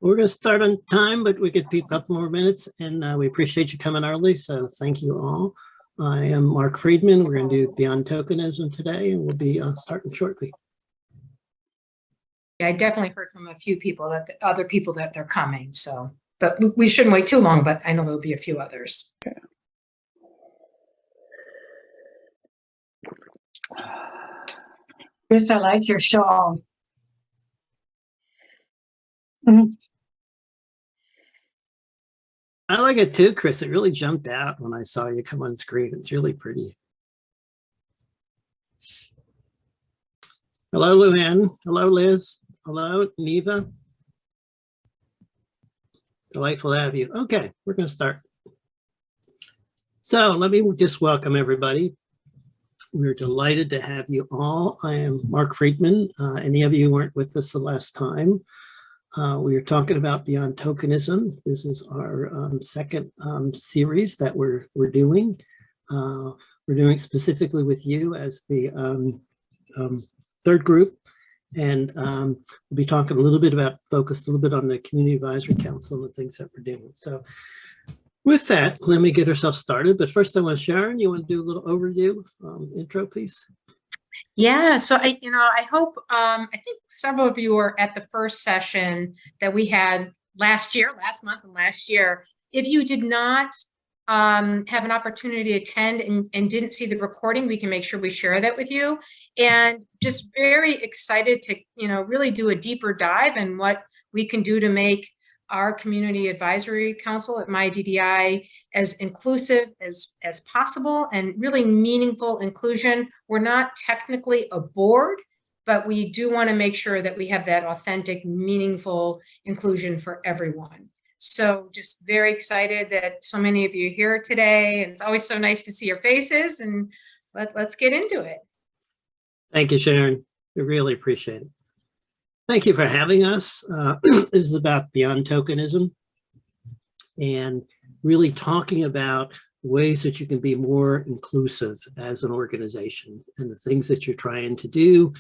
We're going to start on time, but we could be a couple more minutes, and we appreciate you coming early, so thank you all. I am Mark Friedman. We're going to do Beyond Tokenism today, and we'll be starting shortly. Yeah, I definitely heard from a few people that other people that they're coming, so, but we shouldn't wait too long, but I know there'll be a few others. Okay. Chris, I like your shawl. I like it too, Chris. It really jumped out when I saw you come on screen. It's really pretty. Hello, Luann. Hello, Liz. Hello, Neva. Delightful to have you. Okay, we're going to start. So let me just welcome everybody. We're delighted to have you all. I am Mark Friedman. Any of you weren't with us the last time. We were talking about Beyond Tokenism. This is our second series that we're doing. We're doing specifically with you as the third group. And we'll be talking a little bit about, focused a little bit on the Community Advisory Council and the things that we're doing. So with that, let me get ourselves started. But first I want Sharon, you want to do a little overview, intro, please? Yeah, so I hope, I think several of you were at the first session that we had last month and last year. If you did not have an opportunity to attend and didn't see the recording, we can make sure we share that with you. And just very excited to, really do a deeper dive in what we can do to make our Community Advisory Council at MyDDI as inclusive as possible and really meaningful inclusion. We're not technically a board, but we do want to make sure that we have that authentic, meaningful inclusion for everyone. So just very excited that so many of you are here today. It's always so nice to see your faces, and let's get into it. Thank you, Sharon. We really appreciate it. Thank you for having us. This is about Beyond Tokenism and really talking about ways that you can be more inclusive as an organization and the things that you're trying to do.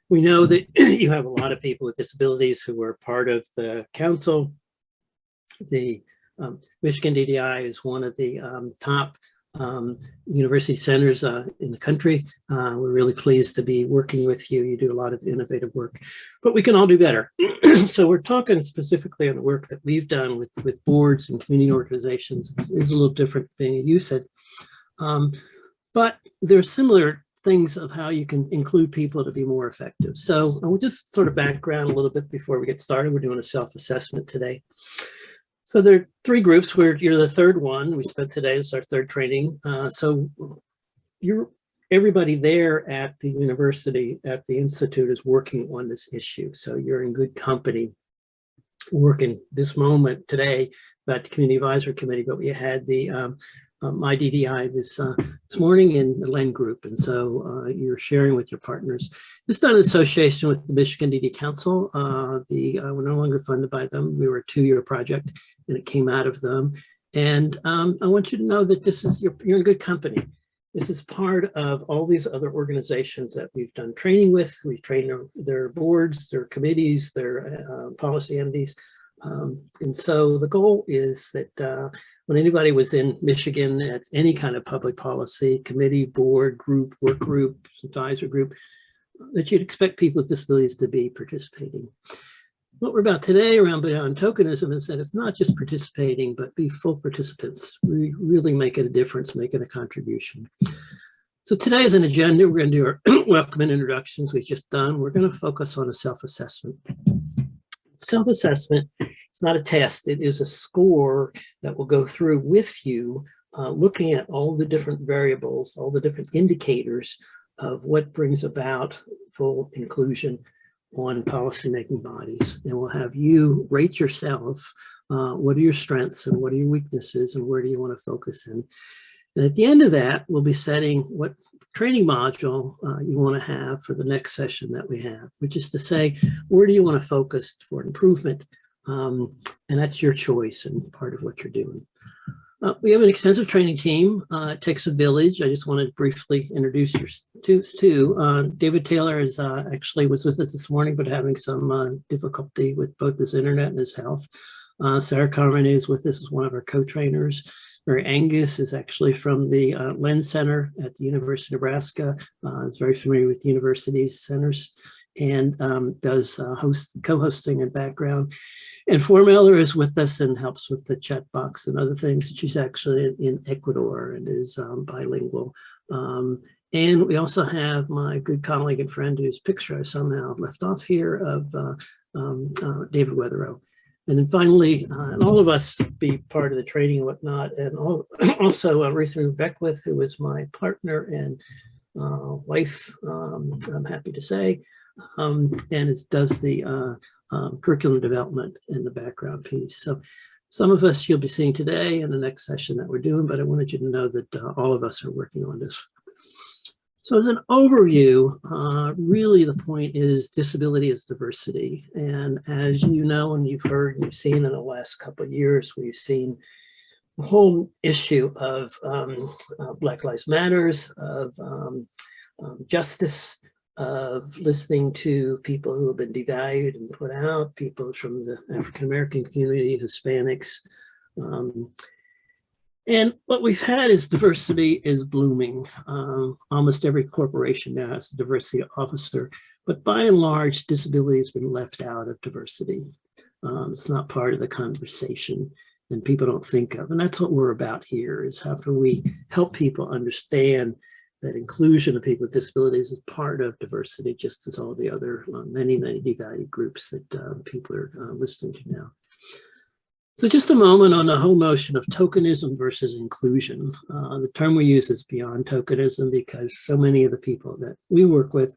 We know that you have a lot of people with disabilities who are part of the council. The Michigan DDI is one of the top university centers in the country. We're really pleased to be working with you. You do a lot of innovative work, but we can all do better. So we're talking specifically on the work that we've done with boards and community organizations. It's a little different thing you said, but there's similar things of how you can include people to be more effective. So we'll just sort of background a little bit before we get started. We're doing a self-assessment today. So there are three groups where you're the third one. We spent today, it's our third training. So everybody there at the university, at the institute is working on this issue. So you're in good company working this moment today about the Community Advisory Committee, but we had the MyDDI this morning in the LEN group. And so you're sharing with your partners. It's done in association with the Michigan DD Council. We're no longer funded by them. We were a 2-year project and it came out of them. And I want you to know that this is, you're in good company. This is part of all these other organizations that we've done training with. We've trained their boards, their committees, their policy entities. And so the goal is that when anybody was in Michigan at any kind of public policy, committee, board, group, work group, advisor group, that you'd expect people with disabilities to be participating. What we're about today around Beyond Tokenism is that it's not just participating, but be full participants. We really make it a difference, making a contribution. So today as an agenda, we're going to do our welcome and introductions we've just done. We're going to focus on a self-assessment. Self-assessment, it's not a test, it is a score that will go through with you, looking at all the different variables, all the different indicators of what brings about full inclusion on policymaking bodies. And we'll have you rate yourself, what are your strengths and what are your weaknesses and where do you want to focus in. And at the end of that, we'll be setting what training module you want to have for the next session that we have, which is to say, where do you want to focus for improvement? And that's your choice and part of what you're doing. We have an extensive training team. It takes a village. I just want to briefly introduce you to. David Taylor is actually was with us this morning, but having some difficulty with both his internet and his health. Sarah Carmen is with us as one of our co-trainers. Mary Angus is actually from the Lens Center at the University of Nebraska. Is very familiar with universities, centers, and does co-hosting and background. And Formeller is with us and helps with the chat box and other things. She's actually in Ecuador and is bilingual. And we also have my good colleague and friend whose picture I somehow left off here of David Weatherow. And then finally, and all of us be part of the training and whatnot. And also Ruth Beckwith, who is my partner and wife, I'm happy to say, and does the curriculum development in the background piece. So some of us you'll be seeing today in the next session that we're doing, but I wanted you to know that all of us are working on this. So as an overview, really the point is disability is diversity. And as you know, and you've heard, and you've seen in the last couple of years, we've seen the whole issue of Black Lives Matters, of justice, of listening to people who have been devalued and put out, people from the African-American community, Hispanics. And what we've had is diversity is blooming. Almost every corporation now has a diversity officer, but by and large, disability has been left out of diversity. It's not part of the conversation and people don't think of. And that's what we're about here, is how can we help people understand that inclusion of people with disabilities is part of diversity, just as all the other many, many devalued groups that people are listening to now. So just a moment on the whole notion of tokenism versus inclusion. The term we use is beyond tokenism because so many of the people that we work with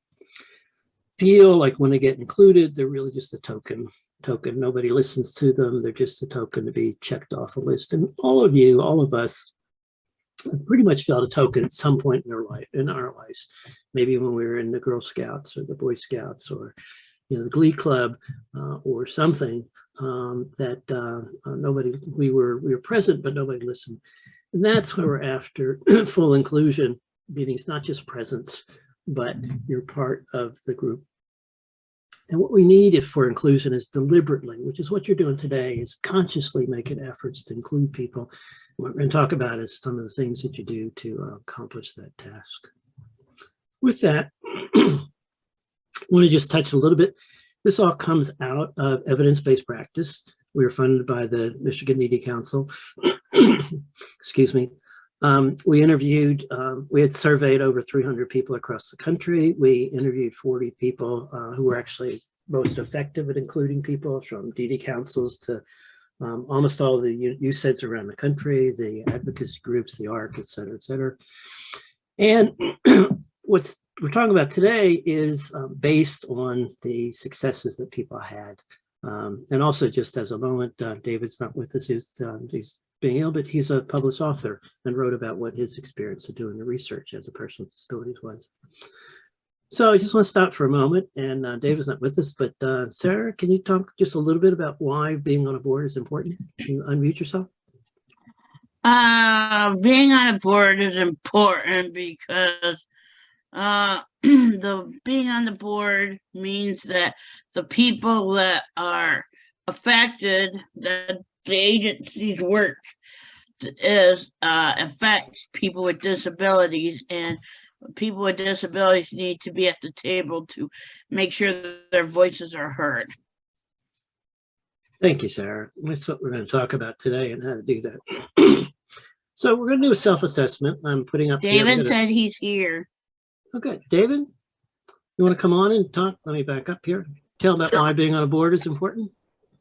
feel like when they get included, they're really just a token. Nobody listens to them. They're just a token to be checked off a list. And all of you, all of us, have pretty much felt a token at some point in our lives. Maybe when we were in the Girl Scouts or the Boy Scouts or the Glee Club or something. That we were present, but nobody listened. And that's where we're after full inclusion, meaning it's not just presence, but you're part of the group. And what we need for inclusion is deliberately, which is what you're doing today, is consciously making efforts to include people. What we're going to talk about is some of the things that you do to accomplish that task. With that, I want to just touch a little bit. This all comes out of evidence-based practice. We were funded by the Michigan Needy Council. Excuse me. We had surveyed over 300 people across the country. We interviewed 40 people who were actually most effective at including people, from DD councils to almost all the USEDs around the country, the advocacy groups, the ARC, et cetera, et cetera. And what's we're talking about today is based on the successes that people had. And also, just as a moment, David's not with us, he's being ill, but he's a published author and wrote about what his experience of doing the research as a person with disabilities was. So I just want to stop for a moment, and David's not with us, but Sarah, can you talk just a little bit about why being on a board is important? Can you unmute yourself? Being on a board is important because being on the board means that the people that are affected, that the agency's work is affects people with disabilities, and people with disabilities need to be at the table to make sure that their voices are heard. Thank you, Sarah. That's what we're going to talk about today and how to do that. So we're going to do a self-assessment. I'm putting up David said he's here. Okay, David, you want to come on and talk? Let me back up here. Tell about why being on a board is important.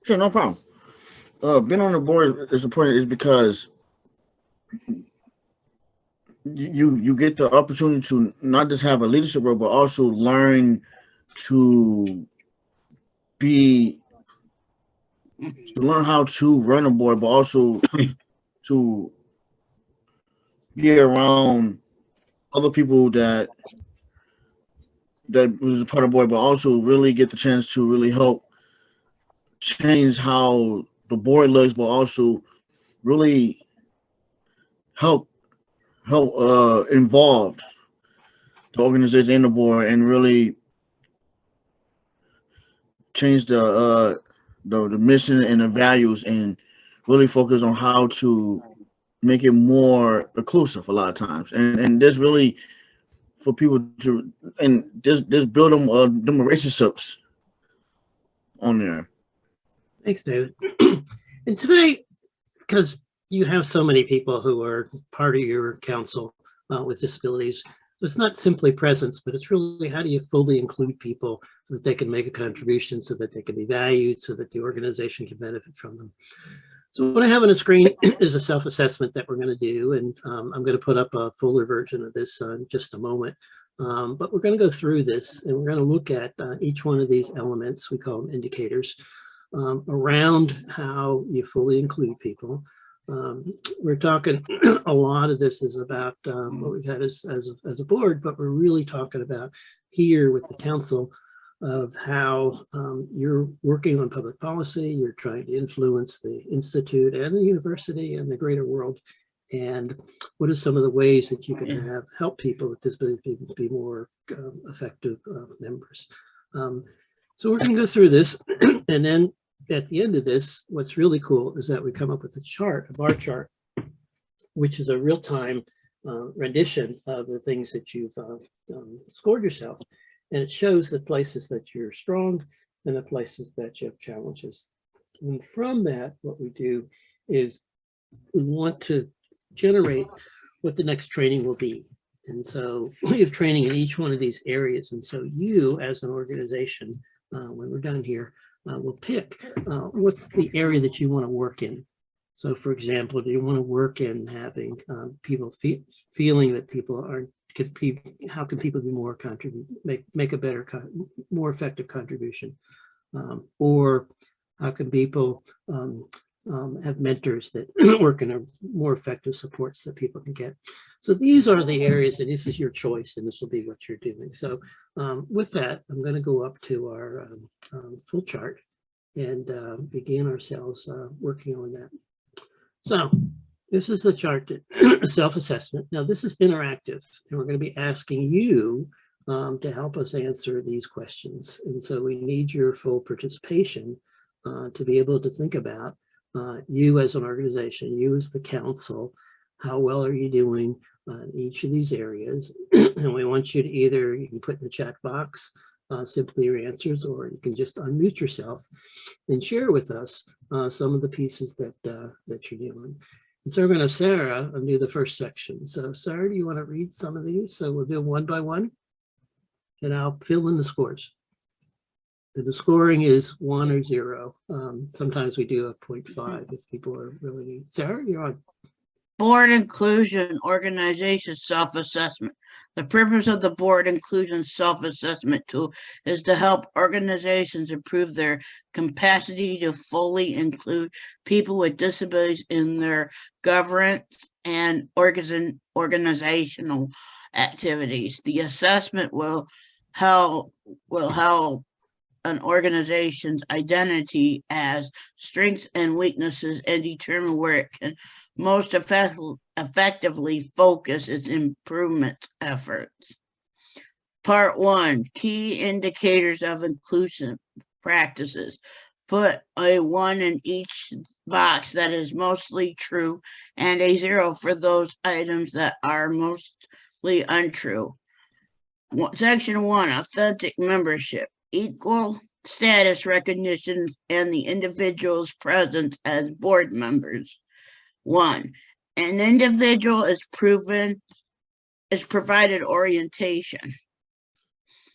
Sure, no problem. Being on the board is important is because you get the opportunity to not just have a leadership role, but also learn to learn how to run a board, but also to be around other people that was a part of the board, but also really get the chance to really help change how the board looks, but also really help involve the organization and the board and really change the mission and the values and really focus on how to make it more inclusive a lot of times. And there's really for people to and just build them relationships on there. Thanks, David. And today, because you have so many people who are part of your council with disabilities, it's not simply presence, but it's really how do you fully include people so that they can make a contribution, so that they can be valued, so that the organization can benefit from them. So what I have on the screen is a self-assessment that we're going to do, and I'm going to put up a fuller version of this in just a moment. But we're going to go through this, and we're going to look at each one of these elements, we call them indicators, around how you fully include people. We're talking a lot of this is about what we've had as a board, but we're really talking about here with the council of how you're working on public policy, you're trying to influence the institute and the university and the greater world, and what are some of the ways that you can help people with disabilities be more effective members. So we're going to go through this, and then at the end of this, what's really cool is that we come up with a bar chart, which is a real-time rendition of the things that you've scored yourself. And it shows the places that you're strong and the places that you have challenges. And from that, what we do is we want to generate what the next training will be. And so we have training in each one of these areas. And so you, as an organization, when we're done here, will pick what's the area that you want to work in. So for example, do you want to work in having people feeling that people are, how can people be more make a better, more effective contribution? Or how can people have mentors that work in a more effective supports that people can get? So these are the areas, and this is your choice, and this will be what you're doing. So with that, I'm going to go up to our full chart and begin ourselves working on that. So this is the chart, self-assessment. Now this is interactive, and we're going to be asking you to help us answer these questions. And so we need your full participation to be able to think about you as an organization, you as the council, how well are you doing in each of these areas? And we want you to either, you can put in the chat box simply your answers, or you can just unmute yourself and share with us some of the pieces that you're doing. And so we're going to have Sarah do the first section. So Sarah, do you want to read some of these? So we'll do one by one, and I'll fill in the scores. And the scoring is 1 or 0. Sometimes we do a 0.5 if people are really. Sarah, you're on. Board inclusion organization self-assessment. The purpose of the board inclusion self-assessment tool is to help organizations improve their capacity to fully include people with disabilities in their governance and organizational activities. The assessment will help an organization's identity as strengths and weaknesses and determine where it can most effectively focus its improvement efforts. Part 1, key indicators of inclusive practices. Put a 1 in each box that is mostly true and a 0 for those items that are mostly untrue. Section 1, authentic membership. Equal status recognition and the individual's presence as board members. 1, an individual is provided orientation.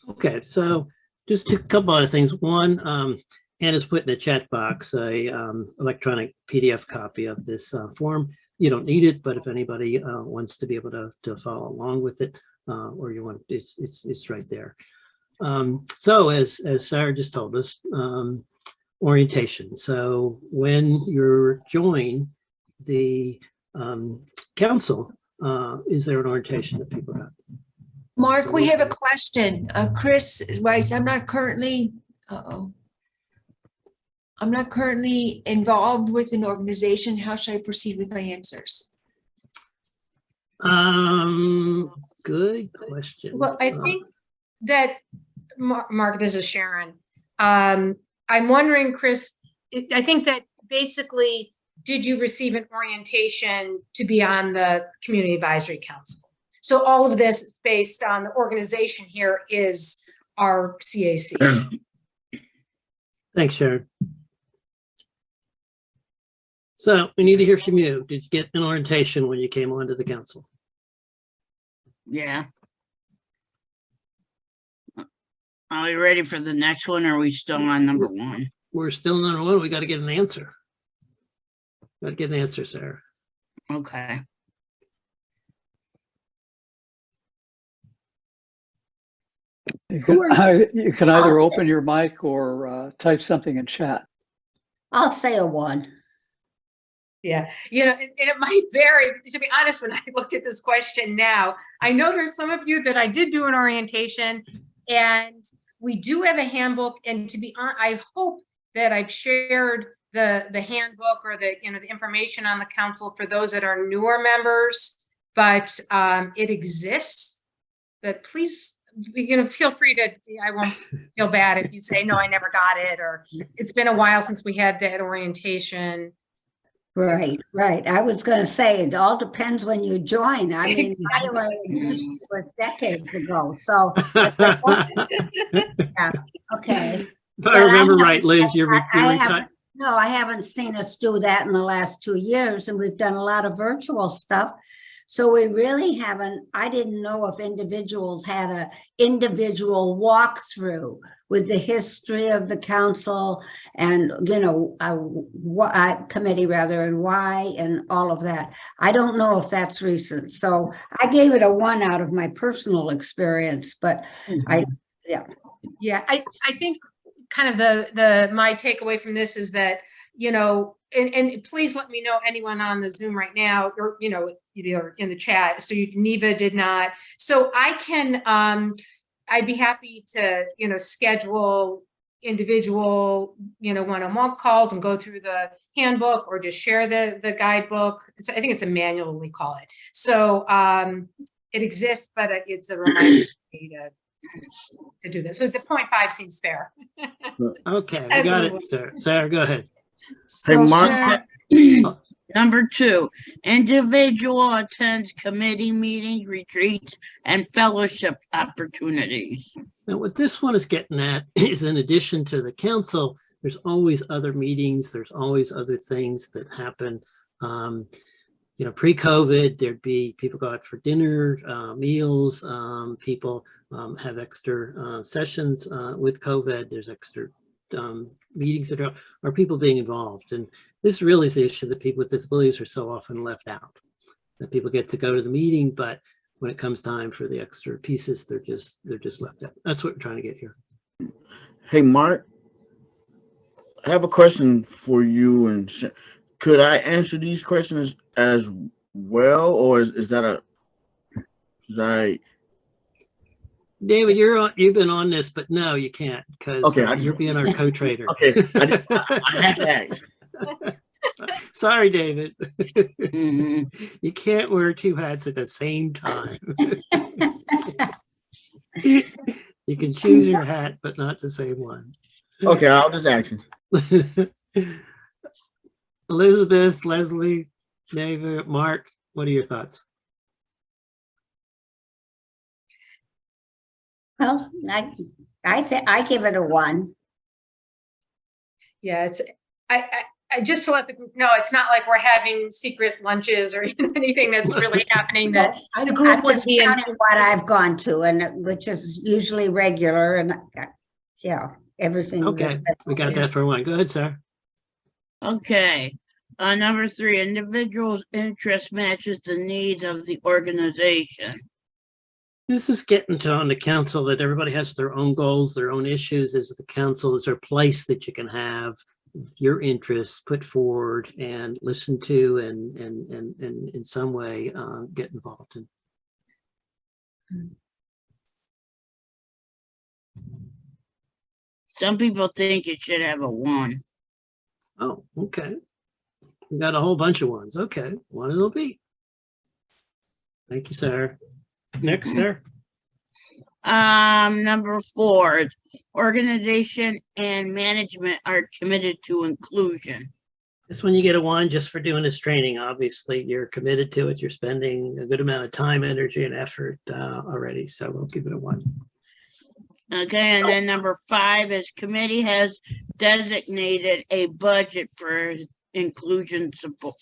Okay, so just a couple other things. One, Anna's put in the chat box a electronic PDF copy of this form. You don't need it, but if anybody wants to be able to follow along with it, or you want, it's right there. So as Sarah just told us, orientation. So when you're joined the council, is there an orientation that people got? Mark, we have a question. Chris writes, I'm not currently involved with an organization. How should I proceed with my answers? Good question. Well, I think that, Mark, this is Sharon. I'm wondering, Chris, I think that basically, did you receive an orientation to be on the Community Advisory Council? So all of this is based on the organization here is our CAC. Thanks, Sharon. So we need to hear from you. Did you get an orientation when you came onto the council? Yeah. Are we ready for the next one, or are we still on number one? We're still number one. We got to get an answer. Got to get an answer, Sarah. Okay. You can either open your mic or type something in chat. I'll say a 1. Yeah, you know, and it might vary. To be honest, when I looked at this question now, I know there's some of you that I did do an orientation, and we do have a handbook. And to be honest, I hope that I've shared the handbook or the information on the council for those that are newer members. But it exists. But please, feel free to. I won't feel bad if you say no, I never got it, or it's been a while since we had that orientation. Right. I was going to say, it all depends when you join. I mean, my orientation was decades ago. So, yeah, okay. If I remember right, Liz, you're I retired. No, I haven't seen us do that in the last 2 years, and we've done a lot of virtual stuff. So we really haven't, I didn't know if individuals had a individual walkthrough with the history of the council and, committee rather, and why, and all of that. I don't know if that's recent. So I gave it a 1 out of my personal experience, but Yeah, I think kind of my takeaway from this is that, and please let me know anyone on the Zoom right now, or, either in the chat. So Neva did not. So I can, I'd be happy to, schedule individual, one-on-one calls and go through the handbook, or just share the guidebook. I think it's a manual, we call it. So it exists, but it's a reminder to do this. So the 0.5 seems fair. Okay, we got it, sir. Sarah, go ahead. Hey, Mark. Number 2, individual attends committee meetings, retreats, and fellowship opportunities. Now, what this one is getting at is, in addition to the council, there's always other meetings. There's always other things that happen. Pre-COVID, there'd be people go out for dinner, meals. People have extra sessions with COVID. There's extra meetings that are people being involved. And this really is the issue that people with disabilities are so often left out. That people get to go to the meeting, but when it comes time for the extra pieces, they're just left out. That's what we're trying to get here. Hey, Mark, I have a question for you. And could I answer these questions as well, or is that David, you've been on this, but no, you can't, because you're being our co-trader. Okay, I had to ask. Sorry, David. Mm-hmm. You can't wear 2 hats at the same time. You can choose your hat, but not the same one. Okay, I'll just ask you. Elizabeth, Leslie, David, Mark, what are your thoughts? Well, I give it a 1. Yeah, it's I just to let the group know, it's not like we're having secret lunches or anything that's really happening that the group would be in. What I've gone to, and which is usually regular, and everything. Okay, we got that for 1. Go ahead, sir. Okay. Number 3, individuals' interest matches the needs of the organization. This is getting to on the council that everybody has their own goals, their own issues. As the council, is there a place that you can have your interests put forward and listen to, and in some way get involved in? Some people think it should have a 1. Oh, okay. We got a whole bunch of 1s. Okay, 1 it'll be. Thank you, sir. Next, sir. Number 4 is organization and management are committed to inclusion. This one you get a 1 just for doing this training. Obviously, you're committed to it. You're spending a good amount of time, energy, and effort already. So we'll give it a 1. Okay, and then number 5 is committee has designated a budget for inclusive support.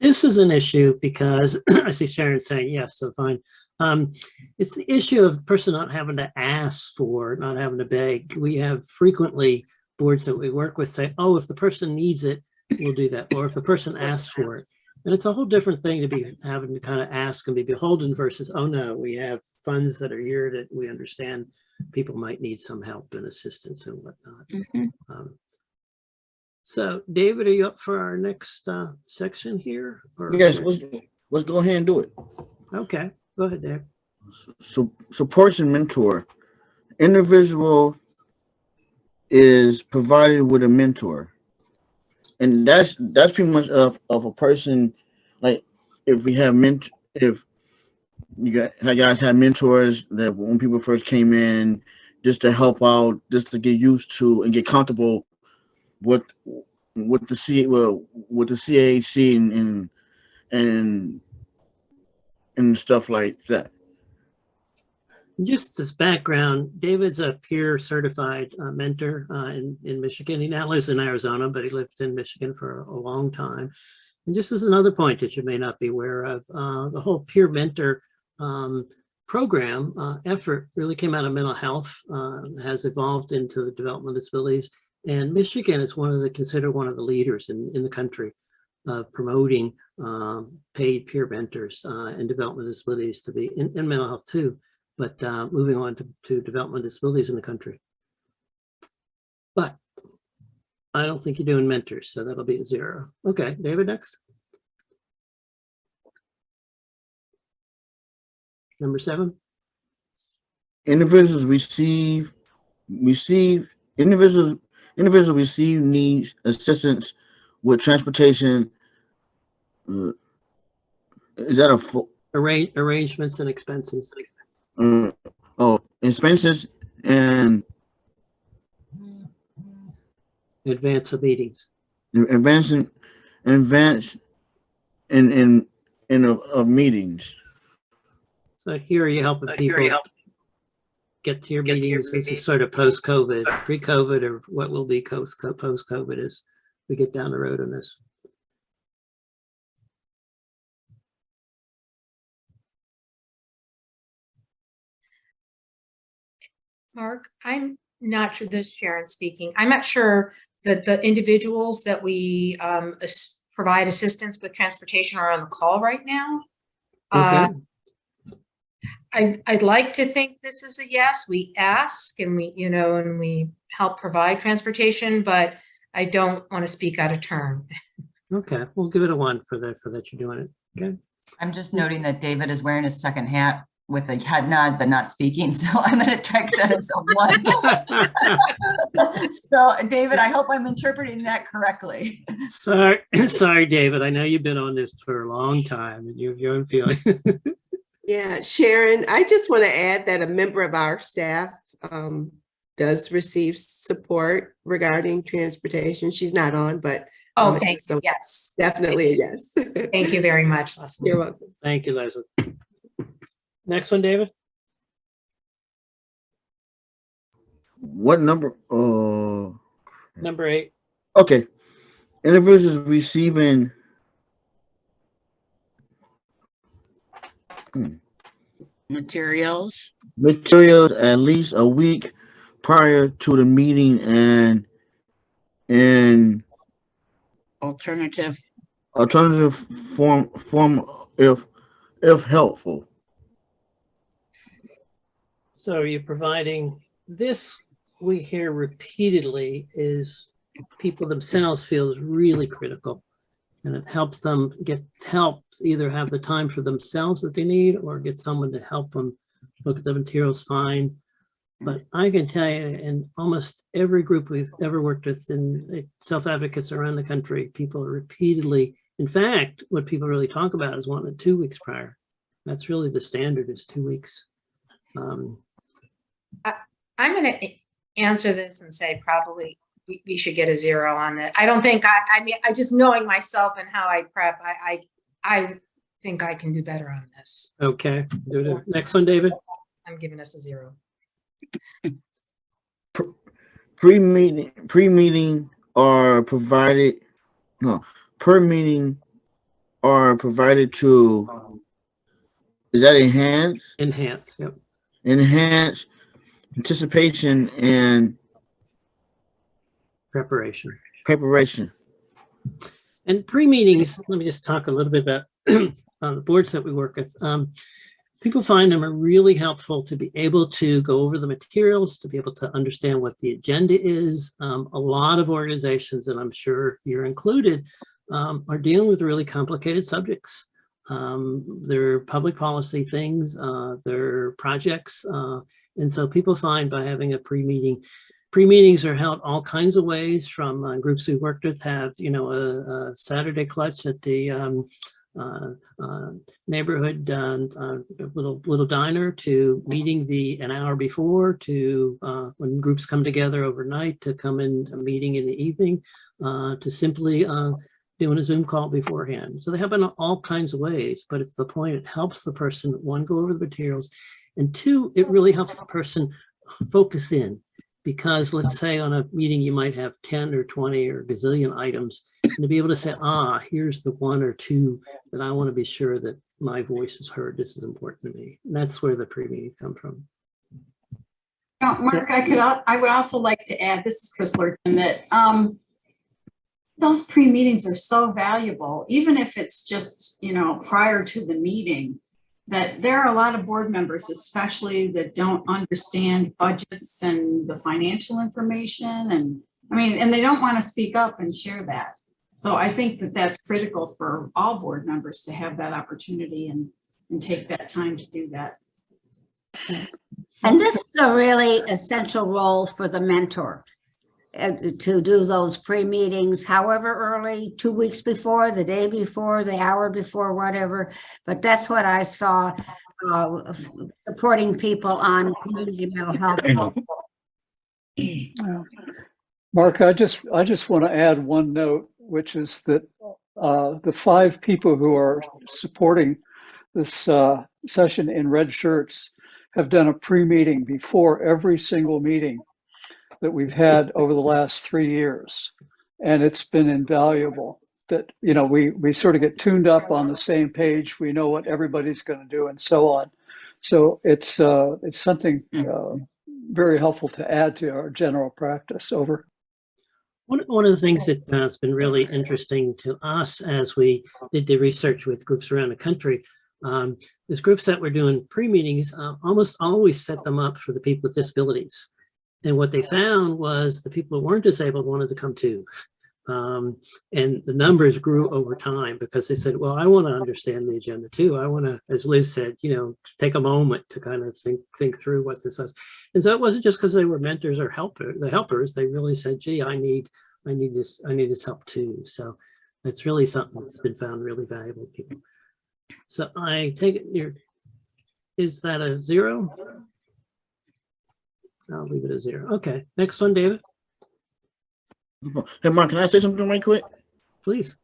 This is an issue because I see Sharon saying yes, so fine. It's the issue of the person not having to ask for, not having to beg. We have frequently boards that we work with say, oh, if the person needs it, we'll do that. Or if the person asks for it. And it's a whole different thing to be having to kind of ask and be beholden versus, oh no, we have funds that are here that we understand people might need some help and assistance and whatnot. So David, are you up for our next section here? Or Yes, let's go ahead and do it. okay, go ahead, Dave. So supports and mentor. Individual is provided with a mentor. And that's pretty much of a person, like if we have if you guys have mentors that when people first came in, just to help out, just to get used to and get comfortable with the CAC and stuff like that. Just as background, David's a peer certified mentor in Michigan. He now lives in Arizona, but he lived in Michigan for a long time. And just as another point that you may not be aware of, the whole peer mentor program effort really came out of mental health, has evolved into the development of disabilities. And Michigan is considered one of the leaders in the country of promoting paid peer mentors and development disabilities to be in mental health too. But moving on to development disabilities in the country. But I don't think you're doing mentors, so that'll be a 0. Okay, David, next. Number 7. Individuals receive needs assistance with transportation. Is that a arrangements and expenses? Expenses and advance of meetings. Advance of meetings. So here you helping people get to your meetings. This is sort of post-COVID, pre-COVID, or what will be post-COVID as we get down the road on this. Mark, I'm not sure, this is Sharon speaking. I'm not sure that the individuals that we provide assistance with transportation are on the call right now. Okay. I'd like to think this is a yes. We ask and we help provide transportation, but I don't want to speak out of turn. Okay, we'll give it a 1 for that you're doing it. Okay. I'm just noting that David is wearing his second hat with a head nod, but not speaking. So I'm going to track that as a 1. So David, I hope I'm interpreting that correctly. Sorry, David. I know you've been on this for a long time and you have your own feeling. Yeah, Sharon, I just want to add that a member of our staff does receive support regarding transportation. She's not on, but Thank you. Yes. Definitely a yes. Thank you very much, Leslie. You're welcome. Thank you, Leslie. Next one, David. What number? Number 8. Okay. Individuals receiving Materials at least a week prior to the meeting and alternative form if helpful. So are you providing this? We hear repeatedly is people themselves feel is really critical, and it helps them get help, either have the time for themselves that they need or get someone to help them look at the materials fine. But I can tell you, in almost every group we've ever worked with in self-advocates around the country, people repeatedly In fact, what people really talk about is wanting it 2 weeks prior. That's really the standard, is 2 weeks. I'm going to answer this and say probably we should get a 0 on that. I don't think I mean, I just knowing myself and how I prep, I think I can do better on this. Okay, do the next one, David. I'm giving us a 0. Pre-meeting are provided, no, per meeting are provided to, is that enhance? Enhance, yep. Enhance anticipation and Preparation. preparation. And pre-meetings, let me just talk a little bit about the boards that we work with. People find them are really helpful to be able to go over the materials, to be able to understand what the agenda is. A lot of organizations, and I'm sure you're included, are dealing with really complicated subjects. They're public policy things, they're projects. And so people find by having a pre-meetings are held all kinds of ways, from groups we worked with have, you know, a Saturday clutch at the neighborhood little diner, to meeting an hour before, to when groups come together overnight, to come in a meeting in the evening, to simply doing a Zoom call beforehand. So they happen all kinds of ways, but it's the point, it helps the person, one, go over the materials, and two, it really helps the person focus in. Because let's say on a meeting, you might have 10 or 20 or gazillion items, and to be able to say, here's the 1 or 2 that I want to be sure that my voice is heard. This is important to me. And that's where the pre-meeting comes from. Mark, I would also like to add, this is Chris Lurton, that those pre-meetings are so valuable, even if it's just, you know, prior to the meeting, that there are a lot of board members, especially that don't understand budgets and the financial information. And I mean, and they don't want to speak up and share that. So I think that that's critical for all board members to have that opportunity and take that time to do that. And this is a really essential role for the mentor, to do those pre-meetings, however early, 2 weeks before, the day before, the hour before, whatever. But that's what I saw, supporting people on community mental health. Mark, I just want to add one note, which is that the 5 people who are supporting this session in red shirts have done a pre-meeting before every single meeting that we've had over the last 3 years. And it's been invaluable that, you know, we sort of get tuned up on the same page. We know what everybody's going to do and so on. So it's something very helpful to add to our general practice. Over. One of the things that has been really interesting to us as we did the research with groups around the country, is groups that were doing pre-meetings almost always set them up for the people with disabilities. And what they found was the people who weren't disabled wanted to come too. And the numbers grew over time because they said, well, I want to understand the agenda too. I want to, as Liz said, you know, take a moment to kind of think through what this was. And so it wasn't just because they were mentors or helpers. They really said, gee, I need this help too. So that's really something that's been found really valuable to people. So I take it is that a 0? I'll leave it as 0. Okay, next one, David. Hey, Mark, can I say something right quick? Please.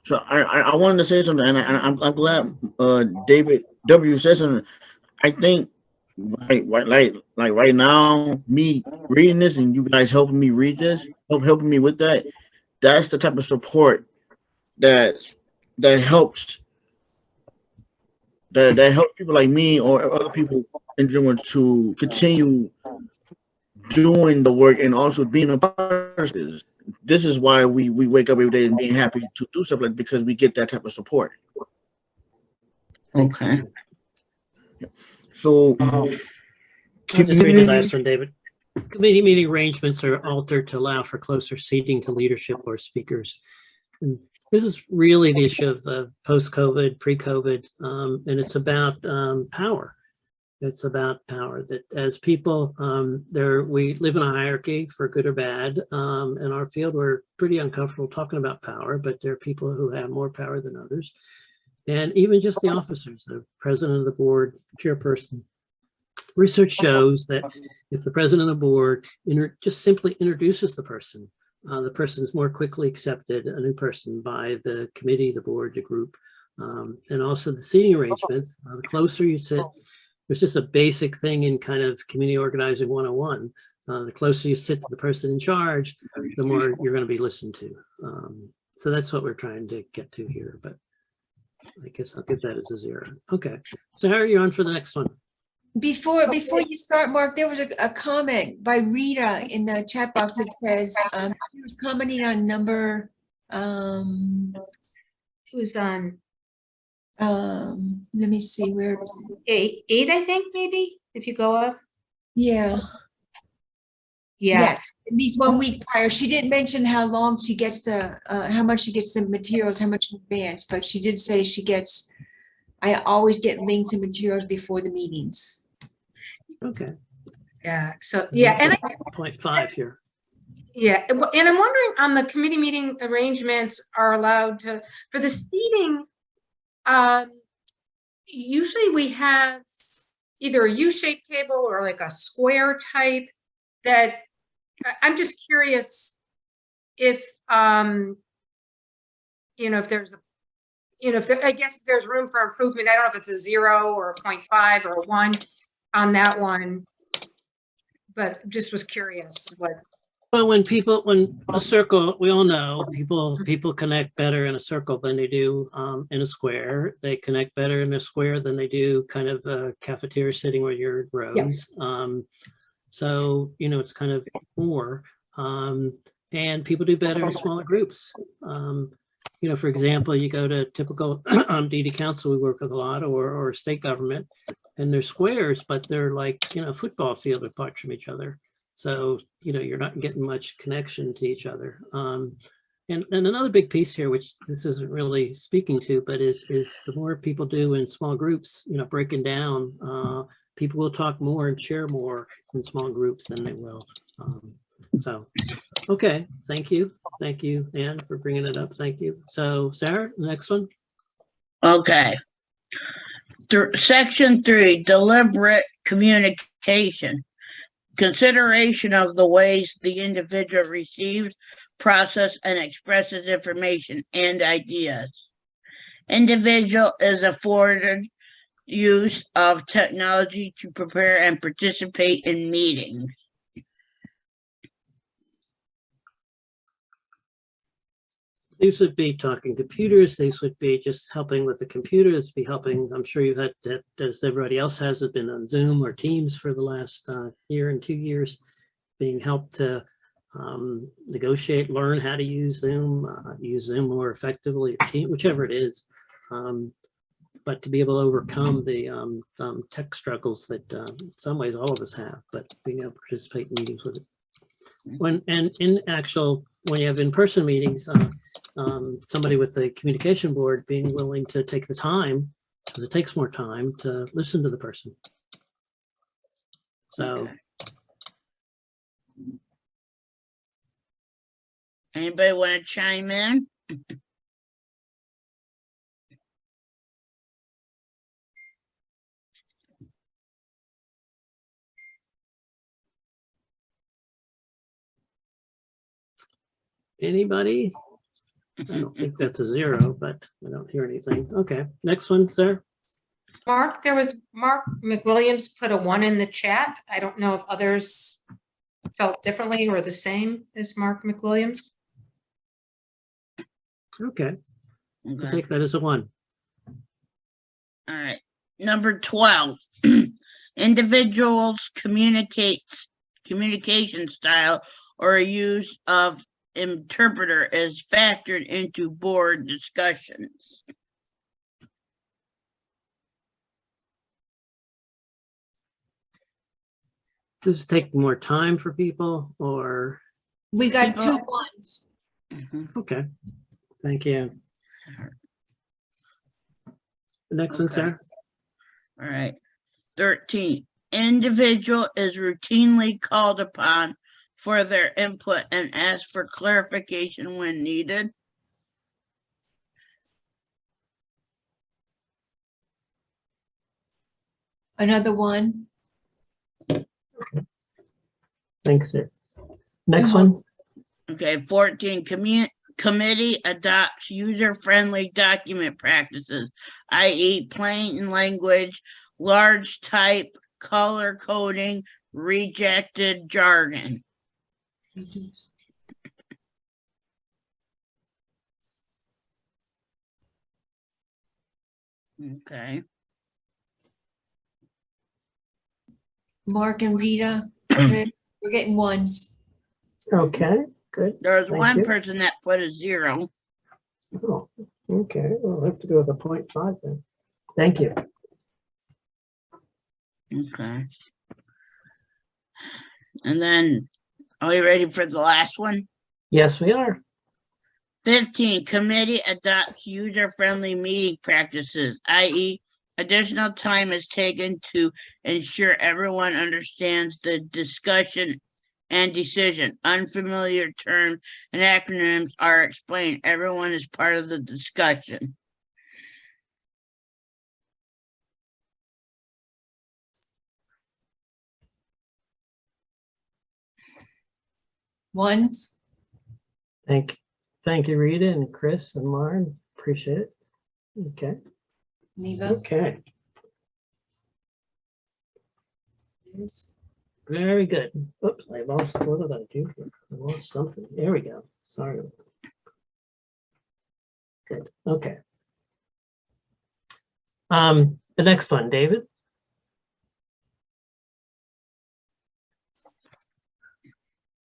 So I wanted to say something, and I'm glad David W said something. I think like right now, me reading this and you guys helping me read this, helping me with that, that's the type of support that helps people like me or other people in general to continue doing the work and also being a part of this. This is why we wake up every day and being happy to do stuff like, because we get that type of support. Okay. I'll So just read the last one, David. Committee meeting arrangements are altered to allow for closer seating to leadership or speakers. And this is really the issue of post-COVID, pre-COVID, and it's about power. It's about power, that as people, we live in a hierarchy for good or bad. In our field, we're pretty uncomfortable talking about power, but there are people who have more power than others. And even just the officers, the president of the board, chairperson. Research shows that if the president of the board just simply introduces the person is more quickly accepted, a new person, by the committee, the board, the group. And also the seating arrangements, the closer you sit, there's just a basic thing in kind of community organizing 101. The closer you sit to the person in charge, the more you're going to be listened to. So that's what we're trying to get to here, but I guess I'll give that as a 0. Okay, so how are you on for the next one? Before you start, Mark, there was a comment by Rita in the chat box that says she was commenting on number It was on let me see where. 8, I think, maybe, if you go up. Yeah. Yeah. Yes, at least 1 week prior. She didn't mention how long she gets how much she gets the materials, how much in advance, but she did say I always get links and materials before the meetings. Okay. Yeah. So, yeah. And 0.5 here. yeah. And I'm wondering, on the committee meeting arrangements are allowed to, for the seating, usually we have either a U-shaped table or like a square type. That I'm just curious if, if there's, I guess if there's room for improvement. I don't know if it's a 0 or a 0.5 or a 1 on that one, but just was curious what. Well, when a circle, we all know people connect better in a circle than they do in a square. They connect better in a square than they do kind of a cafeteria sitting where you're in rows. Yeah. So, it's kind of more, and people do better in smaller groups. For example, you go to typical DD council, we work with a lot, or state government, and they're squares, but they're like, football field apart from each other. So, you're not getting much connection to each other. And another big piece here, which this isn't really speaking to, but is the more people do in small groups, breaking down, people will talk more and share more in small groups than they will. So, okay, thank you. Thank you, Anne, for bringing it up. Thank you. So, Sarah, the next one. Okay. Section 3, deliberate communication. Consideration of the ways the individual receives, processes, and expresses information and ideas. Individual is afforded use of technology to prepare and participate in meetings. These would be talking computers. These would be just helping with the computer. This would be helping. I'm sure you've had that, as everybody else has, been on Zoom or Teams for the last year and 2 years, being helped to negotiate, learn how to use Zoom more effectively, or team, whichever it is. But to be able to overcome the tech struggles that in some ways all of us have, but being able to participate in meetings with it. When you have in-person meetings, somebody with the communication board being willing to take the time, because it takes more time to listen to the person. So. Okay. Anybody want to chime in? Anybody? I don't think that's a 0, but I don't hear anything. Okay, next one, sir. Mark, there was Mark McWilliams put a 1 in the chat. I don't know if others felt differently or the same as Mark McWilliams. Okay, I'll take that as a 1. All right. Number 12, individuals communication style or use of interpreter is factored into board discussions. Does it take more time for people, or? We got 2 1s. Okay, thank you. The next one, Sarah. All right. 13, individual is routinely called upon for their input and ask for clarification when needed. Another one. Thanks, sir. Next And one. Okay, 14, committee adopts user-friendly document practices, i.e. plain language, large type, color coding, rejected jargon. Okay. Mark and Rita, we're getting ones. Okay, good. There's Thank one you. person that put a 0. Oh, okay. We'll have to go with a 0.5 then. Thank you. Okay. And then, are we ready for the last one? Yes, we are. 15, committee adopts user-friendly meeting practices, i.e. additional time is taken to ensure everyone understands the discussion and decision. Unfamiliar terms and acronyms are explained. Everyone is part of the discussion. Ones. Thank you, Rita and Chris and Lauren. Appreciate it. Okay. Neva. Okay. Yes. Very good. Oops, I lost, what did I do here? I lost something. There we go. Sorry. Good. Okay. The next one, David.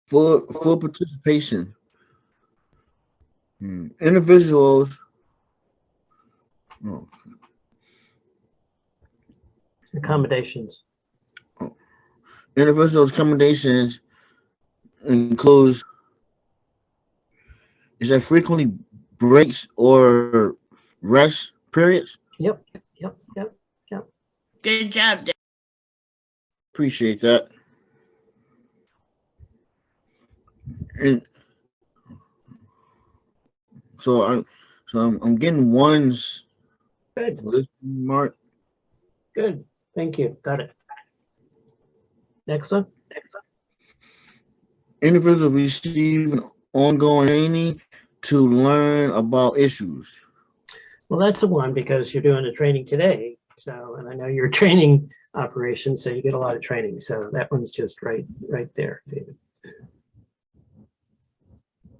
For participation, individuals. Oh, Accommodations. individuals' accommodations includes is that frequently breaks or rest periods. Yep. Good job, Dave. Appreciate that. And so I'm getting ones. Good. Mark. Good. Thank you. Got it. Next one. Individuals receive an ongoing training to learn about issues. Well, that's the one because you're doing a training today. So, and I know you're training operations, so you get a lot of training. So that one's just right there, David.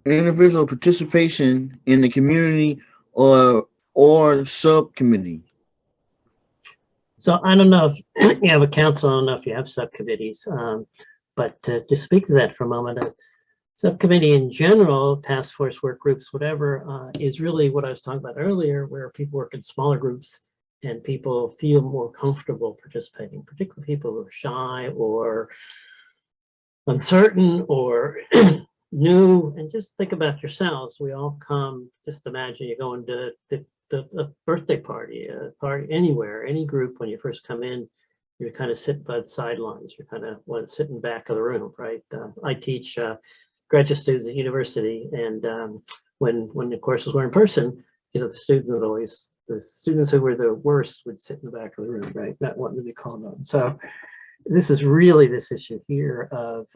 Individual participation in the community or subcommittee. So I don't know if you have a council, I don't know if you have subcommittees, but to speak to that for a moment, a subcommittee in general, task force, work groups, whatever, is really what I was talking about earlier, where people work in smaller groups and people feel more comfortable participating, particularly people who are shy or uncertain or new. And just think about yourselves. We all come, just imagine you're going to a birthday party, a party anywhere, any group. When you first come in, you're kind of sitting by the sidelines. You're kind of sitting back of the room, right? I teach graduate students at university, and when the courses were in person, the students who were the worst would sit in the back of the room, right? Not wanting to be called on. So this is really this issue here of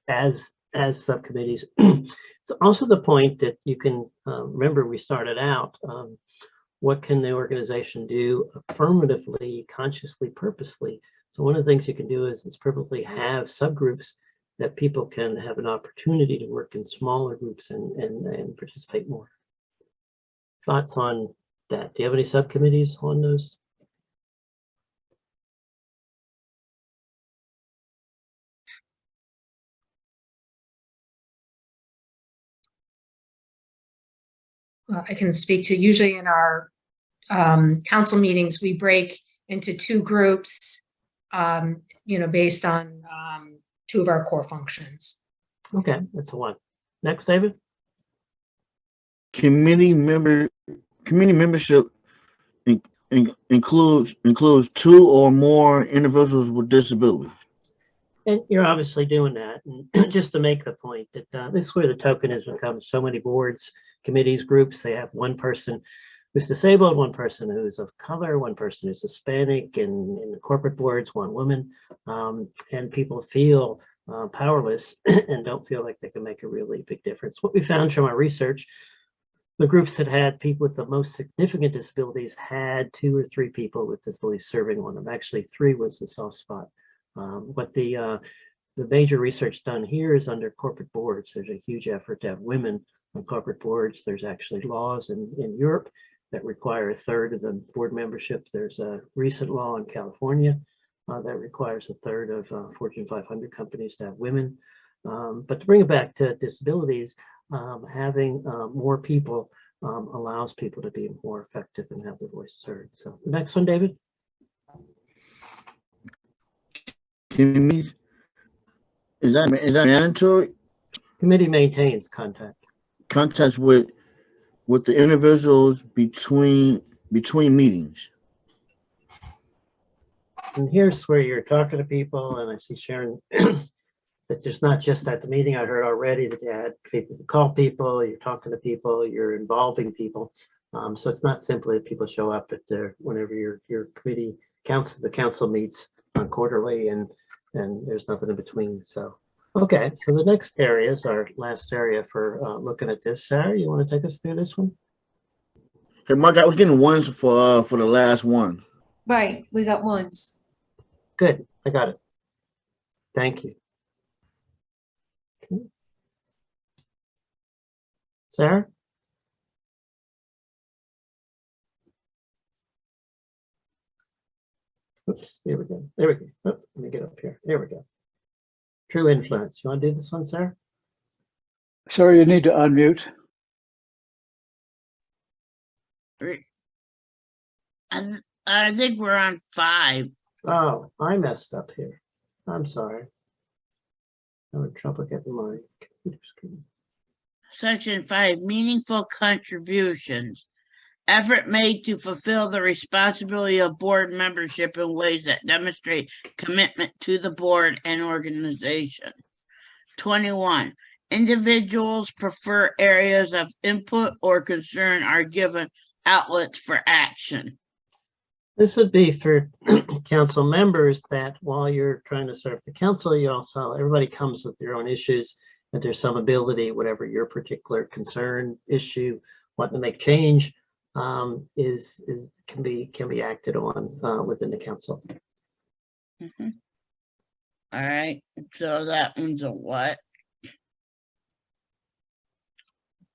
as subcommittees. It's also the point that you can remember we started out. What can the organization do affirmatively, consciously, purposely? So one of the things you can do is purposely have subgroups that people can have an opportunity to work in smaller groups and participate more. Thoughts on that? Do you have any subcommittees on those? Well, I can speak to, usually in our council meetings, we break into 2 groups, based on 2 of our core functions. Okay, that's the one. Next, David. Community membership includes 2 or more individuals with disabilities. And you're obviously doing that. And just to make the point that this is where the tokenism comes. So many boards, committees, groups, they have one person who's disabled, one person who's of color, one person who's Hispanic, and in the corporate boards, one woman. And people feel powerless and don't feel like they can make a really big difference. What we found from our research, the groups that had people with the most significant disabilities had 2 or 3 people with disabilities serving on them. Actually, 3 was the soft spot. What the major research done here is under corporate boards. There's a huge effort to have women on corporate boards. There's actually laws in Europe that require 1/3 of the board membership. There's a recent law in California that requires 1/3 of Fortune 500 companies to have women. But to bring it back to disabilities, having more people allows people to be more effective and have their voices heard. So the next one, David. Is that mandatory? Committee maintains Contacts with the individuals between meetings. And here's where you're talking to people, and I see Sharon that there's not just at the meeting. I heard already that you had people call people, you're talking to people, you're involving people. So it's not simply that people show up at whenever your committee the council meets quarterly, and there's nothing in between. So okay, so the next area is our last area for looking at this. Sarah, you want to take us through this one? Hey, Mark, I was getting ones for the last one. Right, we got ones. Good, I got it. Thank you. Okay. Sarah? Oops, there we go. There we go. Oh, let me get up here. There we go. True influence. You want to do this one, Sarah? Sorry, you need to unmute. I think we're on 5. Oh, I messed up here. I'm sorry. I'm having trouble getting my computer screen. Section 5, meaningful contributions. Effort made to fulfill the responsibility of board membership in ways that demonstrate commitment to the board and organization. 21, individuals prefer areas of input or concern are given outlets for action. This would be for council members that while you're trying to serve the council, you also, everybody comes with their own issues, and there's some ability, whatever your particular concern, issue, wanting to make change, can be acted on within the council. Mm-hmm. All right, so that means a what?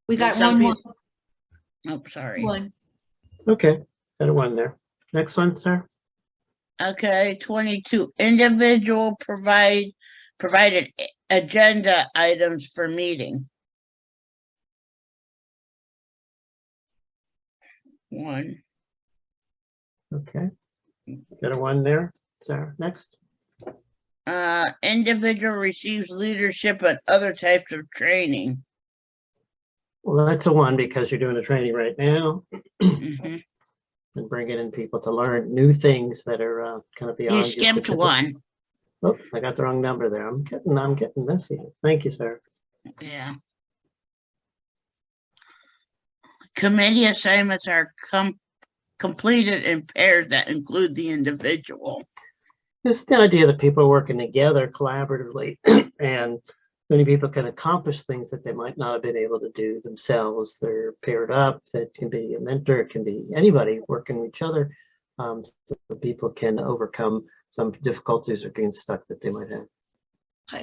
We got Some one people- Oh, sorry. ones. Okay, got a 1 there. Next one, sir. Okay, 22, individual provided agenda items for meeting. 1. Okay, got a 1 there. Sarah, next. Individual receives leadership and other types of training. Well, that's a 1 because you're doing the training right now. Mhm. And bringing in people to learn new things that are kind of beyond. You your skipped typical- 1. Oh, I got the wrong number there. I'm getting this here. Thank you, sir. Yeah. Committee assignments are completed in pairs that include the individual. It's the idea that people are working together collaboratively and many people can accomplish things that they might not have been able to do themselves. They're paired up. That can be a mentor, it can be anybody working with each other, so that people can overcome some difficulties or getting stuck that they might have.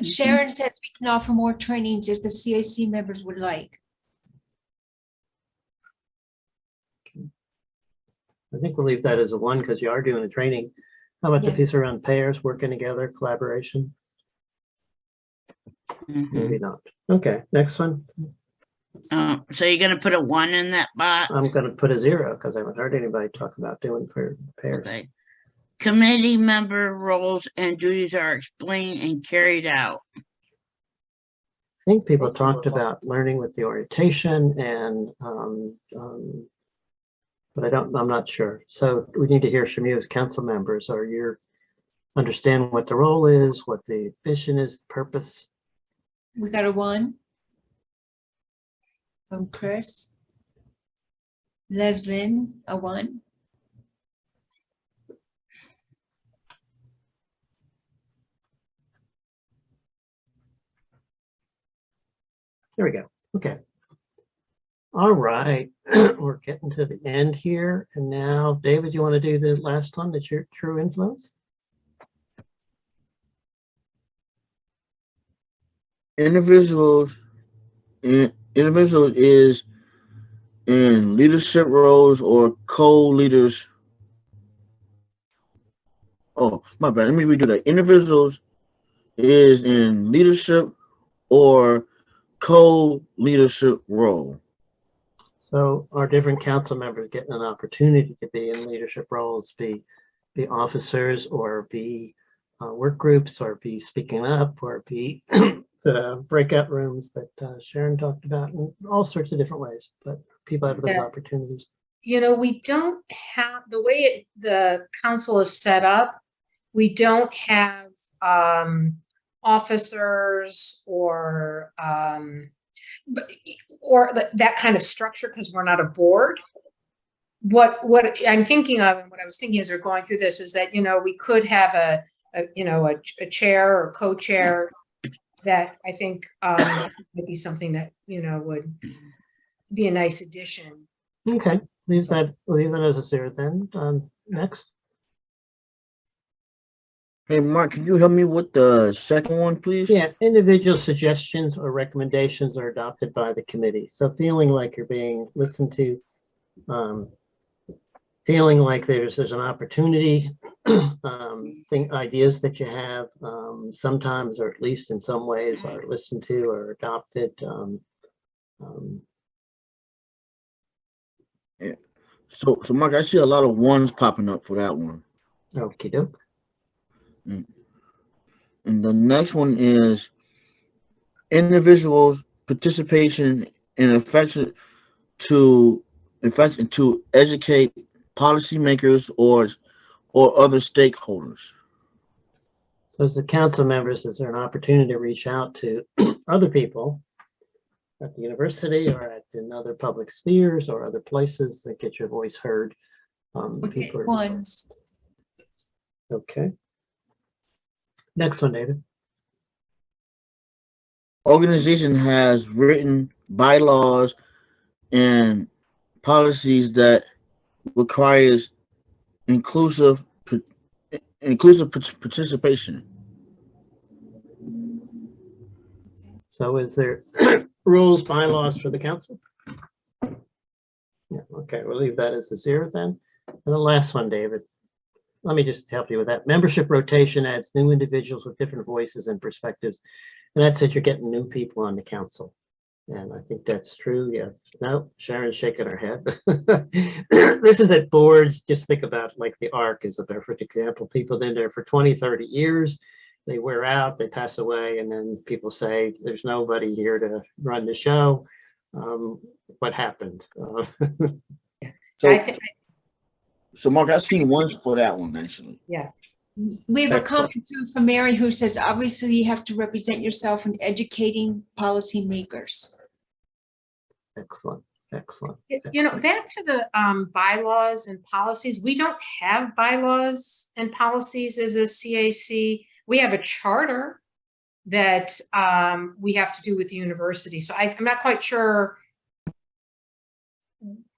Sharon says we can offer more trainings if the CAC members would like. I think we'll leave that as a 1 because you are doing the training. How about the Yeah. piece around pairs, working together, collaboration? Maybe not. Okay, next one. So you're gonna put a 1 in that box? I'm going to put a 0 because I haven't heard anybody talk about doing for pairs. Okay. Committee member roles and duties are explained and carried out. I think people talked about learning with the orientation and but I'm not sure. So we need to hear from you as council members, or you understand what the role is, what the mission is, the purpose. We got a 1 from Chris. Leslyn, a 1. There we go. Okay. All right. We're getting to the end here. And now, David, you want to do the last one? That's your true influence? Individuals is in leadership roles or co-leaders. Oh, my bad. Let me redo that. Individuals is in leadership or co-leadership role. So our different council members getting an opportunity to be in leadership roles, be officers, or be work groups, or be speaking up, or be the breakout rooms that Sharon talked about, in all sorts of different ways. But people have those opportunities. You know, we don't have, the way the council is set up, we don't have officers or that kind of structure because we're not a board. What I'm thinking of, and what I was thinking as we're going through this, is that, you know, we could have a chair or co-chair that I think would be something that, you know, would be a nice addition. Okay, leave that as a 0 then. Next. Hey, Mark, can you help me with the second one, please? Yeah, individual suggestions or recommendations are adopted by the committee. So feeling like you're being listened to, feeling like there's an opportunity, ideas that you have sometimes, or at least in some ways, are listened to or adopted. Yeah. So Mark, I see a lot of 1s popping up for that one. Okie doke. And the next one is individuals' participation in affection to educate policymakers or other stakeholders. So as the council members, is there an opportunity to reach out to other people at the university or in other public spheres or other places that get your voice heard? People are, 1s. okay. Next one, David. Organization has written bylaws and policies that requires inclusive participation. So is there rules, bylaws for the council? Yeah, okay, we'll leave that as a 0 then. And the last one, David. Let me just help you with that. Membership rotation adds new individuals with different voices and perspectives. And that's it, you're getting new people on the council. And I think that's true. Yeah. No, Sharon's shaking her head. This is at boards. Just think about like the ARC is a perfect example. People in there for 20, 30 years, they wear out, they pass away, and then people say, there's nobody here to run the show. What happened? So Mark, I've seen 1s for that one, actually. Yeah. We have a comment through from Mary who says, obviously you have to represent yourself in educating policymakers. Excellent, excellent. You know, back to the bylaws and policies, we don't have bylaws and policies as a CAC. We have a charter that we have to do with the university. So I'm not quite sure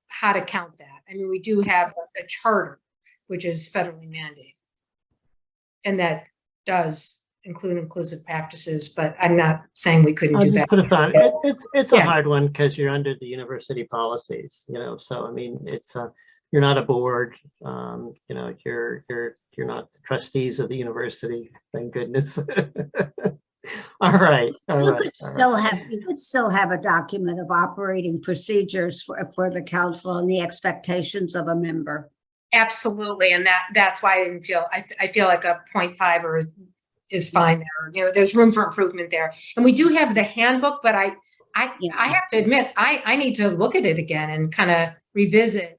how to count that. I mean, we do have a charter, which is federally mandated. And that does include inclusive practices, but I'm not saying we couldn't do that. Put a thought. It's a hard one because you're under the university policies, you know. So I mean, it's you're not a board, you know. You're not the trustees of the university. Thank goodness. All right. You could still have a document of operating procedures for the council and the expectations of a member. Absolutely, and that's why I didn't feel. I feel like a 0.5 or is fine there. You know, there's room for improvement there, and we do have the handbook. But I have to admit, I need to look at it again and kind of revisit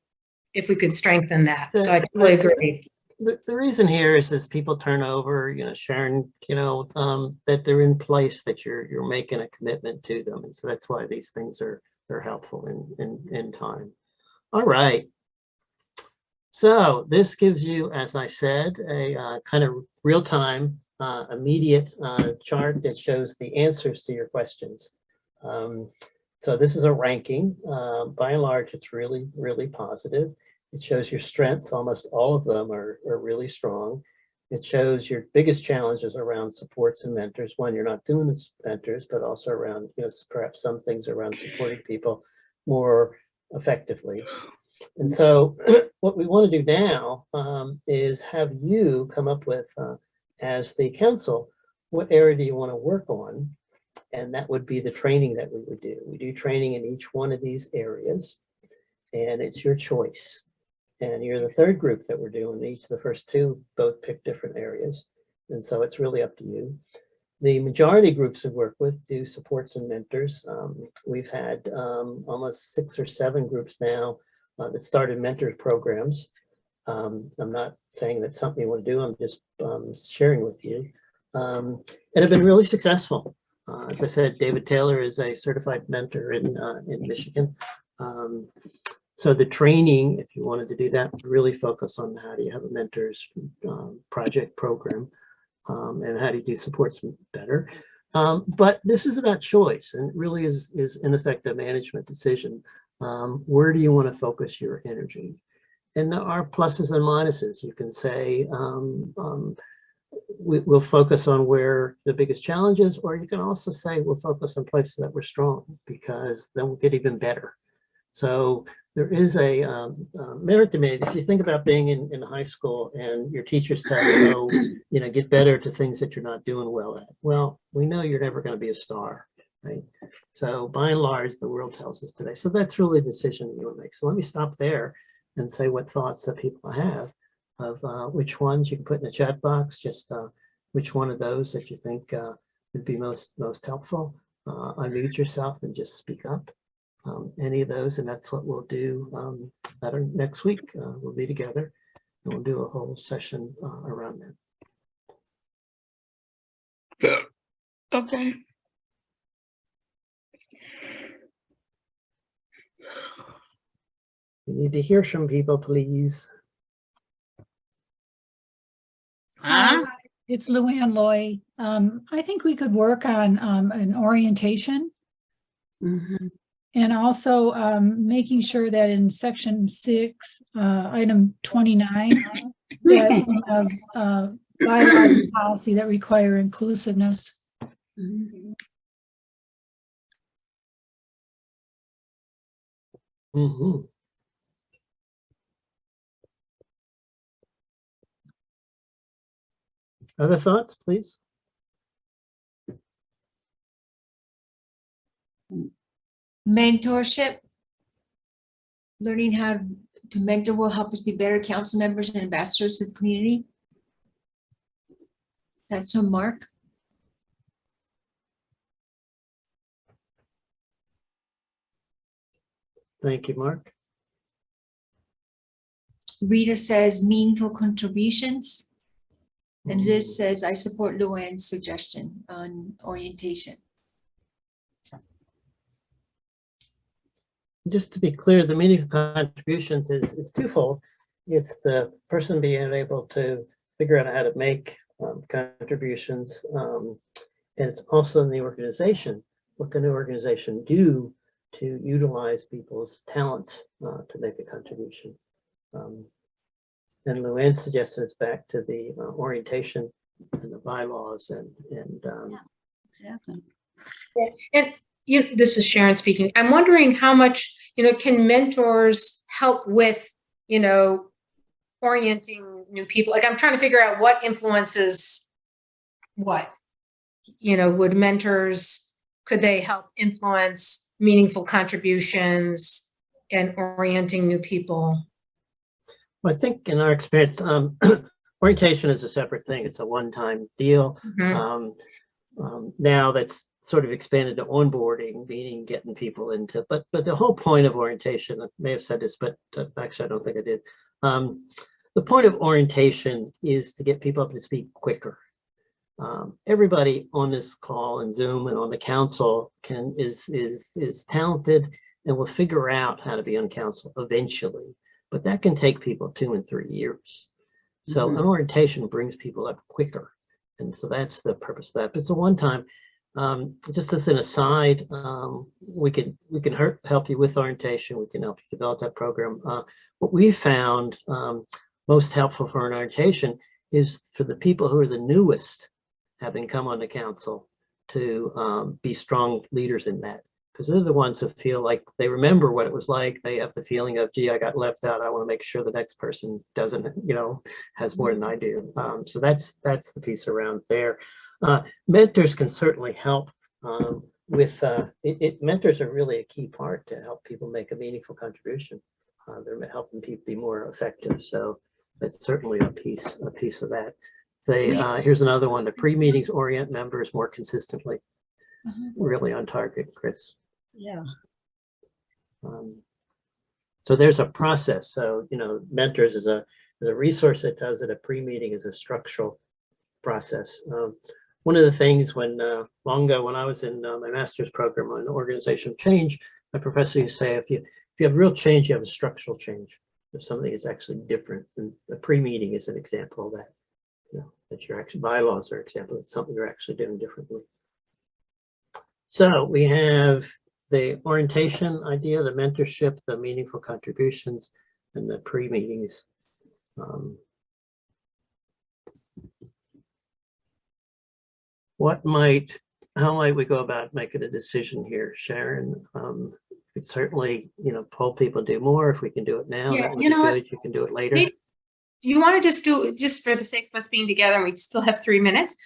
if we could strengthen that. So I totally agree. The reason here is people turn over, Sharon, that they're in place, that you're making a commitment to them. And so that's why these things are helpful in time. All right. So this gives you, as I said, a kind of real-time, immediate chart that shows the answers to your questions. So this is a ranking. By and large, it's really, really positive. It shows your strengths. Almost all of them are really strong. It shows your biggest challenges around supports and mentors. One, you're not doing the mentors, but also around, perhaps some things around supporting people more effectively. And so what we want to do now is have you come up with, as the council, what area do you want to work on? And that would be the training that we would do. We do training in each one of these areas, and it's your choice. And you're the third group that we're doing. Each of the first two both pick different areas. And so it's really up to you. The majority groups we work with do supports and mentors. We've had almost 6 or 7 groups now that started mentor programs. I'm not saying that's something you want to do. I'm just sharing with you. And have been really successful. As I said, David Taylor is a certified mentor in Michigan. So the training, if you wanted to do that, would really focus on how do you have a mentor's project program and how do you do supports better. But this is about choice, and it really is in effect a management decision. Where do you want to focus your energy? And there are pluses and minuses. You can say, we'll focus on where the biggest challenge is, or you can also say we'll focus on places that we're strong, because then we'll get even better. So there is a merit to it. If you think about being in high school and your teachers tell you, oh, get better to things that you're not doing well at. Well, we know you're never going to be a star, right? So by and large, the world tells us today. So that's really a decision you would make. So let me stop there and say what thoughts that people have of which ones you can put in the chat box, just which one of those that you think would be most helpful. Unmute yourself and just speak up. Any of those, and that's what we'll do next week. We'll be together and we'll do a whole session around that. Okay. We need to hear from people, please. Huh? It's Luann Loy. I think we could work on an orientation. And also making sure that in section 6, item 29, that we have bylaws and policy that require inclusiveness. Other thoughts, please? Mentorship. Learning how to mentor will help us be better council members and ambassadors to the community. That's from Mark. Thank you, Mark. Rita says meaningful contributions. And Liz says, I support Luann's suggestion on orientation. Just to be clear, the meaningful contributions is twofold. It's the person being able to figure out how to make contributions. And it's also in the organization. What can the organization do to utilize people's talents to make a contribution? And Luann's suggestion is back to the orientation and the bylaws and Exactly. And this is Sharon speaking. I'm wondering how much, can mentors help with, orienting new people? Like, I'm trying to figure out what influences what. Would mentors, could they help influence meaningful contributions and orienting new people? Well, I think in our experience, orientation is a separate thing. It's a one-time deal. Now that's sort of expanded to onboarding, meaning getting people into, but the whole point of orientation, I may have said this, but actually I don't think I did. The point of orientation is to get people up to speed quicker. Everybody on this call and Zoom and on the council is talented and will figure out how to be on council eventually, but that can take people 2 and 3 years. So an orientation brings people up quicker. And so that's the purpose of that. But it's a one-time, just as an aside, we can help you with orientation. We can help you develop that program. What we found most helpful for an orientation is for the people who are the newest, having come on the council, to be strong leaders in that. Because they're the ones who feel like they remember what it was like. They have the feeling of, gee, I got left out. I want to make sure the next person doesn't, has more than I do. So that's the piece around there. Mentors can certainly help with mentors are really a key part to help people make a meaningful contribution. They're helping people be more effective. So that's certainly a piece of that. Here's another one: the pre-meetings orient members more consistently. Really on target, Chris. Yeah. So there's a process. So mentors is a resource that does it. A pre-meeting is a structural process. One of the things long ago when I was in my master's program on organizational change, my professor used to say, if you have real change, you have a structural change. If something is actually different, and a pre-meeting is an example of that. That your actual bylaws are an example of something you're actually doing differently. So we have the orientation idea, the mentorship, the meaningful contributions, and the pre-meetings. How might we go about making a decision here, Sharon? Could certainly, poll people do more. If we can do it now, Yeah, that would be good. You can do it later. You want to just for the sake of us being together, and we still have 3 minutes,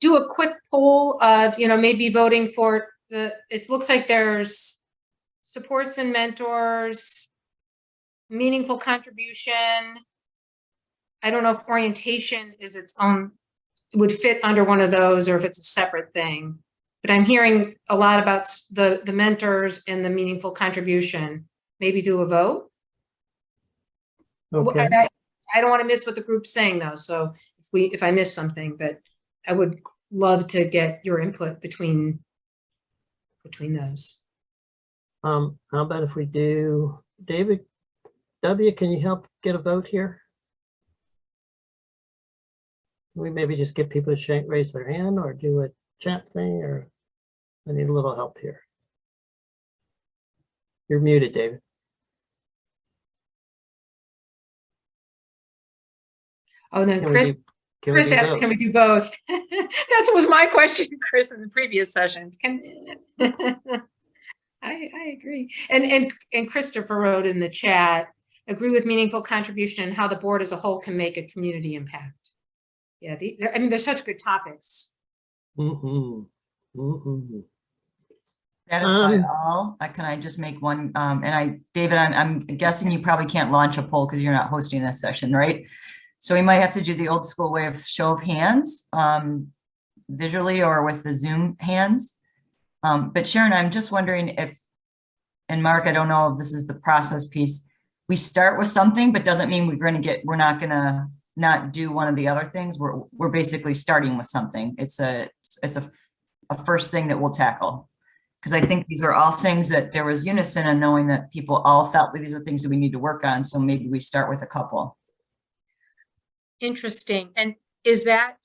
do a quick poll of, maybe voting for it looks like there's supports and mentors, meaningful contribution. I don't know if orientation is its own, would fit under one of those, or if it's a separate thing. But I'm hearing a lot about the mentors and the meaningful contribution. Maybe do a vote. Okay. I don't want to miss what the group's saying though. So if I miss something, but I would love to get your input between those. How about if we do, David W, can you help get a vote here? We maybe just get people to raise their hand or do a chat thing, or I need a little help here. You're muted, David. Oh, and then Chris asked, can we do both? That was my question, Chris, in the previous sessions. I agree. And Christopher wrote in the chat, agree with meaningful contribution and how the board as a whole can make a community impact. Yeah, they're such good topics. Satisfied all. Can I just make one? David, I'm guessing you probably can't launch a poll because you're not hosting this session, right? So we might have to do the old school way of show of hands, visually or with the Zoom hands. But Sharon, I'm just wondering if, and Mark, I don't know if this is the process piece. We start with something, but doesn't mean we're not gonna not do one of the other things. We're basically starting with something. It's a first thing that we'll tackle. Because I think these are all things that there was unison in knowing that people all felt that these are things that we need to work on. So maybe we start with a couple. Interesting. And is that,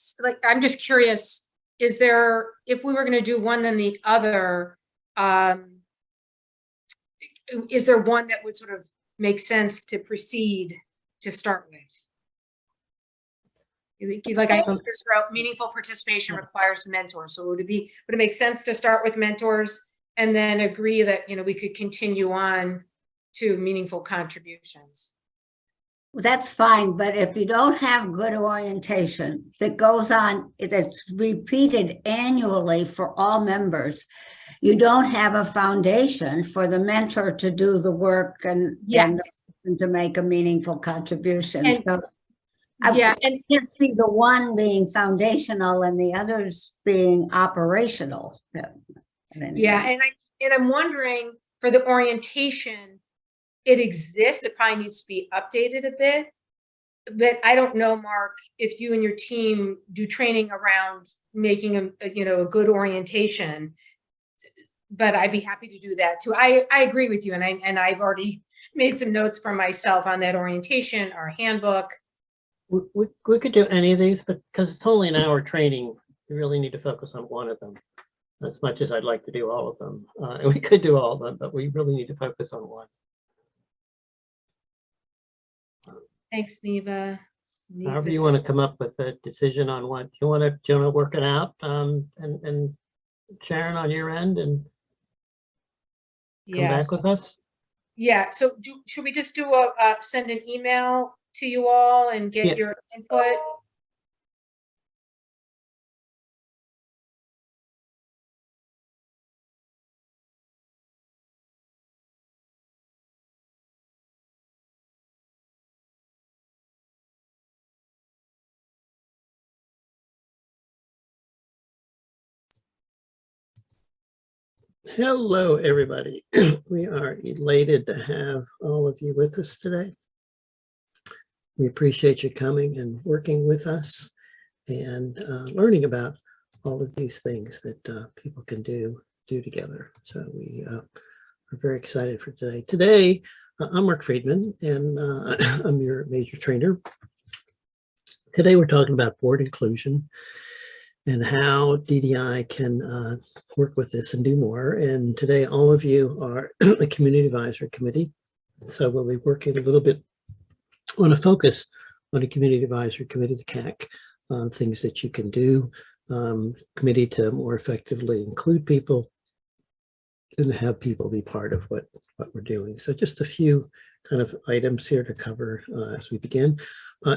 I'm just curious, is there, if we were going to do one then the other, is there one that would sort of make sense to proceed to start with? Like I just wrote, meaningful participation requires mentors. So would it make sense to start with mentors and then agree that, we could continue on to meaningful contributions? Well, that's fine, but if you don't have good orientation that goes on, that's repeated annually for all members, you don't have a foundation for the mentor to do the work and Yes. And to make a meaningful contribution. And so Yeah, and can't see the one being foundational and the others being operational. yeah, and I'm wondering for the orientation, it exists. It probably needs to be updated a bit. But I don't know, Mark, if you and your team do training around making a good orientation. But I'd be happy to do that too. I agree with you, and I've already made some notes for myself on that orientation, our handbook. We could do any of these, but because it's only an hour training, we really need to focus on one of them. As much as I'd like to do all of them, and we could do all of them, but we really need to focus on one. Thanks, Neva. However you want to come up with a decision on what you want to work it out, and Sharon on your end, and come back with us. Yeah. So should we just do send an email to you all and get your input? Hello, everybody. We are elated to have all of you with us today. We appreciate you coming and working with us and learning about all of these things that people can do together. So we are very excited for today. Today, I'm Mark Friedman, and I'm your major trainer. Today, we're talking about board inclusion and how DDI can work with this and do more. And today, all of you are the Community Advisory Committee. So we'll be working a little bit on a focus on the Community Advisory Committee, the CAC, things that you can do, committee to more effectively include people and have people be part of what we're doing. So just a few kind of items here to cover as we begin.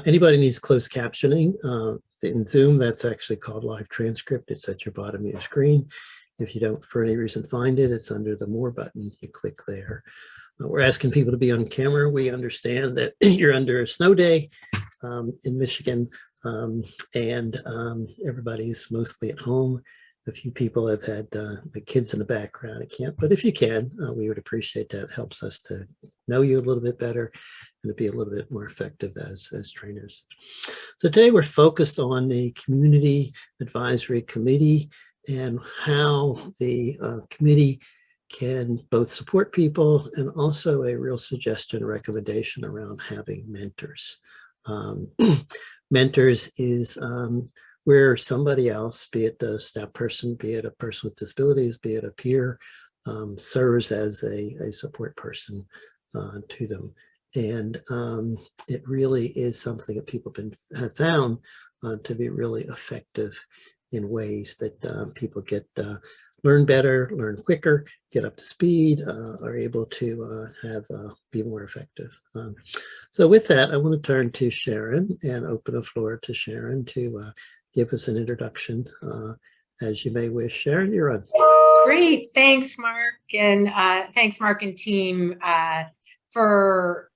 Anybody needs closed captioning in Zoom, that's actually called live transcript. It's at your bottom of your screen. If you don't, for any reason, find it, it's under the more button. You click there. We're asking people to be on camera. We understand that you're under a snow day in Michigan, and everybody's mostly at home. A few people have had the kids in the background. I can't, but if you can, we would appreciate that. It helps us to know you a little bit better and to be a little bit more effective as trainers. So today we're focused on the Community Advisory Committee and how the committee can both support people and also a real suggestion, recommendation around having mentors. Mentors is where somebody else, be it a staff person, be it a person with disabilities, be it a peer, serves as a support person to them. And it really is something that people have found to be really effective in ways that people get learn better, learn quicker, get up to speed, are able to be more effective. So with that, I want to turn to Sharon and open the floor to Sharon to give us an introduction as you may wish. Sharon, you're on. Great, thanks, Mark, and thanks, Mark and team, for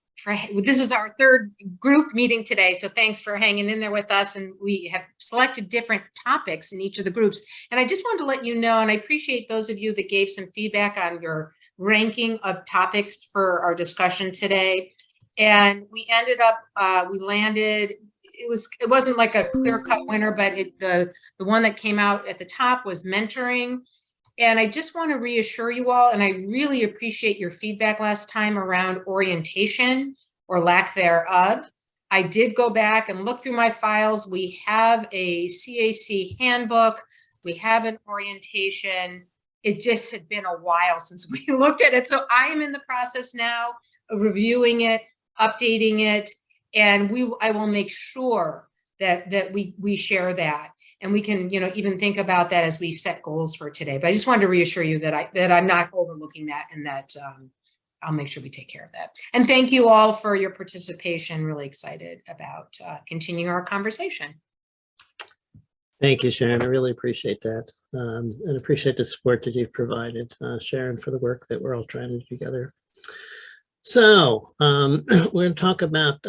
this is our third group meeting today, so thanks for hanging in there with us. And we have selected different topics in each of the groups. And I just wanted to let you know, and I appreciate those of you that gave some feedback on your ranking of topics for our discussion today. And we ended up, we landed. It wasn't like a clear-cut winner, but the one that came out at the top was mentoring. And I just want to reassure you all, and I really appreciate your feedback last time around orientation or lack thereof. I did go back and look through my files. We have a CAC handbook. We have an orientation. It just had been a while since we looked at it. So I am in the process now of reviewing it, updating it, and I will make sure that we share that. And we can, even think about that as we set goals for today. But I just wanted to reassure you that I'm not overlooking that, and that I'll make sure we take care of that. And thank you all for your participation. Really excited about continuing our conversation. Thank you, Sharon. I really appreciate that. And appreciate the support that you've provided, Sharon, for the work that we're all trying to do together. So we're going to talk about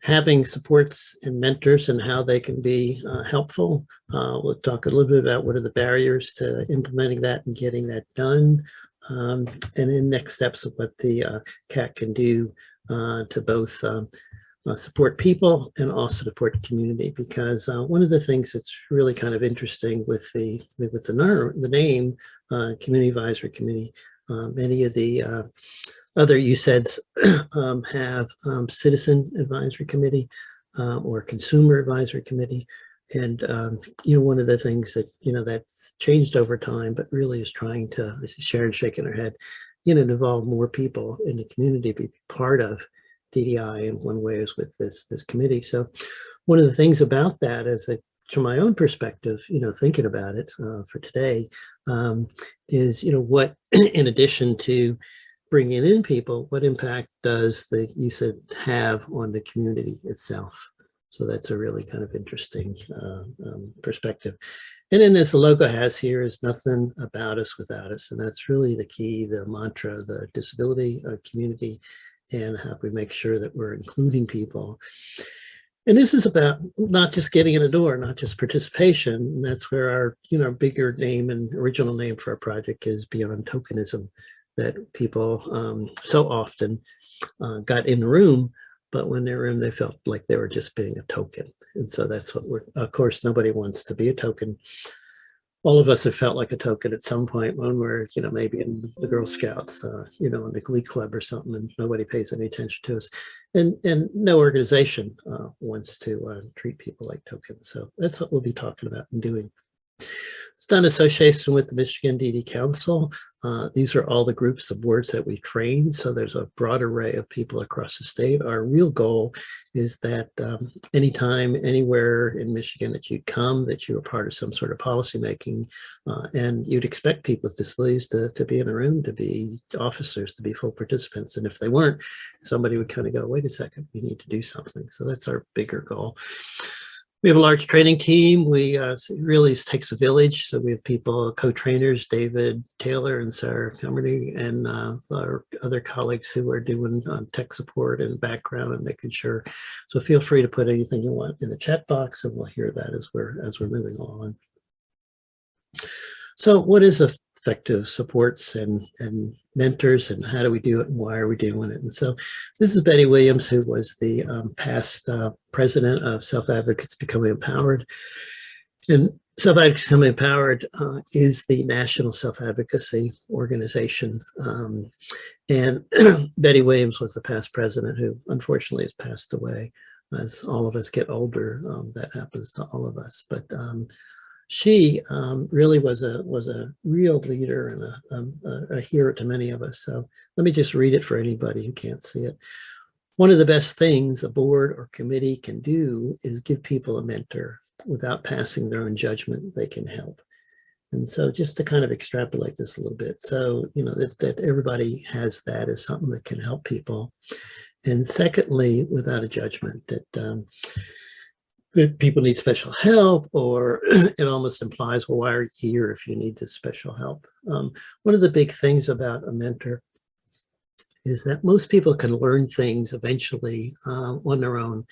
having supports and mentors and how they can be helpful. We'll talk a little bit about what are the barriers to implementing that and getting that done. And then next steps of what the CAC can do to both support people and also support the community. Because one of the things that's really kind of interesting with the name Community Advisory Committee, many of the other USEDs have Citizen Advisory Committee or Consumer Advisory Committee. And, one of the things that, that's changed over time, but really is trying to, I see Sharon shaking her head, involve more people in the community, be part of DDI in one way is with this committee. So one of the things about that is that from my own perspective, thinking about it for today is, what in addition to bringing in people, what impact does the USED have on the community itself? So that's a really kind of interesting perspective. And then as the logo has here is nothing about us without us. And that's really the key, the mantra, the disability community, and how we make sure that we're including people. And this is about not just getting in the door, not just participation. And that's where our, bigger name and original name for our project is Beyond Tokenism, that people so often got in the room, but when they were in, they felt like they were just being a token. And so that's what of course, nobody wants to be a token. All of us have felt like a token at some point when we're, maybe in the Girl Scouts, in the Glee Club or something, and nobody pays any attention to us. And no organization wants to treat people like tokens. So that's what we'll be talking about and doing. It's done in association with the Michigan DD Council. These are all the groups of boards that we train. So there's a broad array of people across the state. Our real goal is that anytime, anywhere in Michigan that you'd come, that you were part of some sort of policymaking, and you'd expect people with disabilities to be in a room, to be officers, to be full participants. And if they weren't, somebody would kind of go, wait a second, we need to do something. So that's our bigger goal. We have a large training team. We really takes a village. So we have people, co-trainers, David Taylor and Sarah Cumberty, and our other colleagues who are doing tech support and background and making sure. So feel free to put anything you want in the chat box, and we'll hear that as we're moving along. So what is effective supports and mentors, and how do we do it, and why are we doing it? And so this is Betty Williams, who was the past president of Self-Advocates Becoming Empowered. And Self-Advocates Becoming Empowered is the national self-advocacy organization. And Betty Williams was the past president, who unfortunately has passed away. As all of us get older, that happens to all of us. But she really was a real leader and a hero to many of us. So let me just read it for anybody who can't see it. One of the best things a board or committee can do is give people a mentor. Without passing their own judgment, they can help. And so just to kind of extrapolate this a little bit. So, that everybody has that as something that can help people. And secondly, without a judgment, that people need special help, or it almost implies, well, why are you here if you need this special help? One of the big things about a mentor is that most people can learn things eventually on their own.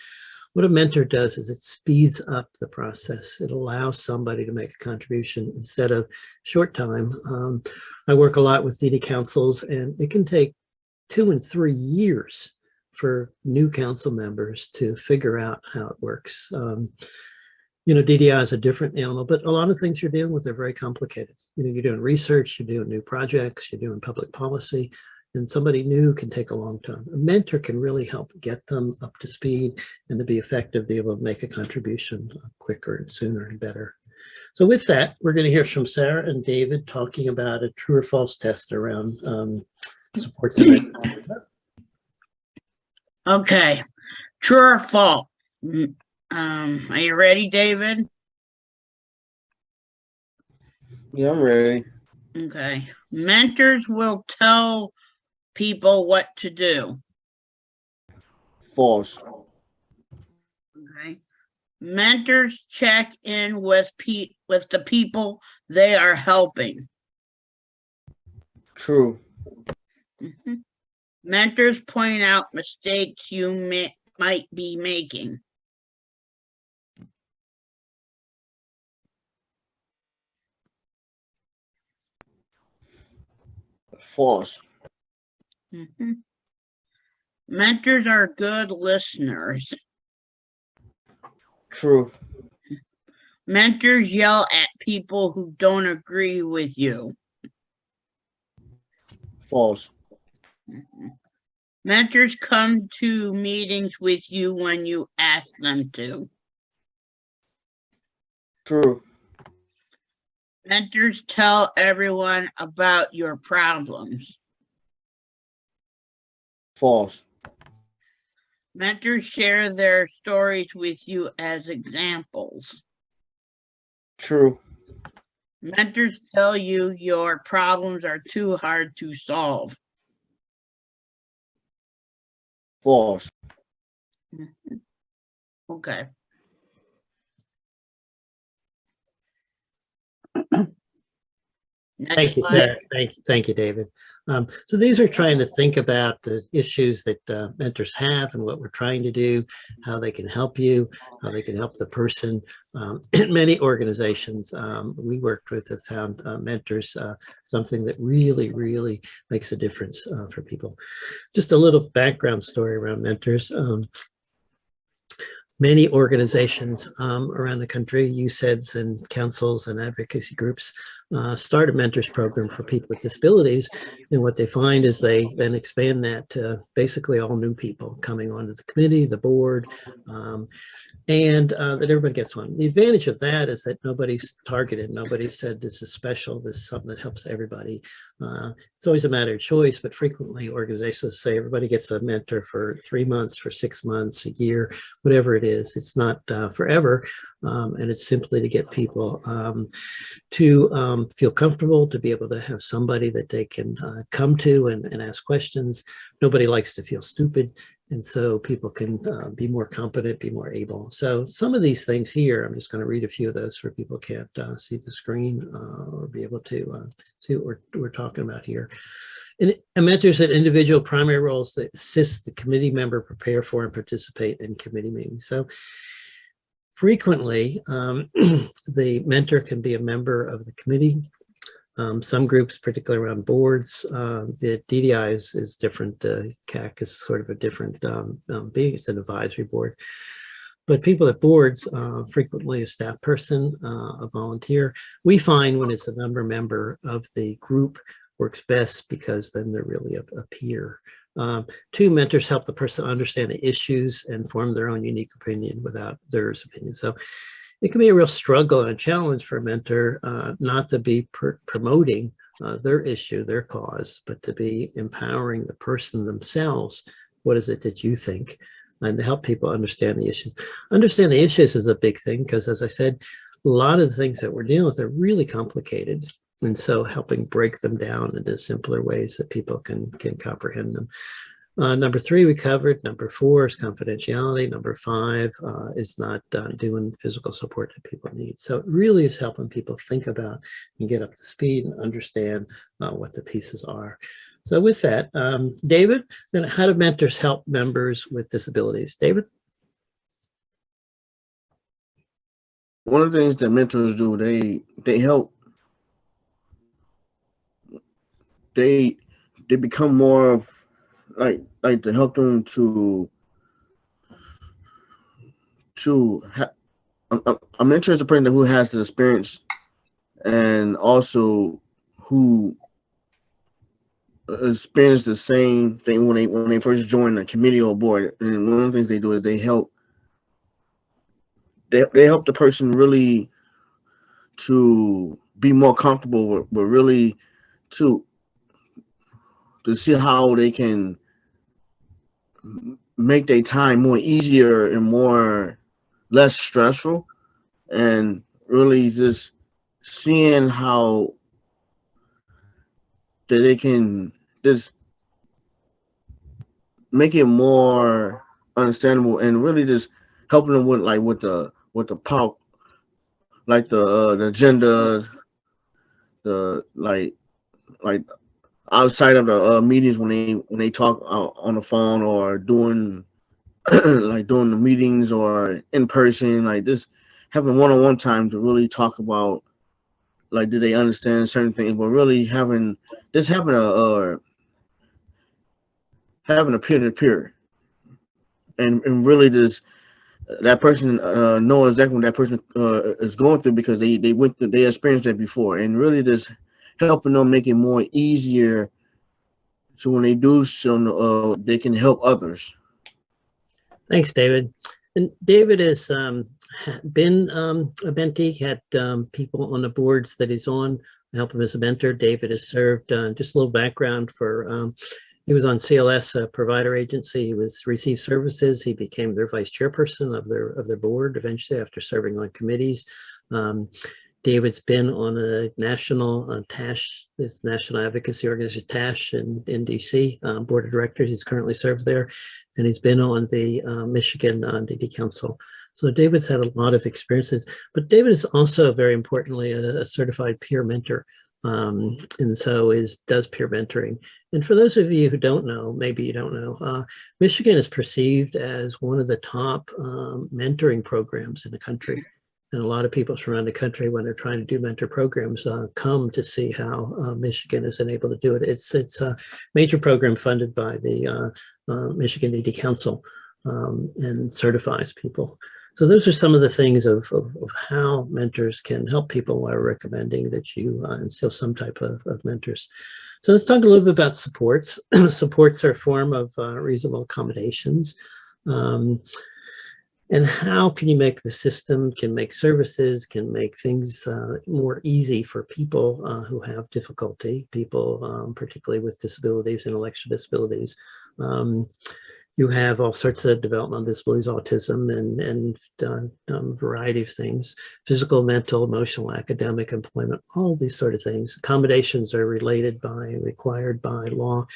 What a mentor does is it speeds up the process. It allows somebody to make a contribution instead of short time. I work a lot with DD councils, and it can take 2 and 3 years for new council members to figure out how it works. DDI is a different animal, but a lot of things you're dealing with are very complicated. You're doing research, you're doing new projects, you're doing public policy, and somebody new can take a long time. A mentor can really help get them up to speed and to be effective, be able to make a contribution quicker and sooner and better. So with that, we're going to hear from Sarah and David talking about a true or false test around supports. Okay, true or false? Are you ready, David? Yeah, I'm ready. Okay. Mentors will tell people what to do. False. Okay. Mentors check in with the people they are helping. True. Mentors point out mistakes you might be making. False. Mhm. Mentors are good listeners. True. Mentors yell at people who don't agree with you. False. Mentors come to meetings with you when you ask them to. True. Mentors tell everyone about your problems. False. Mentors share their stories with you as examples. True. Mentors tell you your problems are too hard to solve. False. Okay. Next Thank you, slide. sir. Thank you, David. So these are trying to think about the issues that mentors have and what we're trying to do, how they can help you, how they can help the person. In many organizations we worked with have found mentors something that really, really makes a difference for people. Just a little background story around mentors. Many organizations around the country, USEDs and councils and advocacy groups start a mentors program for people with disabilities. And what they find is they then expand that to basically all new people coming onto the committee, the board, and that everybody gets one. The advantage of that is that nobody's targeted. Nobody said this is special. This is something that helps everybody. It's always a matter of choice, but frequently organizations say everybody gets a mentor for 3 months, for 6 months, a year, whatever it is. It's not forever. And it's simply to get people to feel comfortable, to be able to have somebody that they can come to and ask questions. Nobody likes to feel stupid. And so people can be more competent, be more able. So some of these things here, I'm just going to read a few of those for people who can't see the screen or be able to see what we're talking about here. And mentors at individual primary roles that assist the committee member prepare for and participate in committee meetings. So frequently, the mentor can be a member of the committee. Some groups, particularly around boards, the DDI is different. CAC is sort of a different being. It's an advisory board. But people at boards, frequently a staff person, a volunteer. We find when it's a member of the group works best because then they're really a peer. Two, mentors help the person understand the issues and form their own unique opinion without theirs opinion. So it can be a real struggle and a challenge for a mentor not to be promoting their issue, their cause, but to be empowering the person themselves. What is it that you think? And to help people understand the issues. Understand the issues is a big thing because, as I said, a lot of the things that we're dealing with are really complicated. And so helping break them down into simpler ways that people can comprehend them. Number 3, we covered. Number 4 is confidentiality. Number 5 is not doing physical support that people need. So it really is helping people think about and get up to speed and understand what the pieces are. So with that, David, then how do mentors help members with disabilities? David? One of the things that mentors do, they help. They become more of like to help them to a mentor is a person who has the experience and also who experience the same thing when they first join a committee or board. And one of the things they do is they help the person really to be more comfortable with really to see how they can make their time more easier and more less stressful, and really just seeing how that they can just make it more understandable and really just helping them with the power, like the agenda, the like outside of the meetings when they talk on the phone or doing like doing the meetings or in person, like this, having one-on-one time to really talk about, like, do they understand certain things, but really having a peer-to-peer, and really just that person know exactly what that person is going through, because they experienced that before, and really just helping them, make it more easier, so when they do so, they can help others. Thanks, David. And David has been a mentee, had people on the boards that he's on, help him as a mentor. David has served, just a little background for, he was on CLS, a provider agency. He received services. He became their vice chairperson of their board eventually, after serving on committees. David's been on a national TASH, this National Advocacy Organization, TASH in DC, board of directors. He's currently serves there, and he's been on the Michigan DD Council. So David's had a lot of experiences, but David is also, very importantly, a certified peer mentor. And so does peer mentoring. And for those of you who don't know, maybe you don't know, Michigan is perceived as one of the top mentoring programs in the country. And a lot of people from around the country, when they're trying to do mentor programs, come to see how Michigan has been able to do it. It's a major program funded by the Michigan DD Council, and certifies people. So those are some of the things of how mentors can help people, while recommending that you instill some type of mentors. So let's talk a little bit about supports. Supports are a form of reasonable accommodations. And how can you make the system, can make services, can make things more easy for people who have difficulty, people particularly with disabilities, intellectual disabilities. You have all sorts of developmental disabilities, autism, and a variety of things, physical, mental, emotional, academic, employment, all these sort of things. Accommodations are required by law.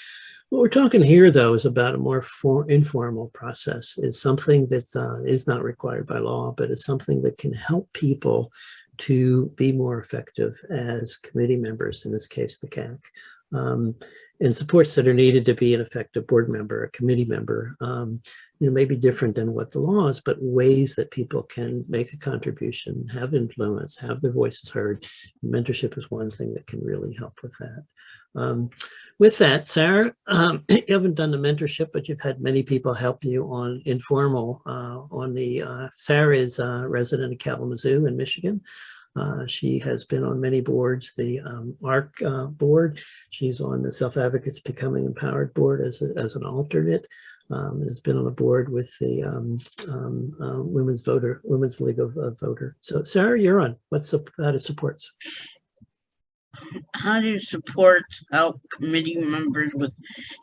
What we're talking here, though, is about a more informal process. It's something that is not required by law, but it's something that can help people to be more effective as committee members, in this case, the CAC. And supports that are needed to be an effective board member, a committee member, may be different than what the law is, but ways that people can make a contribution, have influence, have their voices heard. Mentorship is one thing that can really help with that. With that, Sarah, you haven't done the mentorship, but you've had many people help you on informal, Sarah is a resident of Kalamazoo in Michigan. She has been on many boards, the ARC board. She's on the Self Advocates Becoming Empowered board as an alternate. Has been on a board with the Women's League of Voter. So Sarah, you're on. How do supports? How do supports help committee members with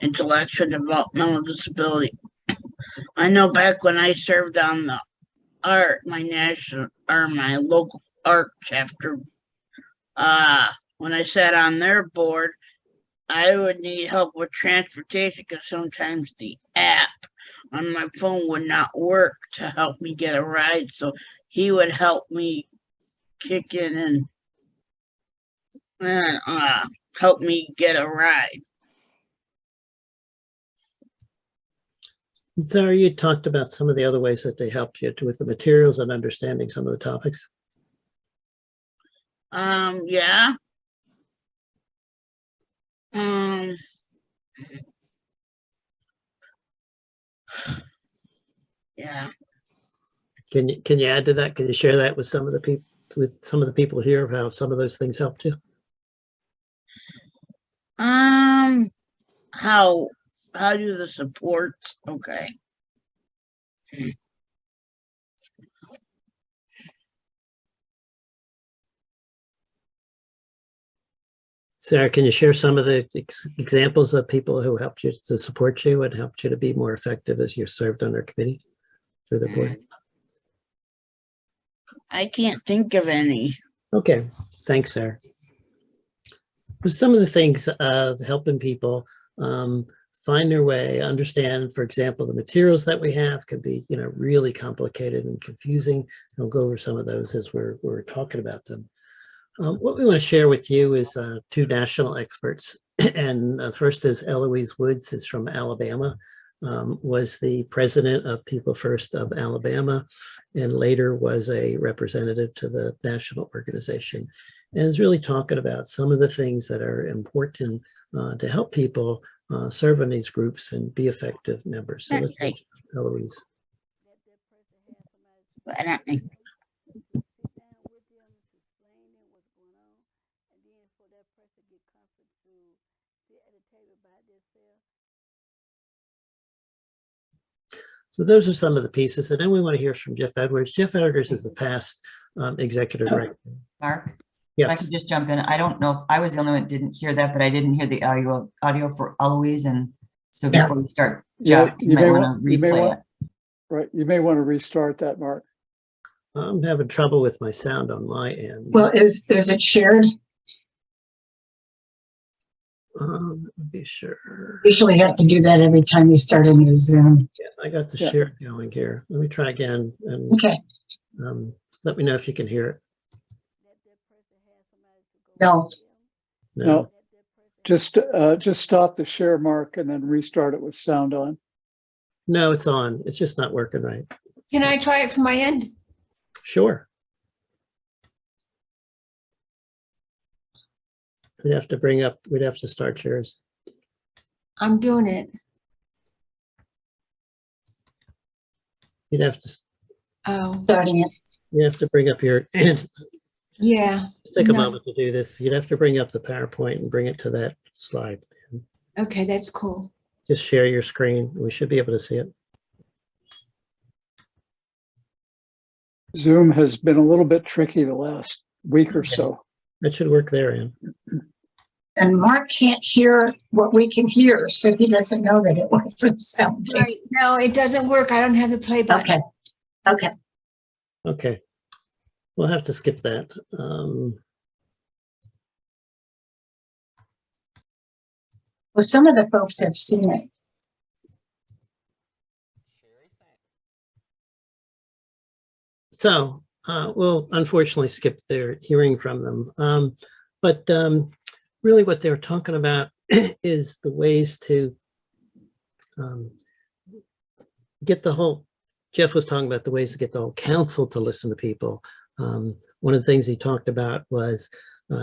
intellectual and developmental disability? I know back when I served on the ARC, my local ARC chapter, when I sat on their board, I would need help with transportation because sometimes the app on my phone would not work to help me get a ride. So he would help me kick in and help me get a ride. Sarah, you talked about some of the other ways that they help you with the materials and understanding some of the topics. Yeah. Yeah. Can you add to that? Can you share that with some of the people here, how some of those things helped you? How do the supports? Okay. Sarah, can you share some of the examples of people who helped you to support you and helped you to be more effective as you served on their committee through the board? I can't think of any. Okay, thanks, Sarah. Some of the things of helping people find their way, understand, for example, the materials that we have can be, really complicated and confusing. I'll go over some of those as we're talking about them. What we want to share with you is two national experts. And first is Eloise Woods, is from Alabama. was the president of People First of Alabama, and later was a representative to the national organization, and is really talking about some of the things that are important to help people serve in these groups and be effective members. So let's see, Eloise. So those are some of the pieces. And then we want to hear from Jeff Edwards. Jeff Edwards is the past executive director. Mark? Yes. If I could just jump in. I don't know if I was the only one that didn't hear that, but I didn't hear the audio for Eloise. And so before we start, Jeff, you might want to replay it. Right. You may want to restart that, Mark. I'm having trouble with my sound on my end. Well, is it shared? Let me be sure. Usually have to do that every time you start a new Zoom. Yeah, I got the share going here. Let me try again. And Okay. Let me know if you can hear it. No. No. Just stop the share, Mark, and then restart it with sound on. No, it's on. It's just not working right. Can I try it from my end? Sure. We'd have to start yours. I'm doing it. You'd have to, Oh, Starting it. you have to bring up your, just yeah. take a No. moment to do this. You'd have to bring up the PowerPoint and bring it to that slide. Okay, that's cool. Just share your screen. We should be able to see it. Zoom has been a little bit tricky the last week or so. That should work there, Ann. And Mark can't hear what we can hear, so he doesn't know that it wasn't sounding. Right. No, it doesn't work. I don't have the play button. Okay. Okay. We'll have to skip that. Well, some of the folks have seen it. So we'll unfortunately skip their hearing from them. But really what they're talking about is the ways to get the whole, Jeff was talking about the ways to get the whole council to listen to people. One of the things he talked about was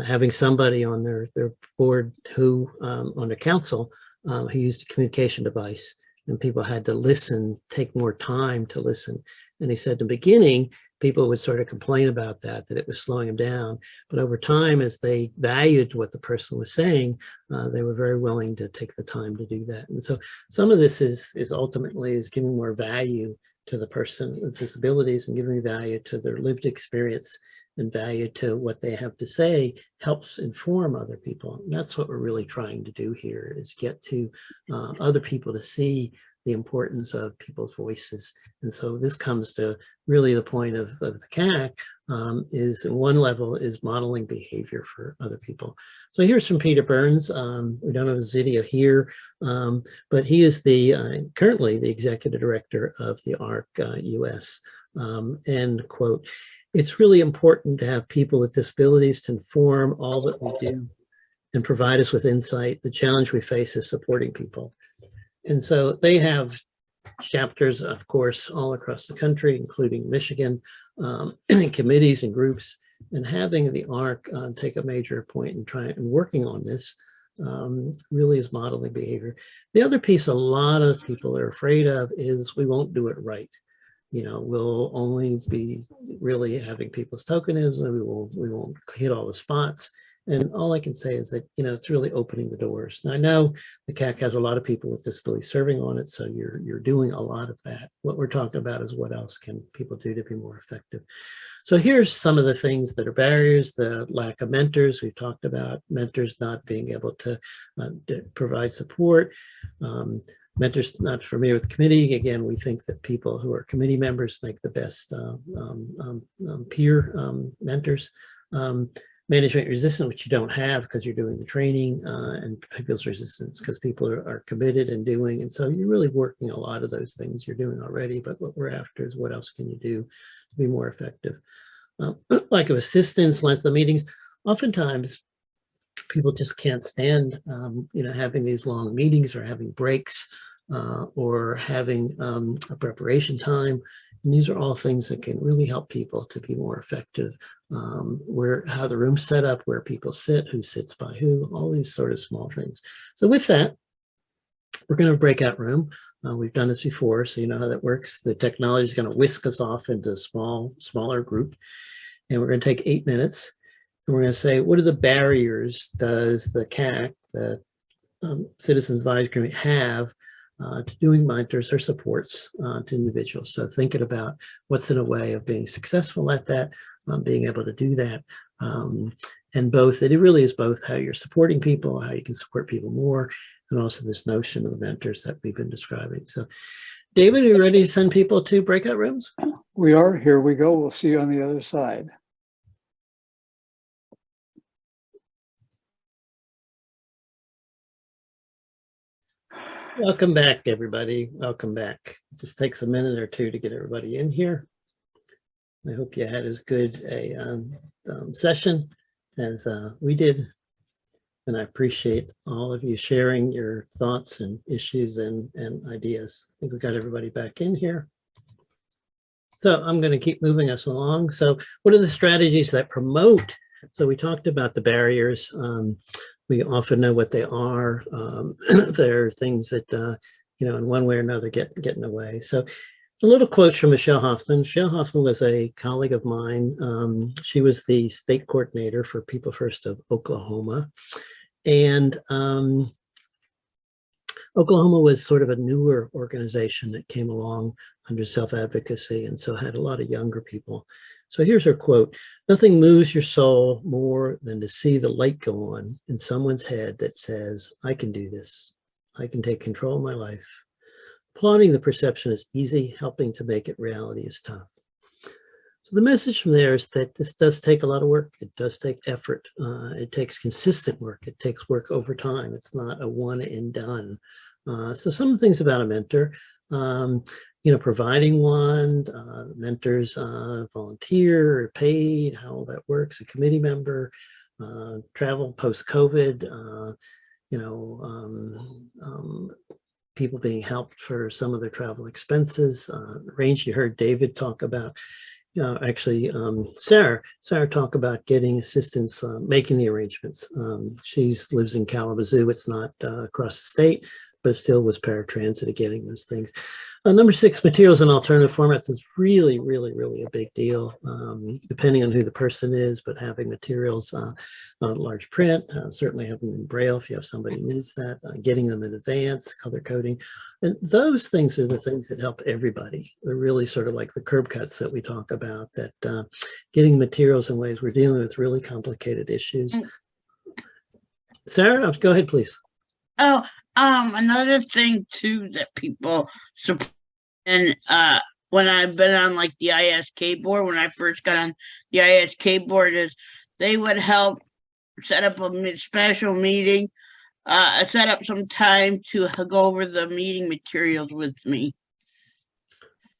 having somebody on their board who, on the council, who used a communication device, and people had to listen, take more time to listen. And he said in the beginning, people would sort of complain about that it was slowing them down. But over time, as they valued what the person was saying, they were very willing to take the time to do that. And so some of this is ultimately giving more value to the person with disabilities and giving value to their lived experience and value to what they have to say helps inform other people. And that's what we're really trying to do here, is get to other people to see the importance of people's voices. And so this comes to really the point of the CAC, is one level is modeling behavior for other people. So here's from Peter Burns. We don't have his video here, but he is the currently the executive director of the ARC US. And quote, "It's really important to have people with disabilities to inform all that we do and provide us with insight. The challenge we face is supporting people." And so they have chapters, of course, all across the country, including Michigan, committees and groups, and having the ARC take a major point and working on this really is modeling behavior. The other piece a lot of people are afraid of is we won't do it right. You know, we'll only be really having people's tokenism. We won't hit all the spots. And all I can say is that, you know, it's really opening the doors. Now, I know the CAC has a lot of people with disabilities serving on it, so you're doing a lot of that. What we're talking about is what else can people do to be more effective. So here's some of the things that are barriers: the lack of mentors. We've talked about mentors not being able to provide support. Mentors not familiar with committee. Again, we think that people who are committee members make the best peer mentors. Management resistance, which you don't have because you're doing the training, and people's resistance because people are committed and doing. And so you're really working a lot of those things you're doing already, but what we're after is what else can you do to be more effective? Lack of assistance, length of meetings. Oftentimes people just can't stand, you know, having these long meetings or having breaks. or having a preparation time. And these are all things that can really help people to be more effective. How the room's set up, where people sit, who sits by who, all these sort of small things. So with that, we're going to breakout room. We've done this before, so you know how that works. The technology is going to whisk us off into a smaller group. And we're going to take 8 minutes. And we're going to say, what are the barriers does the CAC, the Citizens Advisory Committee, have to doing mentors or supports to individuals? So thinking about what's in a way of being successful at that, being able to do that. And both, it really is both how you're supporting people, how you can support people more, and also this notion of the mentors that we've been describing. So David, are you ready to send people to breakout rooms? We are. Here we go. We'll see you on the other side. Welcome back, everybody. Welcome back. It just takes a minute or two to get everybody in here. I hope you had as good a session as we did. And I appreciate all of you sharing your thoughts and issues and ideas. I think we got everybody back in here. So I'm going to keep moving us along. So what are the strategies that promote? So we talked about the barriers. We often know what they are. There are things that, in one way or another get in the way. So a little quote from Michelle Hoffman. Michelle Hoffman was a colleague of mine. She was the state coordinator for People First of Oklahoma. And Oklahoma was sort of a newer organization that came along under self-advocacy, and so had a lot of younger people. So here's her quote: "Nothing moves your soul more than to see the light go on in someone's head that says, I can do this. I can take control of my life. Applauding the perception is easy. Helping to make it reality is tough." So the message from there is that this does take a lot of work. It does take effort. It takes consistent work. It takes work over time. It's not a one and done. So some things about a mentor, providing one, mentors, volunteer or paid, how all that works, a committee member, travel post-COVID, people being helped for some of their travel expenses. Range, you heard David talk about. Sarah talk about getting assistance, making the arrangements. She lives in Kalamazoo. It's not across the state, but still was paratransit getting those things. Number 6, materials and alternative formats is really, really, really a big deal, depending on who the person is, but having materials on large print, certainly having them in Braille if you have somebody who needs that, getting them in advance, color coding. And those things are the things that help everybody. They're really sort of like the curb cuts that we talk about, that getting materials in ways we're dealing with really complicated issues. Sarah, go ahead, please. Oh, another thing too that people support, and when I've been on like the ISK board, when I first got on the ISK board, is they would help set up a special meeting, set up some time to go over the meeting materials with me.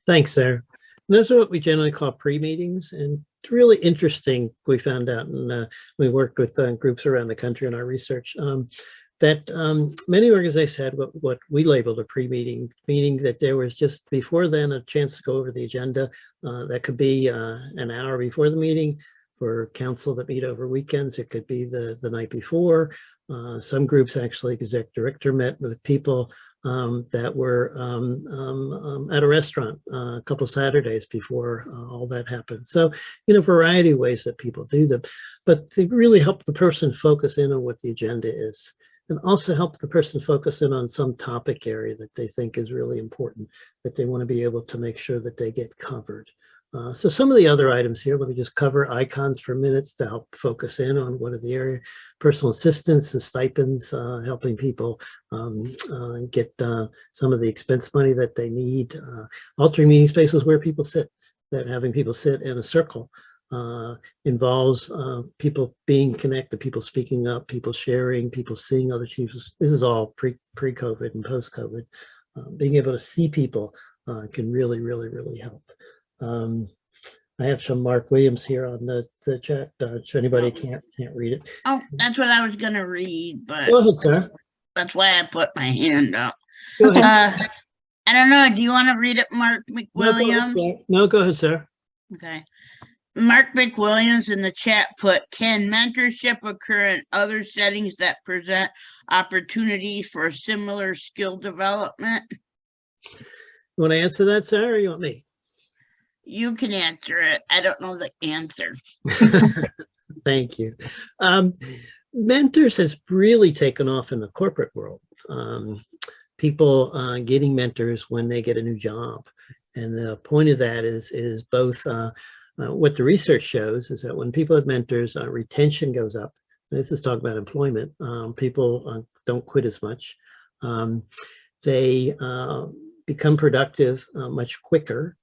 Thanks, Sarah. Those are what we generally call pre-meetings, and it's really interesting. We found out, and we worked with groups around the country in our research, that many organizations had what we labeled a pre-meeting, meaning that there was just before then a chance to go over the agenda. That could be an hour before the meeting. For council that meet over weekends, it could be the night before. Some groups actually, exec director met with people that were at a restaurant a couple Saturdays before all that happened. So, a variety of ways that people do them, but they really help the person focus in on what the agenda is, and also help the person focus in on some topic area that they think is really important, that they want to be able to make sure that they get covered. So some of the other items here, let me just cover icons for minutes to help focus in on what are the area. Personal assistance, the stipends, helping people get some of the expense money that they need. Altering meeting spaces where people sit, that having people sit in a circle involves people being connected, people speaking up, people sharing, people seeing other chiefs. This is all pre-COVID and post-COVID. Being able to see people can really, really, really help. I have some Mark Williams here on the chat. If anybody can't read it. Oh, that's what I was gonna read, but Go ahead, sir. That's why I put my hand up. Go ahead. I don't know. Do you want to read it, Mark No, go ahead, McWilliams? sir. No, go ahead, sir. Okay. Mark McWilliams in the chat put, can mentorship occur in other settings that present opportunities for similar skill development? You want to answer that, sir, or you want me? You can answer it. I don't know the answer. Thank you. Mentors has really taken off in the corporate world. People getting mentors when they get a new job. And the point of that is both what the research shows is that when people have mentors, retention goes up. This is talking about employment. People don't quit as much. They become productive much quicker.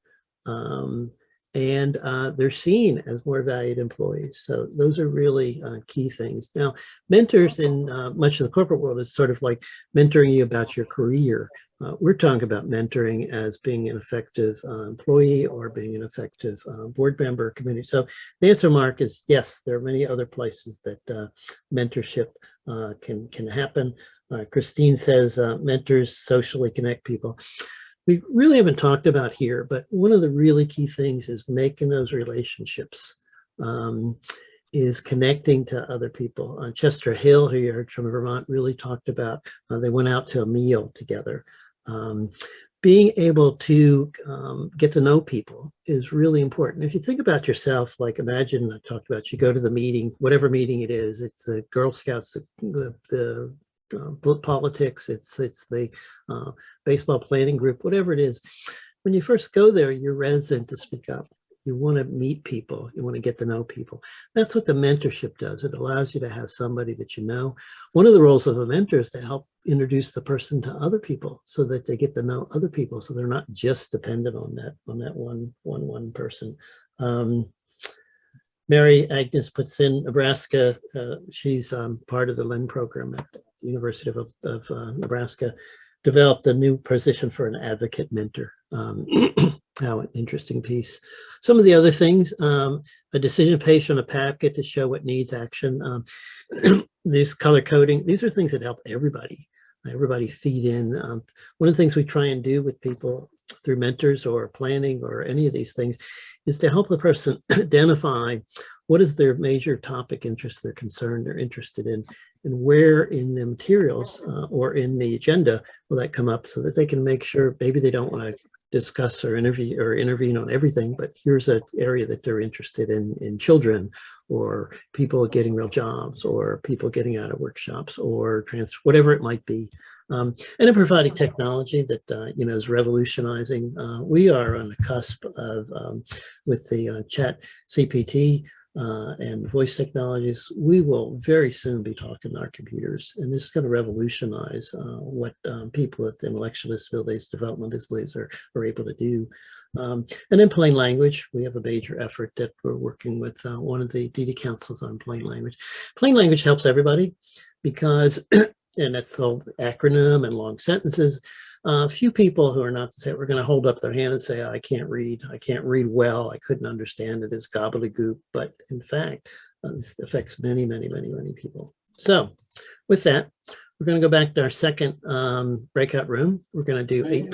And they're seen as more valued employees. So those are really key things. Now, mentors in much of the corporate world is sort of like mentoring you about your career. We're talking about mentoring as being an effective employee or being an effective board member community. So the answer, Mark, is yes, there are many other places that mentorship can happen. Christine says mentors socially connect people. We really haven't talked about here, but one of the really key things is making those relationships, is connecting to other people. Chester Hill, who you heard from Vermont, really talked about, they went out to a meal together. Being able to get to know people is really important. If you think about yourself, like imagine I talked about, you go to the meeting, whatever meeting it is, it's the Girl Scouts, the politics, it's the baseball planning group, whatever it is. When you first go there, you're reticent to speak up. You want to meet people. You want to get to know people. That's what the mentorship does. It allows you to have somebody that you know. One of the roles of a mentor is to help introduce the person to other people so that they get to know other people, so they're not just dependent on that one person. Mary Agnes puts in Nebraska. She's part of the LEND program at the University of Nebraska, developed a new position for an advocate mentor. How an interesting piece. Some of the other things, a decision page on a packet to show what needs action. These color coding, these are things that help everybody feed in. One of the things we try and do with people through mentors or planning or any of these things is to help the person identify what is their major topic interest, their concern, they're interested in, and where in the materials or in the agenda will that come up, so that they can make sure maybe they don't want to discuss or intervene on everything, but here's an area that they're interested in children, or people getting real jobs, or people getting out of workshops, or whatever it might be. And in providing technology that is revolutionizing. We are on the cusp of with the chat CPT and voice technologies. We will very soon be talking to our computers, and this is going to revolutionize what people with intellectual disabilities, developmental disabilities are able to do. And in plain language, we have a major effort that we're working with one of the DD councils on plain language. Plain language helps everybody because, and that's the acronym and long sentences. Few people who are not to say, we're going to hold up their hand and say, I can't read well, I couldn't understand it, as gobbledygook. But in fact, this affects many, many, many, many people. So with that, we're going to go back to our second breakout room. We're going to do 8.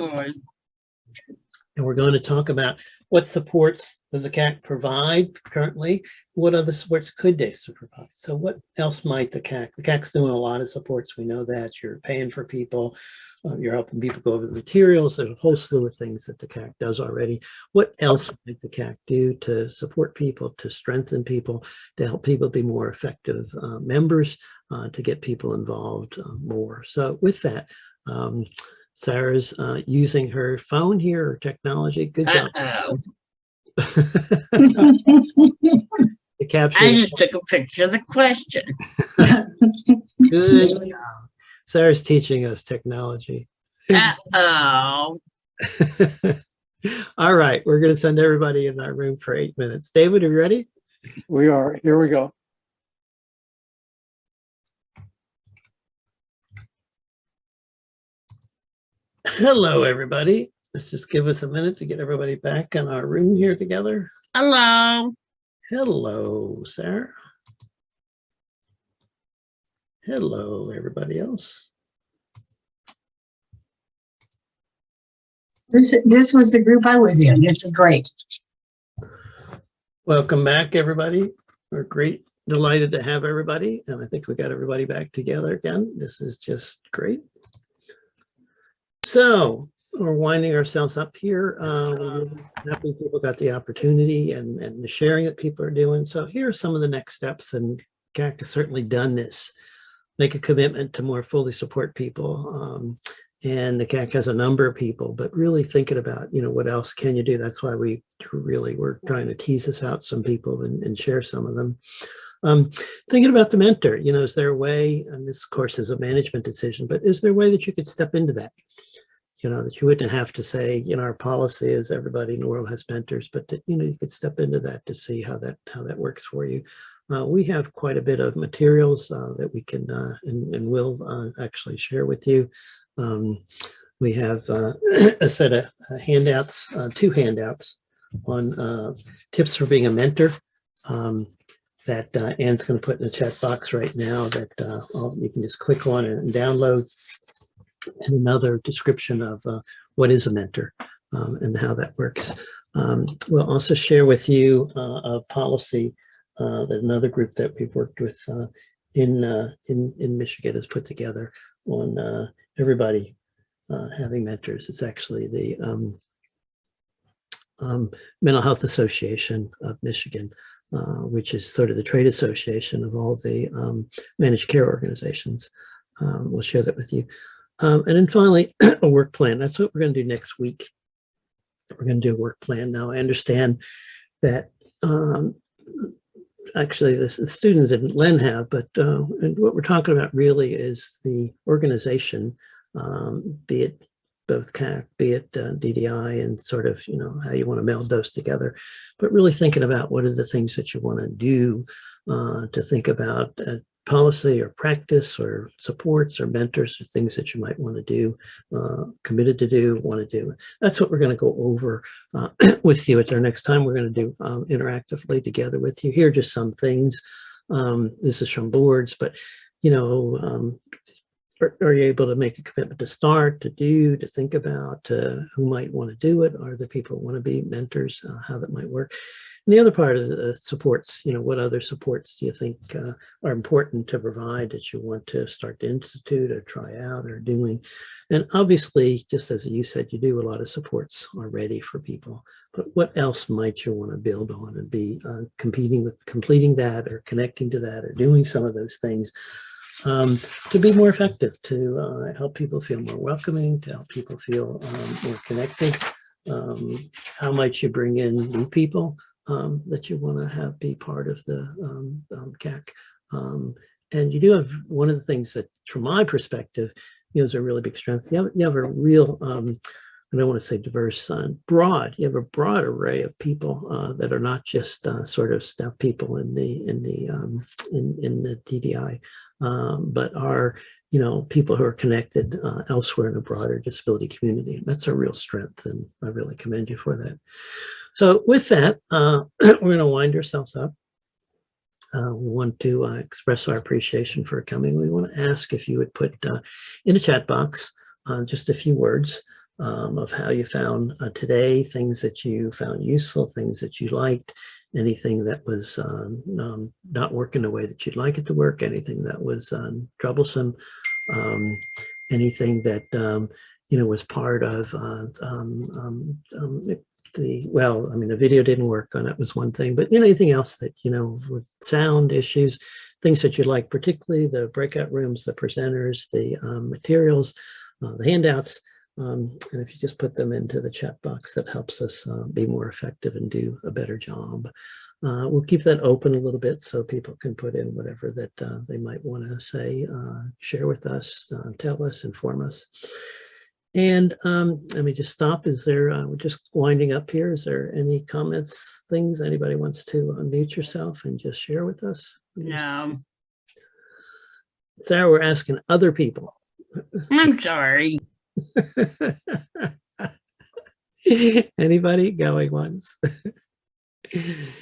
And we're going to talk about what supports does the CAC provide currently? What other supports could they provide? So what else might the CAC's doing a lot of supports. We know that you're paying for people. You're helping people go over the materials. There's a whole slew of things that the CAC does already. What else might the CAC do to support people, to strengthen people, to help people be more effective members, to get people involved more? So with that, Sarah's using her phone here, or technology. Good job. The caption. I just took a picture of the question. Good job. Sarah's teaching us technology. Uh-oh. All right, we're going to send everybody in our room for 8 minutes. David, are you ready? We are. Here we go. Hello, everybody. Let's just give us a minute to get everybody back in our room here together. Hello. Hello, Sarah. Hello, everybody else. This was the group I was in. This is great. Welcome back, everybody. We're delighted to have everybody. And I think we got everybody back together again. This is just great. So we're winding ourselves up here. We're happy people got the opportunity and the sharing that people are doing. So here are some of the next steps, and CAC has certainly done this. Make a commitment to more fully support people. And the CAC has a number of people, but really thinking about, what else can you do? That's why we really were trying to tease this out some people and share some of them. Thinking about the mentor, is there a way, and this of course is a management decision, but is there a way that you could step into that? That you wouldn't have to say, our policy is everybody in the world has mentors, but that, you could step into that to see how that works for you. We have quite a bit of materials that we can and will actually share with you. We have a set of handouts, 2 handouts on tips for being a mentor that Anne's going to put in the chat box right now that you can just click on and download. And another description of what is a mentor and how that works. We'll also share with you a policy that another group that we've worked with in Michigan has put together on everybody having mentors. It's actually the Mental Health Association of Michigan, which is sort of the trade association of all the managed care organizations. We'll share that with you. And then finally, a work plan. That's what we're going to do next week. We're going to do a work plan. Now, I understand that actually the students didn't Len have, but and what we're talking about really is the organization, be it both CAC, be it DDI, and sort of, how you want to meld those together, but really thinking about what are the things that you want to do to think about policy or practice or supports or mentors or things that you might want to do, committed to do, want to do. That's what we're going to go over with you at our next time. We're going to do interactively together with you. Here are just some things. This is from boards, but, are you able to make a commitment to start, to do, to think about who might want to do it? Are the people who want to be mentors, how that might work? And the other part of the supports, what other supports do you think are important to provide that you want to start to institute or try out or doing? And obviously, just as you said, you do a lot of supports already for people, but what else might you want to build on and be completing that or connecting to that or doing some of those things to be more effective, to help people feel more welcoming, to help people feel more connected? How might you bring in new people that you want to have be part of the CAC? And you do have one of the things that, from my perspective, is a really big strength. You have a real, I don't want to say diverse, broad. You have a broad array of people that are not just sort of staff people in the DDI, but are people who are connected elsewhere in a broader disability community. That's a real strength, and I really commend you for that. So with that, we're going to wind ourselves up. We want to express our appreciation for coming. We want to ask if you would put in a chat box just a few words of how you found today, things that you found useful, things that you liked, anything that was not working the way that you'd like it to work, anything that was troublesome, anything that was part of the video didn't work on it was one thing, but anything else that with sound issues, things that you like, particularly the breakout rooms, the presenters, the materials, the handouts. And if you just put them into the chat box, that helps us be more effective and do a better job. We'll keep that open a little bit so people can put in whatever that they might want to say, share with us, tell us, inform us. And let me just stop. Is there, we're just winding up here. Is there any comments, things anybody wants to unmute yourself and just share with us? No. Sarah, we're asking other people. I'm sorry. Anybody going once?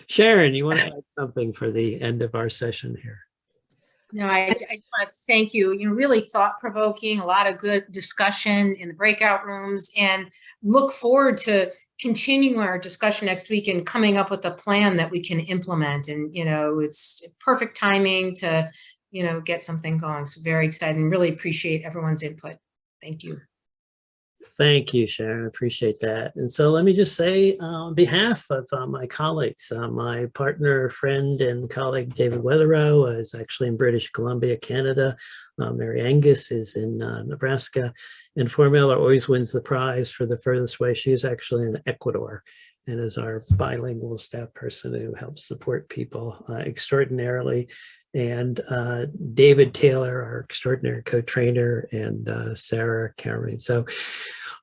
Sharon, you want to add something for the end of our session here? No, I just want to thank you. You know, really thought-provoking, a lot of good discussion in the breakout rooms, and look forward to continuing our discussion next week and coming up with a plan that we can implement. And, you know, it's perfect timing to, you know, get something going. So very exciting. Really appreciate everyone's input. Thank you. Thank you, Sharon. Appreciate that. And so let me just say on behalf of my colleagues, my partner, friend, and colleague, David Weatherow, is actually in British Columbia, Canada. Mary Angus is in Nebraska. And Formula always wins the prize for the furthest way. She is actually in Ecuador and is our bilingual staff person who helps support people extraordinarily. And David Taylor, our extraordinary co-trainer, and Sarah Cameron. So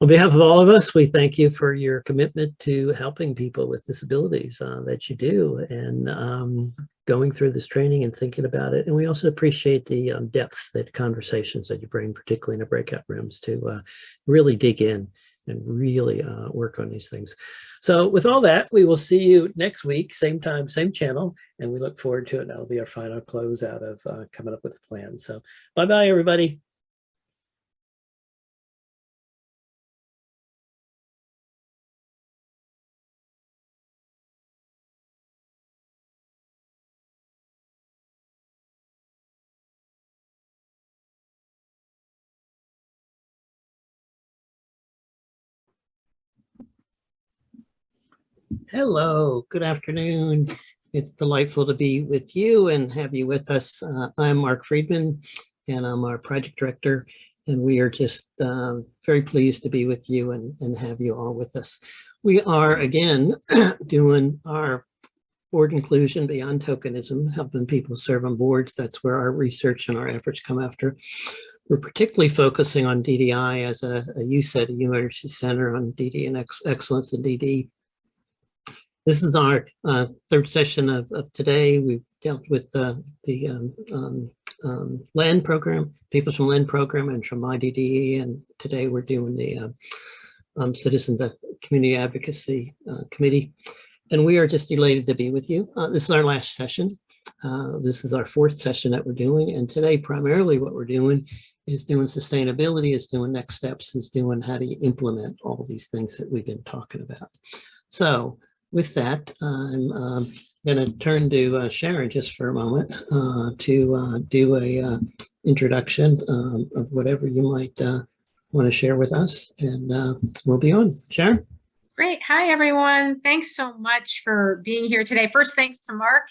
on behalf of all of us, we thank you for your commitment to helping people with disabilities that you do, and going through this training and thinking about it. And we also appreciate the depth that conversations that you bring, particularly in the breakout rooms, to really dig in and really work on these things. So with all that, we will see you next week, same time, same channel, and we look forward to it. That'll be our final close out of coming up with a plan. So bye-bye, everybody. Hello, good afternoon. It's delightful to be with you and have you with us. I'm Mark Friedman, and I'm our project director, and we are just very pleased to be with you and have you all with us. We are, again, doing our board inclusion beyond tokenism, helping people serve on boards. That's where our research and our efforts come after. We're particularly focusing on DDI as you said, a University Center on DD and excellence in DD. This is our third session of today. We've dealt with the LAN program, Peoples from LAN program, and from IDDE, and today we're doing the Citizens Community Advocacy Committee. And we are just elated to be with you. This is our last session. This is our fourth session that we're doing, and today primarily what we're doing is doing sustainability, is doing next steps, is doing how do you implement all of these things that we've been talking about. So with that, I'm going to turn to Sharon just for a moment to do a introduction of whatever you might want to share with us, and we'll be on. Sharon? Great. Hi, everyone. Thanks so much for being here today. First, thanks to Mark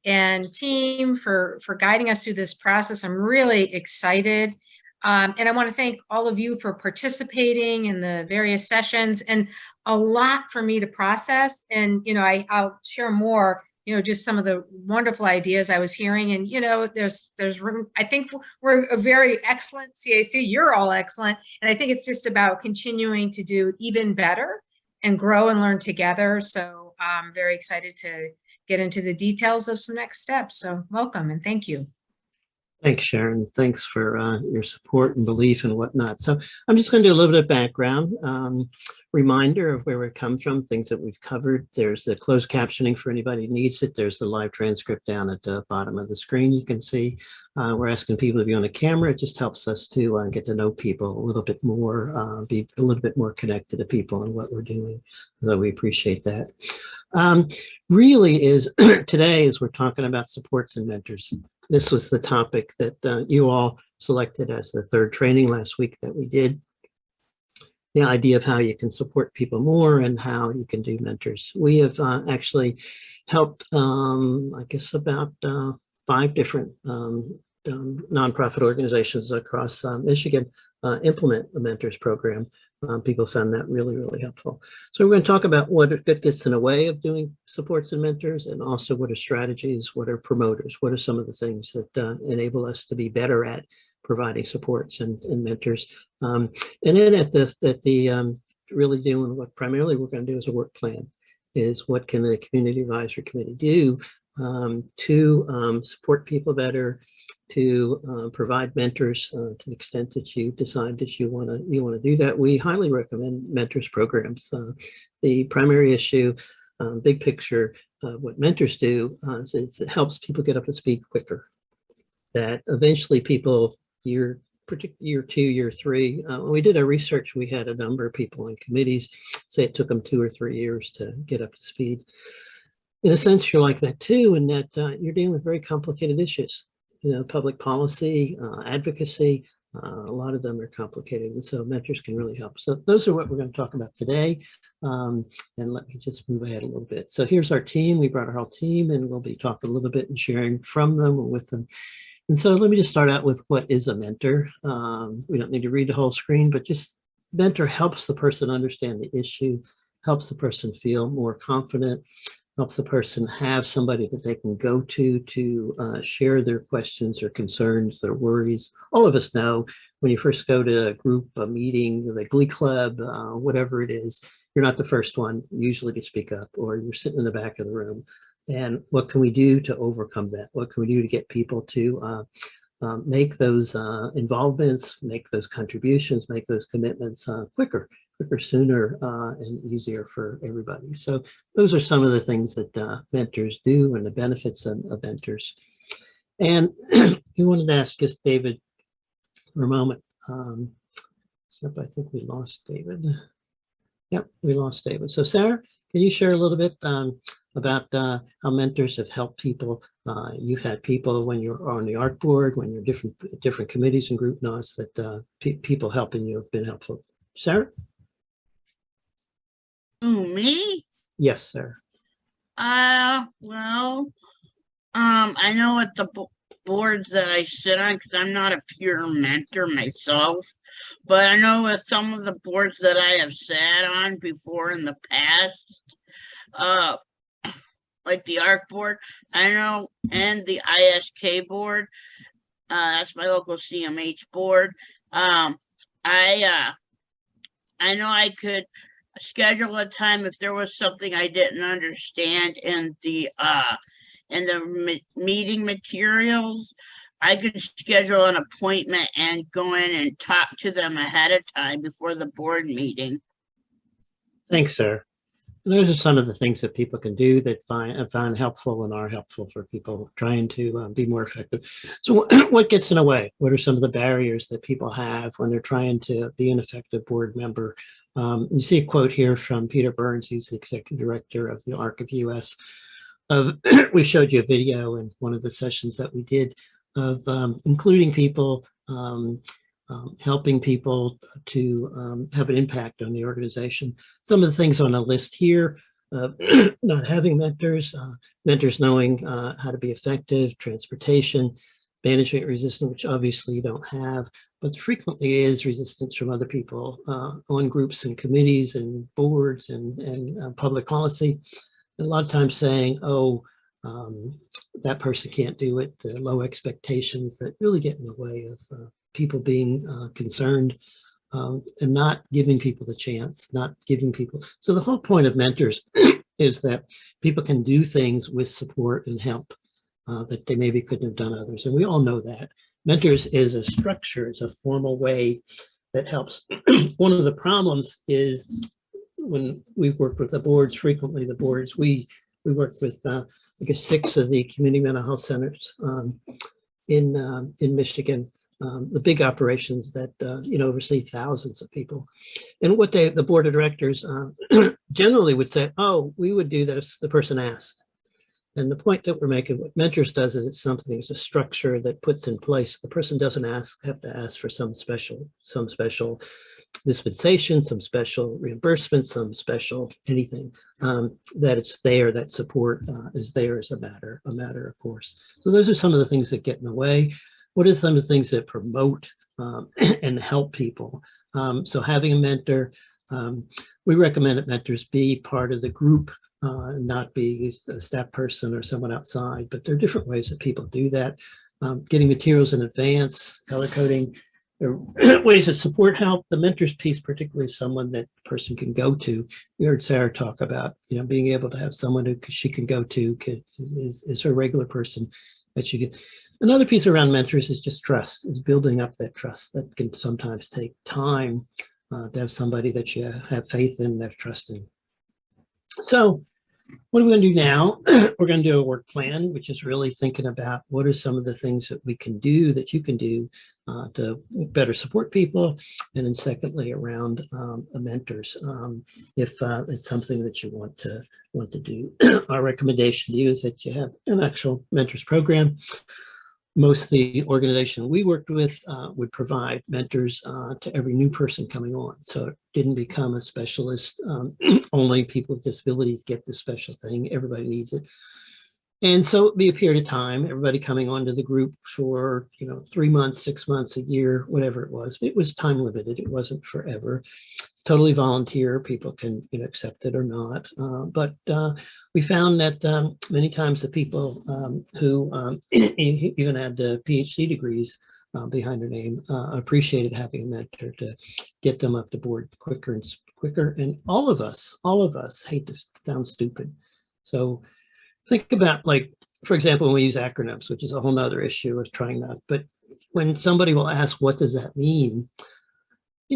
and team for guiding us through this process. I'm really excited. And I want to thank all of you for participating in the various sessions, and a lot for me to process. And, you know, I'll share more, you know, just some of the wonderful ideas I was hearing. And, you know, there's room. I think we're a very excellent CAC. You're all excellent. And I think it's just about continuing to do even better and grow and learn together. So I'm very excited to get into the details of some next steps. So welcome and thank you. Thanks, Sharon. Thanks for your support and belief and whatnot. So I'm just going to do a little bit of background, reminder of where we come from, things that we've covered. There's the closed captioning for anybody who needs it. There's the live transcript down at the bottom of the screen. You can see we're asking people to be on a camera. It just helps us to get to know people a little bit more, be a little bit more connected to people and what we're doing. So we appreciate that. Really is today, as we're talking about supports and mentors, this was the topic that you all selected as the third training last week that we did. The idea of how you can support people more and how you can do mentors. We have actually helped, I guess, about 5 different nonprofit organizations across Michigan implement the mentors program. People found that really, really helpful. So we're going to talk about what gets in the way of doing supports and mentors, and also what are strategies, what are promoters, what are some of the things that enable us to be better at providing supports and mentors. And then at the really doing what primarily we're going to do is a work plan, is what can the Community Advisory Committee do to support people better, to provide mentors to the extent that you decide that you want to do that. We highly recommend mentors programs. The primary issue, big picture, what mentors do is it helps people get up to speed quicker. that eventually people, year 2, year 3, when we did our research, we had a number of people in committees say it took them 2 or 3 years to get up to speed. In a sense, you're like that too, in that you're dealing with very complicated issues. You know, public policy, advocacy, a lot of them are complicated, and so mentors can really help. So those are what we're going to talk about today. And let me just move ahead a little bit. So here's our team. We brought our whole team, and we'll be talking a little bit and sharing from them and with them. And so let me just start out with what is a mentor. We don't need to read the whole screen, but just mentor helps the person understand the issue, helps the person feel more confident, helps the person have somebody that they can go to share their questions or concerns, their worries. All of us know when you first go to a group, a meeting, the Glee Club, whatever it is, you're not the first one usually to speak up, or you're sitting in the back of the room. And what can we do to overcome that? What can we do to get people to make those involvements, make those contributions, make those commitments quicker, sooner, and easier for everybody? So those are some of the things that mentors do and the benefits of mentors. And we wanted to ask just David for a moment, except I think we lost David. Yep, we lost David. So Sarah, can you share a little bit about how mentors have helped people? You've had people when you're on the ARC board, when you're different committees and group notes, that people helping you have been helpful. Sarah? Who, me? Yes, sir. Well, I know at the boards that I sit on, because I'm not a pure mentor myself, but I know with some of the boards that I have sat on before in the past, like the ARC board, I know, and the ISK board, that's my local CMH board. I know I could schedule a time if there was something I didn't understand in the meeting materials. I could schedule an appointment and go in and talk to them ahead of time before the board meeting. Thanks, sir. And those are some of the things that people can do that find helpful and are helpful for people trying to be more effective. So what gets in the way? What are some of the barriers that people have when they're trying to be an effective board member? You see a quote here from Peter Burns, who's the executive director of the ARC of US. We showed you a video in one of the sessions that we did of including people, helping people to have an impact on the organization. Some of the things on a list here, not having mentors, mentors knowing how to be effective, transportation, management resistance, which obviously you don't have, but there frequently is resistance from other people on groups and committees and boards and public policy. A lot of times saying, oh, that person can't do it, the low expectations that really get in the way of people being concerned, and not giving people the chance, not giving people. So the whole point of mentors is that people can do things with support and help that they maybe couldn't have done others. And we all know that. Mentors is a structure, it's a formal way that helps. One of the problems is when we've worked with the boards, frequently the boards, we worked with I guess 6 of the community mental health centers in Michigan, the big operations that oversee thousands of people. And what the board of directors generally would say, oh, we would do that if the person asked. And the point that we're making, what mentors does is it's something, it's a structure that puts in place. The person doesn't have to ask for some special dispensation, some special reimbursement, some special anything, that it's there, that support is there as a matter of course. So those are some of the things that get in the way. What are some of the things that promote and help people? So having a mentor, we recommend that mentors be part of the group, not be a staff person or someone outside, but there are different ways that people do that. Getting materials in advance, color coding, there are ways that support help. The mentors piece, particularly someone that person can go to. You heard Sarah talk about, being able to have someone who she can go to is her regular person that she can. Another piece around mentors is just trust, is building up that trust. That can sometimes take time to have somebody that you have faith in, have trust in. So What are we going to do now? We're going to do a work plan, which is really thinking about what are some of the things that we can do, that you can do to better support people. And then secondly, around mentors, if it's something that you want to do. Our recommendation to you is that you have an actual mentors program. Most of the organization we worked with would provide mentors to every new person coming on. So it didn't become a specialist. Only people with disabilities get this special thing. Everybody needs it. And so it'd be a period of time, everybody coming onto the group for, 3 months, 6 months, a year, whatever it was. It was time limited. It wasn't forever. It's totally volunteer. People can, accept it or not. But we found that many times the people who even had PhD degrees behind their name appreciated having a mentor to get them up to board quicker and quicker. And all of us hate to sound stupid. So think about, like, for example, when we use acronyms, which is a whole nother issue of trying not, but when somebody will ask, what does that mean?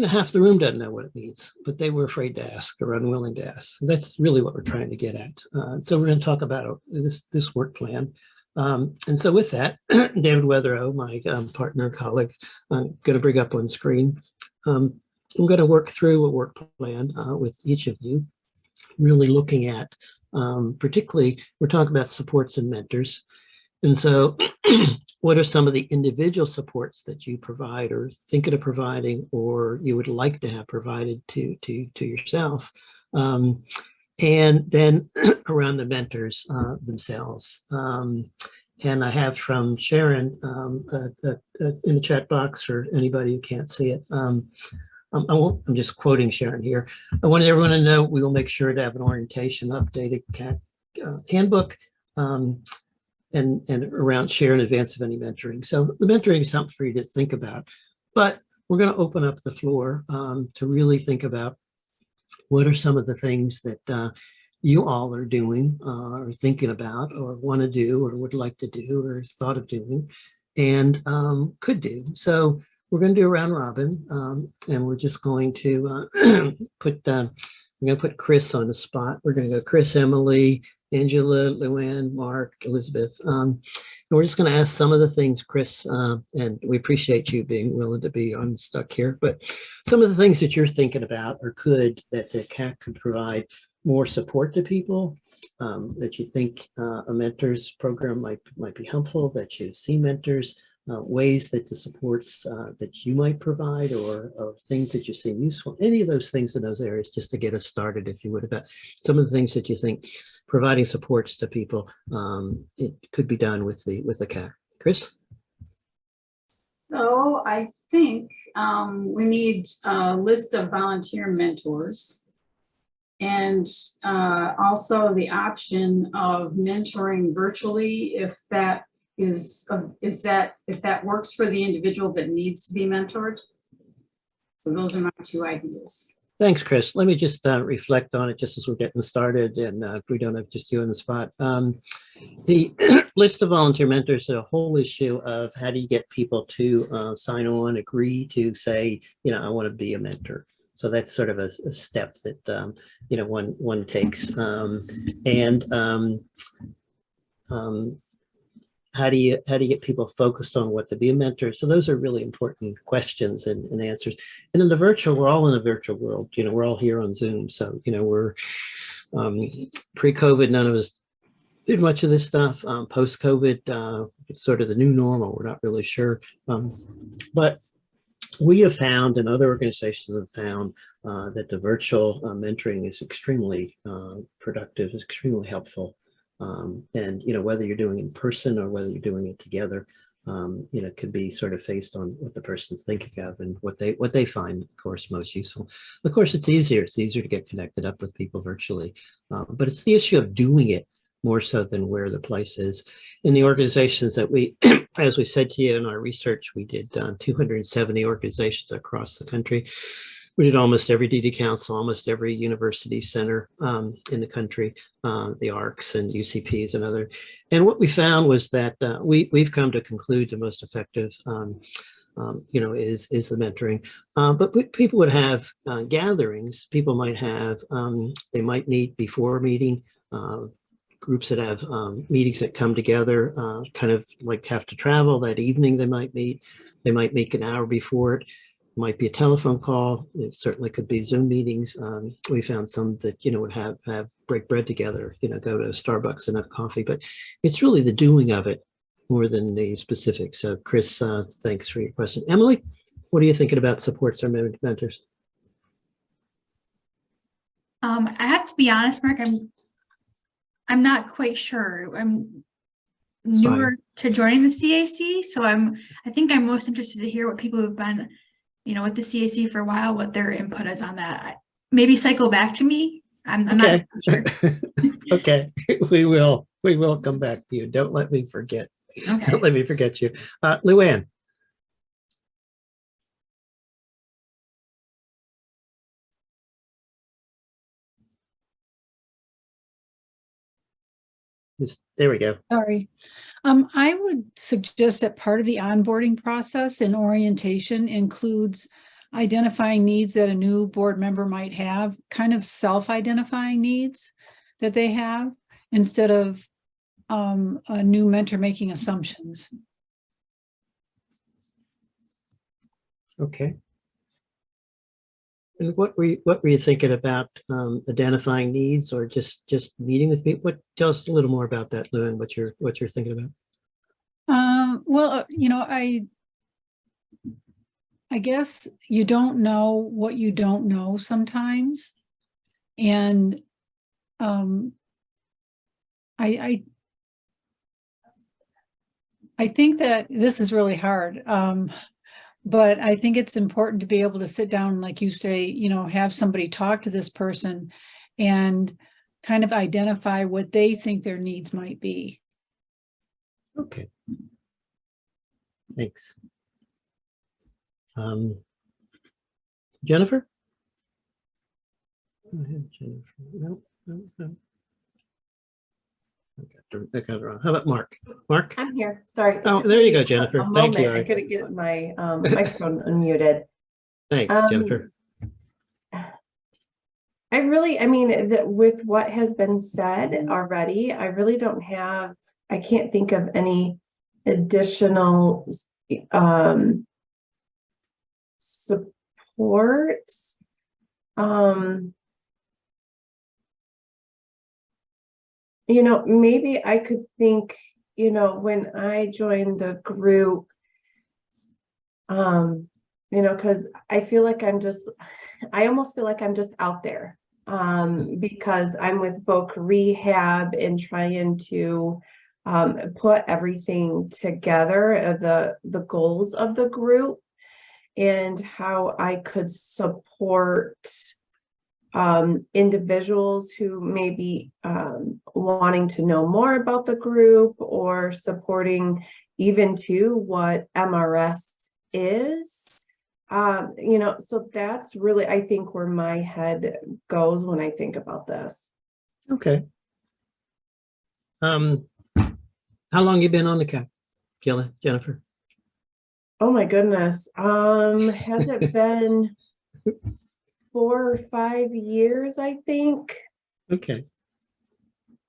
Half the room doesn't know what it means, but they were afraid to ask or unwilling to ask. That's really what we're trying to get at. So we're going to talk about this work plan. And so with that, David Weatherow, my partner, colleague, I'm going to bring up on screen. I'm going to work through a work plan with each of you, really looking at, particularly, we're talking about supports and mentors. And so what are some of the individual supports that you provide or thinking of providing, or you would like to have provided to yourself? And then around the mentors themselves. And I have from Sharon in the chat box, or anybody who can't see it. I'm just quoting Sharon here. I want everyone to know we will make sure to have an orientation updated CAC handbook and around share in advance of any mentoring. So the mentoring is something for you to think about, but we're going to open up the floor to really think about what are some of the things that you all are doing or thinking about or want to do or would like to do or thought of doing and could do. So we're going to do a round robin and we're just going to we're going to put Chris on the spot. We're going to go Chris, Emily, Angela, Luann, Mark, Elizabeth. And we're just going to ask some of the things, Chris, and we appreciate you being willing to be unstuck here, but some of the things that you're thinking about or could, that the CAC could provide more support to people, that you think a mentors program might be helpful, that you see mentors, ways that the supports that you might provide or things that you see useful, any of those things in those areas, just to get us started, if you would, about some of the things that you think providing supports to people, it could be done with the CAC. Chris? So I think we need a list of volunteer mentors, and also the option of mentoring virtually, if that works for the individual that needs to be mentored. So those are my two ideas. Thanks, Chris. Let me just reflect on it just as we're getting started, and we don't have just you on the spot. The list of volunteer mentors is a whole issue of how do you get people to sign on, agree to say, I want to be a mentor. So that's sort of a step that one takes. How do you get people focused on what to be a mentor? So those are really important questions and answers. And in the virtual, we're all in a virtual world. We're all here on Zoom. So we're pre-COVID, none of us did much of this stuff. Post-COVID, it's sort of the new normal. We're not really sure, but we have found, and other organizations have found, that the virtual mentoring is extremely productive, is extremely helpful. And whether you're doing it in person or whether you're doing it together, it could be sort of based on what the person's thinking of and what they find, of course, most useful. Of course, it's easier to get connected up with people virtually, but it's the issue of doing it more so than where the place is. In the organizations that we, as we said to you in our research, we did 270 organizations across the country. We did almost every DD council, almost every university center in the country, the ARCs and UCPs and other. And what we found was that we've come to conclude the most effective, is the mentoring. But people would have gatherings. People might have, they might meet before a meeting. groups that have meetings that come together, kind of like have to travel that evening. They might meet. They might meet an hour before it. Might be a telephone call. It certainly could be Zoom meetings. We found some that would have break bread together. Go to Starbucks and have coffee. But it's really the doing of it more than the specifics. So, Chris, thanks for your question. Emily, what are you thinking about supports or mentors? I have to be honest, Mark. I'm not quite sure. I'm It's newer fine. to joining the CAC, so I think I'm most interested to hear what people who've been, with the CAC for a while, what their input is on that. Maybe cycle back to me. I'm Okay. not sure. Okay, we will come back to you. Don't let me forget. Okay. Don't let me forget you. Luann. There we go. Sorry. I would suggest that part of the onboarding process and orientation includes identifying needs that a new board member might have, kind of self-identifying needs that they have, instead of a new mentor making assumptions. Okay. And what were you thinking about, identifying needs or just meeting with people? Tell us a little more about that, Luann, what you're thinking about. Well, I guess you don't know what you don't know sometimes. And I think that this is really hard. But I think it's important to be able to sit down, like you say, have somebody talk to this person and kind of identify what they think their needs might be. Okay. Thanks. Jennifer? Go ahead, Jennifer. No. I got it wrong. How about Mark? Mark? I'm here. Sorry. Oh, there you go, Jennifer. A Thank you. moment. I couldn't get my microphone unmuted. Thanks, Jennifer. With what has been said already, I really don't have, I can't think of any additional supports. Maybe I could think, when I joined the group, because I almost feel like I'm just out there, because I'm with Voc Rehab and trying to put everything together, the goals of the group and how I could support individuals who may be wanting to know more about the group or supporting even to what MRS is. So that's really, I think, where my head goes when I think about this. Okay. How long you been on the CAC, Jennifer? Oh my goodness. Has it been 4 or 5 years, I think? Okay.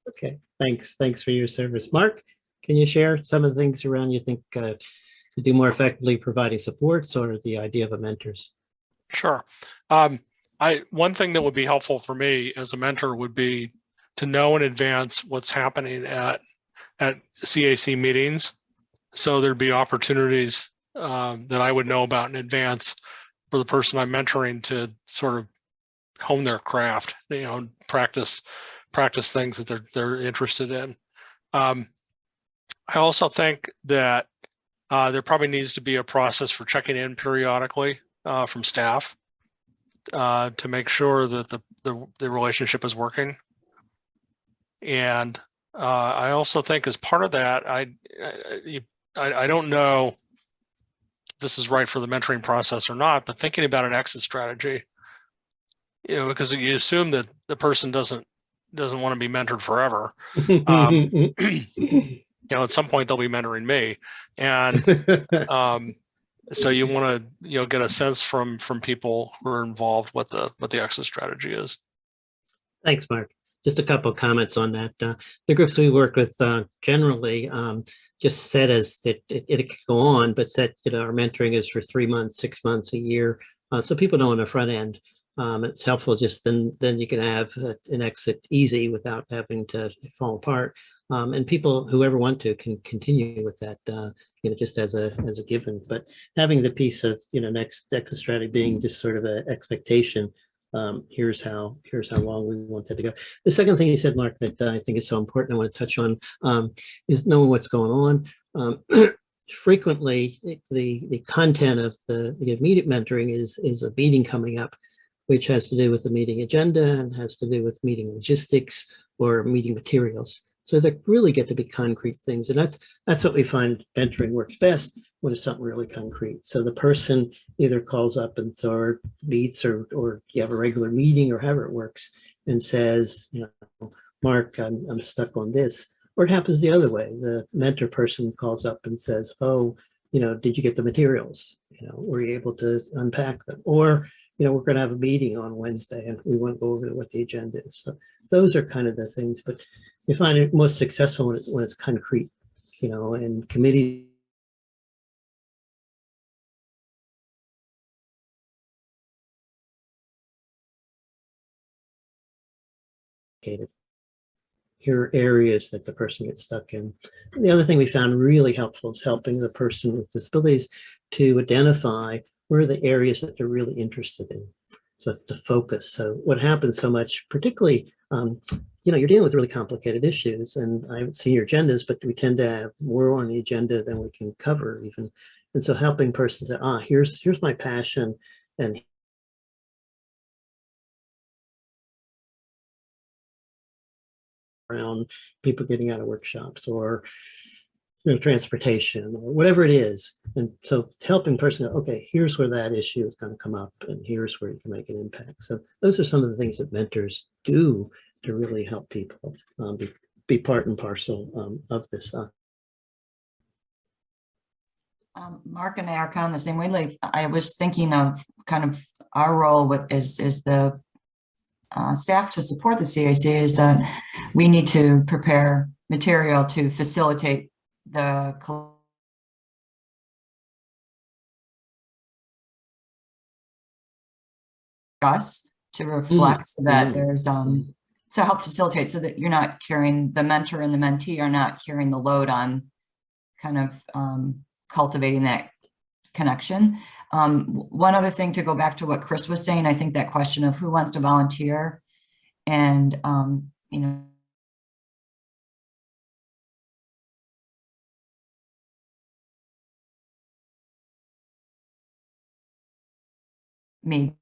Okay. Thanks for your service. Mark, can you share some of the things around you think to do more effectively providing supports or the idea of a mentors? Sure. One thing that would be helpful for me as a mentor would be to know in advance what's happening at CAC meetings. So there'd be opportunities that I would know about in advance for the person I'm mentoring to sort of hone their craft, practice things that they're interested in. I also think that there probably needs to be a process for checking in periodically from staff to make sure that the relationship is working. And I also think as part of that, I don't know if this is right for the mentoring process or not, but thinking about an exit strategy, because you assume that the person doesn't want to be mentored forever. At some point they'll be mentoring me, and so you want to get a sense from people who are involved what the exit strategy is. Thanks, Mark. just a couple of comments on that. The groups we work with generally just said as that it could go on, but said, our mentoring is for 3 months, 6 months, a year. So people know on the front end. It's helpful just then you can have an exit easy without having to fall apart. And people, whoever want to, can continue with that, just as a given. But having the piece of, next exit strategy being just sort of an expectation. Here's how long we want that to go. The second thing you said, Mark, that I think is so important, I want to touch on, is knowing what's going on. Frequently, the content of the immediate mentoring is a meeting coming up, which has to do with the meeting agenda and has to do with meeting logistics or meeting materials. So they really get to be concrete things. And that's what we find mentoring works best, when it's something really concrete. So the person either calls up and or meets or you have a regular meeting or however it works and says, Mark, I'm stuck on this. Or it happens the other way. The mentor person calls up and says, oh, did you get the materials? Were you able to unpack them? Or, we're going to have a meeting on Wednesday and we want to go over what the agenda is. So those are kind of the things, but you find it most successful when it's concrete, and committee. Here are areas that the person gets stuck in. And the other thing we found really helpful is helping the person with disabilities to identify where are the areas that they're really interested in. So it's the focus. So what happens so much, particularly, you're dealing with really complicated issues, and I haven't seen your agendas, but we tend to have more on the agenda than we can cover even. And so helping persons say, here's my passion, and around people getting out of workshops or transportation or whatever it is. And so helping person, okay, here's where that issue is going to come up and here's where you can make an impact. So those are some of the things that mentors do to really help people be part and parcel of this. Mark and I are kind of the same way. Like, I was thinking of kind of our role with is the staff to support the CAC is that we need to prepare material to facilitate the us to reflect so that there's so help facilitate so that you're not carrying the mentor and the mentee are not carrying the load on kind of cultivating that connection. One other thing to go back to what Chris was saying, I think that question of who wants to volunteer and maybe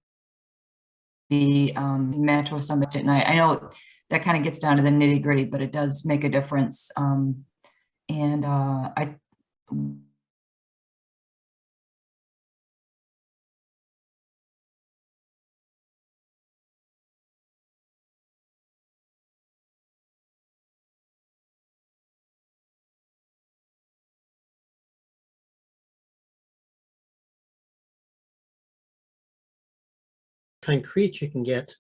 match with somebody. And I know that kind of gets down to the nitty gritty, but it does make a difference. Concrete you can get,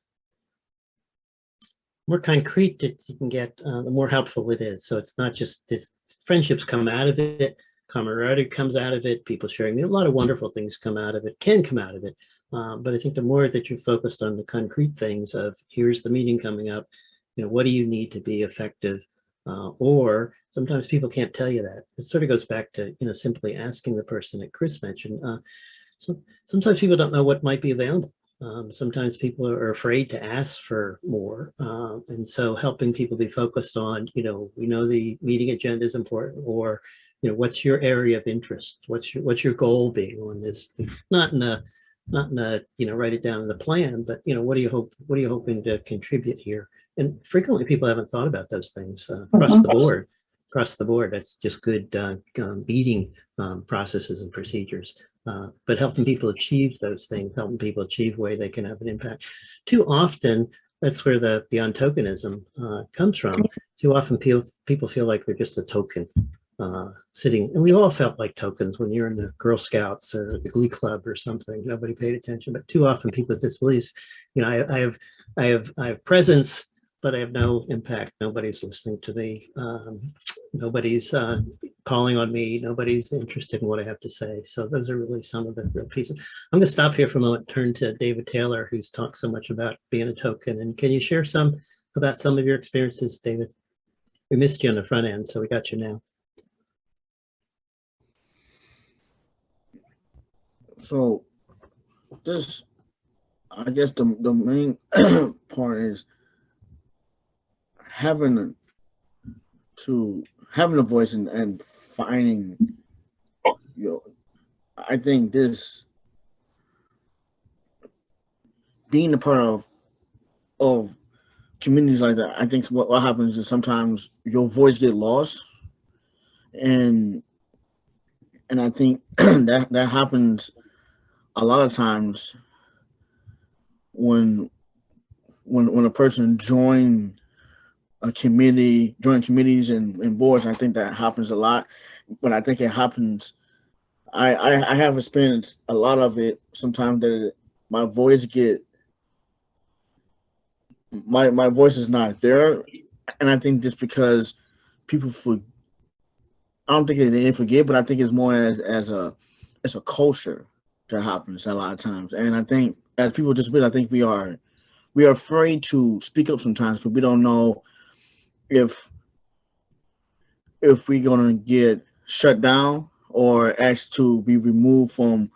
more concrete that you can get, the more helpful it is. So it's not just this, friendships come out of it, camaraderie comes out of it, people sharing, a lot of wonderful things come out of it, can come out of it. But I think the more that you're focused on the concrete things of here's the meeting coming up, what do you need to be effective? Or sometimes people can't tell you that. It sort of goes back to, simply asking the person that Chris mentioned. So sometimes people don't know what might be available. Sometimes people are afraid to ask for more. And so helping people be focused on, we know the meeting agenda is important, or, what's your area of interest? What's your goal being on this? Not in a, write it down in the plan, but, what are you hoping to contribute here? And frequently people haven't thought about those things across the board. That's just good meeting processes and procedures. But helping people achieve those things, helping people achieve where they can have an impact. Too often, that's where the beyond tokenism comes from. Too often people feel like they're just a token sitting, and we all felt like tokens when you're in the Girl Scouts or the Glee Club or something. Nobody paid attention, but too often people with disabilities, I have presence, but I have no impact. Nobody's listening to me. Nobody's calling on me. Nobody's interested in what I have to say. So those are really some of the real pieces. I'm going to stop here for a moment, turn to David Taylor, who's talked so much about being a token. And can you share some about some of your experiences, David? We missed you on the front end, so we got you now. So this, I guess the main part is having a voice and finding, I think this being a part of communities like that, I think what happens is sometimes your voice get lost, and I think that happens a lot of times when a person join committees and boards. I think that happens a lot, but I think it happens. I have experienced a lot of it sometimes that my voice is not there, and I think just because people I don't think they didn't forget, but I think it's more as a culture that happens a lot of times. And I think as people disappear, I think we are afraid to speak up sometimes because we don't know if we're gonna get shut down or asked to be removed from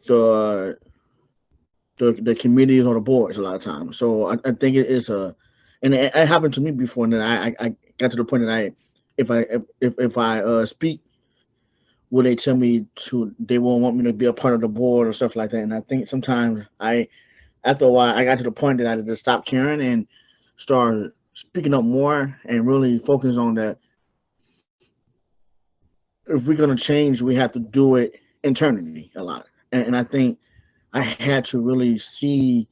the committees or the boards a lot of times. So I think it is and it happened to me before, and then I got to the point that if I speak, will they tell me they won't want me to be a part of the board or stuff like that. And I think sometimes after a while, I got to the point that I just stopped caring and started speaking up more and really focus on that. If we're going to change, we have to do it internally a lot. And I think I had to really see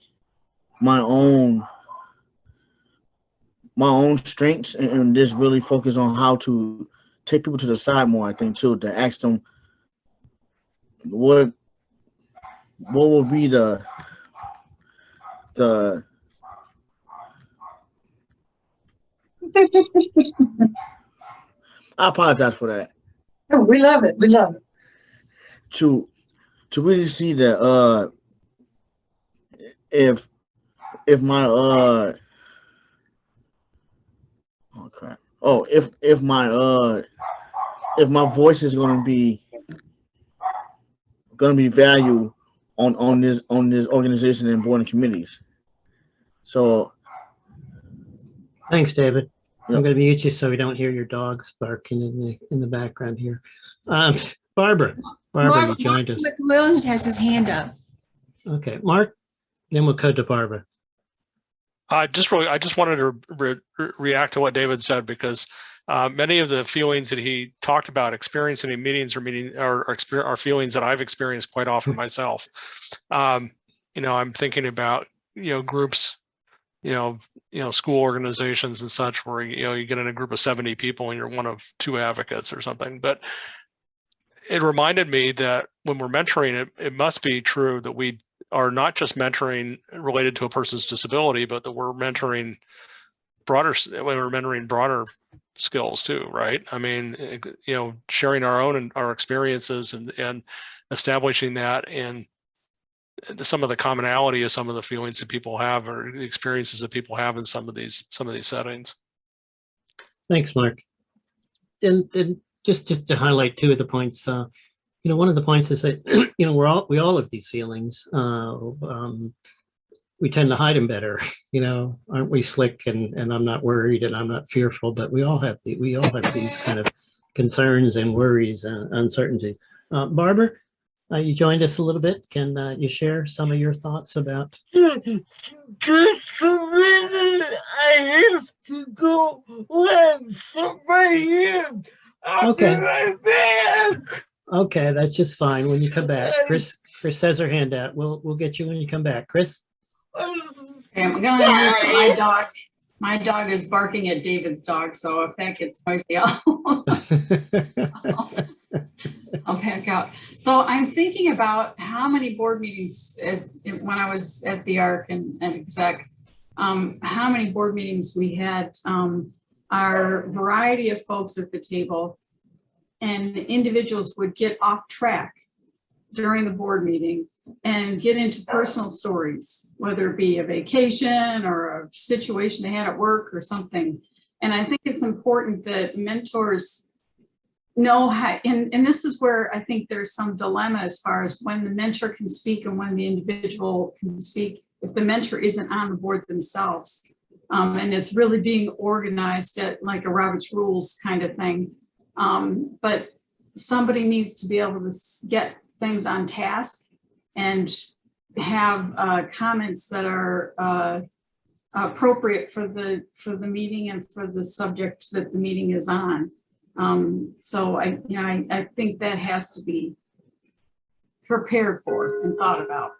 my own strengths and just really focus on how to take people to the side more, I think, too, to ask them what will be the I apologize for that. Oh, we love it. We love it. To really see that if my if my voice is gonna be valued on this organization and board and committees. So Thanks, David. I'm going to mute you so we don't hear your dogs barking in the background here. Barbara, you joined us. Williams has his hand up. Okay, Mark, then we'll go to Barbara. I just wanted to react to what David said, because many of the feelings that he talked about experiencing in meetings are feelings that I've experienced quite often myself. I'm thinking about groups, school organizations and such, where you get in a group of 70 people and you're one of 2 advocates or something. But it reminded me that when we're mentoring, it must be true that we are not just mentoring related to a person's disability, but that we're mentoring broader skills too, right? I mean, sharing our own and our experiences and establishing that, and some of the commonality of some of the feelings that people have or the experiences that people have in some of these settings. Thanks, Mark. And just to highlight 2 of the points, one of the points is that we all have these feelings. We tend to hide them better, aren't we, Slick? And I'm not worried and I'm not fearful, but we all have these kind of concerns and worries and uncertainties. Barbara, you joined us a little bit. Can you share some of your thoughts about? Just a minute, I have to go let somebody in. I'll be right back. Okay, that's just fine. When you come back, Chris has her hand out. We'll get you when you come back, Chris. Okay, I'm gonna mute my dog. My dog is barking at David's dog, so if that gets noisy, I'll back out. So I'm thinking about how many board meetings when I was at the ARC and exec, how many board meetings we had, our variety of folks at the table, and individuals would get off track during the board meeting and get into personal stories, whether it be a vacation or a situation they had at work or something. And I think it's important that mentors know how, and this is where I think there's some dilemma as far as when the mentor can speak and when the individual can speak, if the mentor isn't on the board themselves. And it's really being organized at like a Robert's Rules kind of thing. But somebody needs to be able to get things on task and have comments that are appropriate for the meeting and for the subject that the meeting is on. So I think that has to be prepared for and thought about.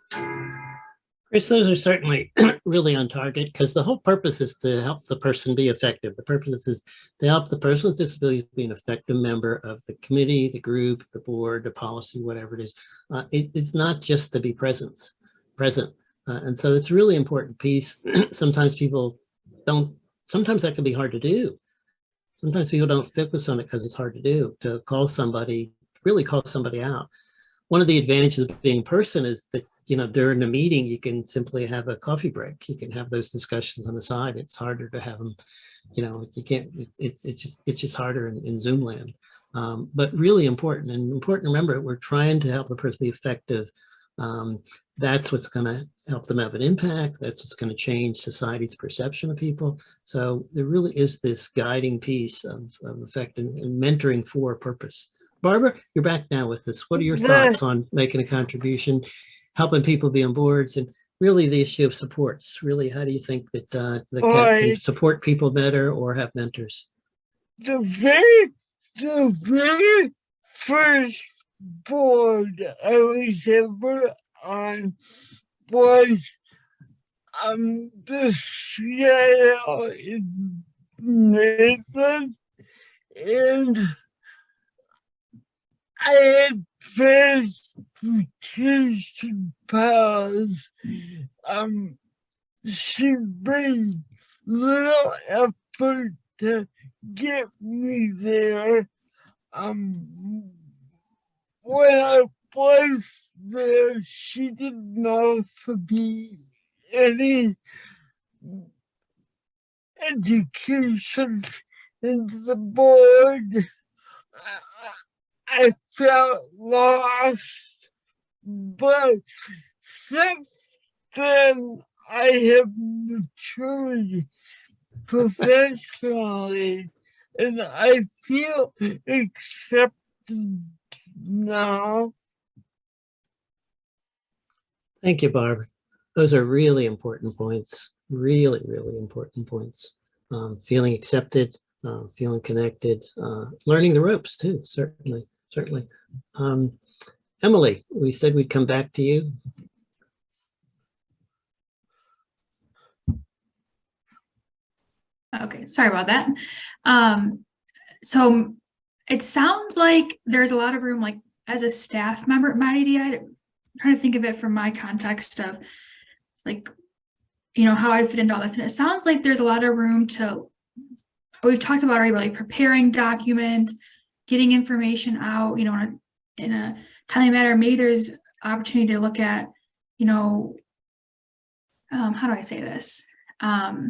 Chris, those are certainly really on target because the whole purpose is to help the person be effective. The purpose is to help the person with disabilities be an effective member of the committee, the group, the board, the policy, whatever it is. It's not just to be present. And so it's a really important piece. Sometimes people don't, sometimes that can be hard to do. Sometimes people don't focus on it because it's hard to do, to call somebody, really call somebody out. One of the advantages of being in person is that, you know, during the meeting, you can simply have a coffee break. You can have those discussions on the side. It's harder to have them, you know, you can't, it's just harder in Zoom land. But really important to remember, we're trying to help the person be effective. That's what's going to help them have an impact. That's what's going to change society's perception of people. So there really is this guiding piece of effect and mentoring for a purpose. Barbara, you're back now with us. What are your thoughts on making a contribution, helping people be on boards, and really the issue of supports? Really, how do you think that the CAC can support people better or have mentors? The very first board I was ever on was the CIO in Nathan, and I had transportation powers. She made little effort to get me there. When I was there, she didn't offer me any education into the board. I felt lost, but since then I have matured professionally and I feel accepted now. Thank you, Barbara. Those are really important points. Really, really important points. Feeling accepted, feeling connected, learning the ropes too, certainly. Emily, we said we'd come back to you. Okay, sorry about that. So it sounds like there's a lot of room, like as a staff member at MyDDI, I'm trying to think of it from my context of like, you know, how I'd fit into all this. And it sounds like there's a lot of room to, we've talked about already, like preparing documents, getting information out, you know, in a timely manner. Maybe there's opportunity to look at, you know, how do I say this? Like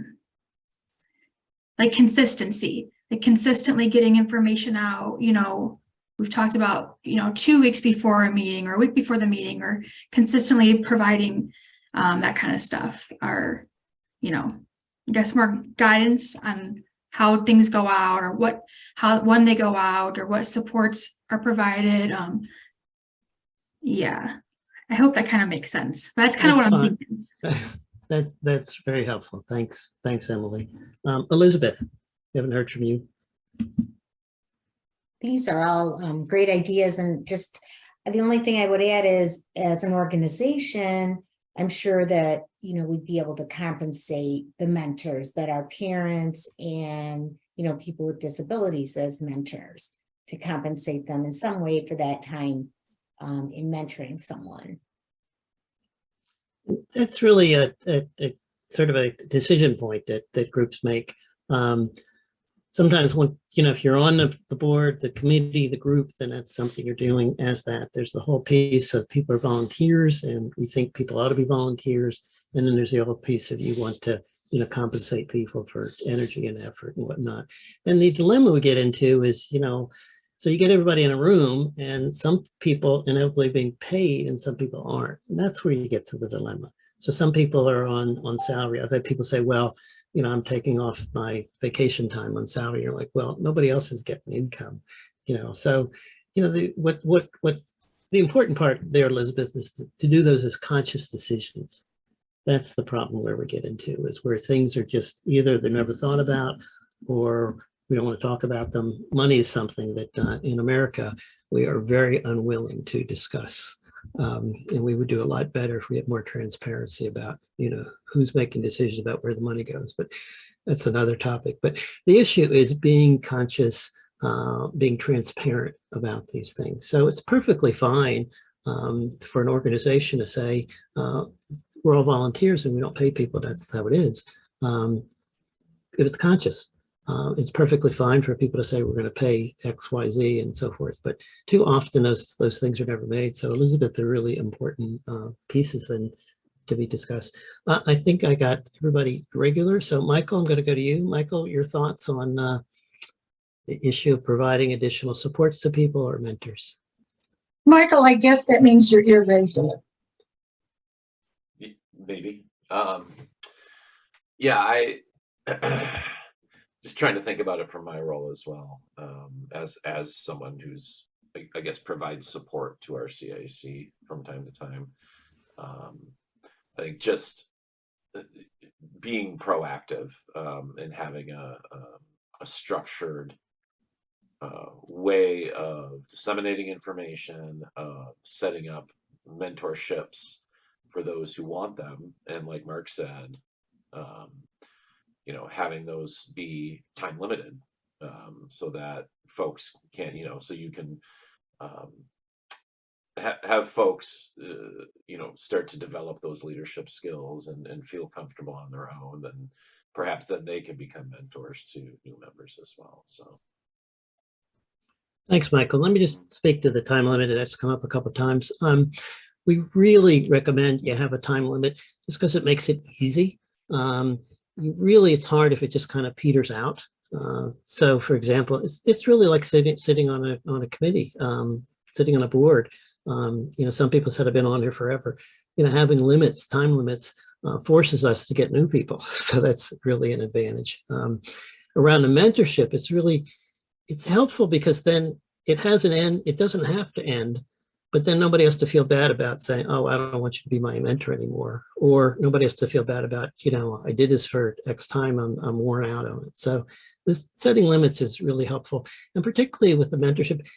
consistency, like consistently getting information out. You know, we've talked about, you know, 2 weeks before a meeting or a week before the meeting, or consistently providing that kind of stuff, or, you know, I guess more guidance on how things go out, or when they go out, or what supports are provided. Yeah, I hope that kind of makes sense. That's kind of what I'm thinking. That's very helpful. Thanks, Emily. Elizabeth, we haven't heard from you. These are all great ideas, and just the only thing I would add is, as an organization, I'm sure that, you know, we'd be able to compensate the mentors that are parents and, you know, people with disabilities as mentors, to compensate them in some way for that time in mentoring someone. That's really sort of a decision point that groups make. Sometimes when, if you're on the board, the committee, the group, then that's something you're doing as that. There's the whole piece of people are volunteers and we think people ought to be volunteers. And then there's the whole piece of you want to, compensate people for energy and effort and whatnot. And the dilemma we get into is, so you get everybody in a room and some people inevitably being paid and some people aren't. And that's where you get to the dilemma. So some people are on salary. I've had people say, well, I'm taking off my vacation time on salary. You're like, well, nobody else is getting income, so, what's the important part there, Elizabeth, is to do those as conscious decisions. That's the problem where we get into, is where things are just either they're never thought about or we don't want to talk about them. Money is something that in America, we are very unwilling to discuss. And we would do a lot better if we had more transparency about, who's making decisions about where the money goes. But that's another topic. But the issue is being conscious, being transparent about these things. So it's perfectly fine for an organization to say, we're all volunteers and we don't pay people. That's how it is. If it's conscious. It's perfectly fine for people to say we're going to pay X, Y, Z and so forth, but too often those things are never made. So Elizabeth, they're really important pieces and to be discussed. I think I got everybody regular. So Michael, I'm going to go to you. Michael, your thoughts on the issue of providing additional supports to people or mentors? Michael, I guess that means you're here regular. Maybe. Yeah, I just trying to think about it from my role as well, as someone who's, I guess, provides support to our CAC from time to time. I think just being proactive and having a structured way of disseminating information, setting up mentorships for those who want them, and like Mark said, having those be time limited, so that folks can, so you can have folks, start to develop those leadership skills and feel comfortable on their own, and perhaps then they can become mentors to new members as well. So. Thanks, Michael. Let me just speak to the time limit. That's come up a couple of times. We really recommend you have a time limit just because it makes it easy. It's hard if it just kind of peters out. So for example, it's really like sitting on a committee, sitting on a board. Some people said I've been on here forever. Having limits, time limits, forces us to get new people. So that's really an advantage. Around the mentorship, it's helpful because then it has an end. It doesn't have to end, but then nobody has to feel bad about saying, oh, I don't want you to be my mentor anymore. Or nobody has to feel bad about, I did this for X time, I'm worn out on it. So this setting limits is really helpful. And particularly with the mentorship,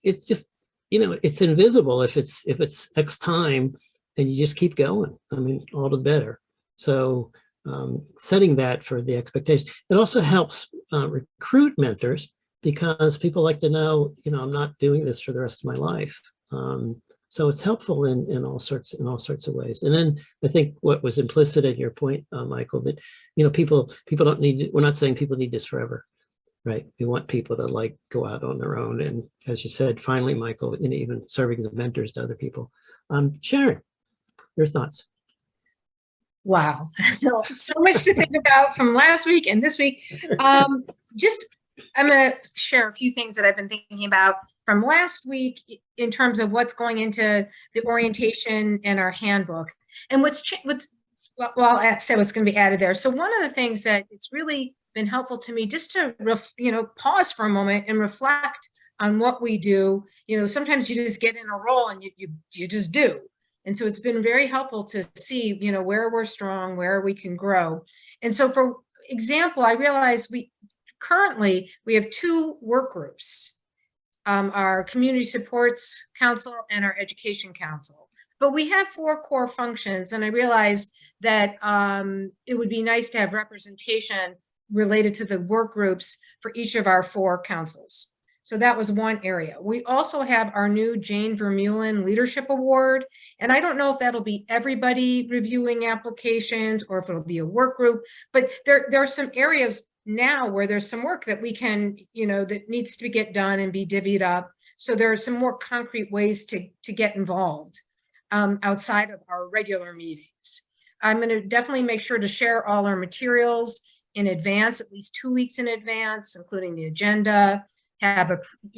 it's just, it's invisible if it's X time and you just keep going. I mean, all the better. So setting that for the expectation. It also helps recruit mentors because people like to know, I'm not doing this for the rest of my life. So it's helpful in all sorts of ways. And then I think what was implicit in your point, Michael, that people don't need. We're not saying people need this forever, right? We want people to go out on their own. And as you said, finally, Michael, even serving as mentors to other people. Sharon, your thoughts? Wow, so much to think about from last week and this week. I'm going to share a few things that I've been thinking about from last week in terms of what's going into the orientation and our handbook, and I'll say what's going to be added there. So one of the things that it's really been helpful to me just to pause for a moment and reflect on what we do. Sometimes you just get in a role and you just do. And so it's been very helpful to see, where we're strong, where we can grow. And so for example, I realized currently we have 2 work groups, our Community Supports Council and our Education Council. But we have 4 core functions, and I realized that it would be nice to have representation related to the work groups for each of our 4 councils. So that was one area. We also have our new Jane Vermeulen Leadership Award. And I don't know if that'll be everybody reviewing applications or if it'll be a work group, but there are some areas now where there's some work that we can, that needs to get done and be divvied up. So there are some more concrete ways to get involved outside of our regular meetings. I'm going to definitely make sure to share all our materials in advance, at least 2 weeks in advance, including the agenda,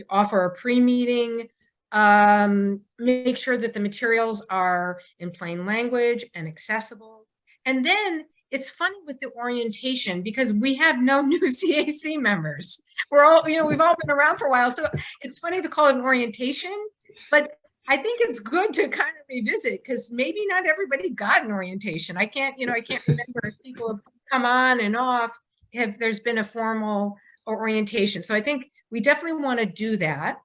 offer a pre-meeting, make sure that the materials are in plain language and accessible. And then it's funny with the orientation because we have no new CAC members. We're all, we've all been around for a while. So it's funny to call it an orientation, but I think it's good to kind of revisit because maybe not everybody got an orientation. I can't remember if people have come on and off, if there's been a formal orientation. So I think we definitely want to do that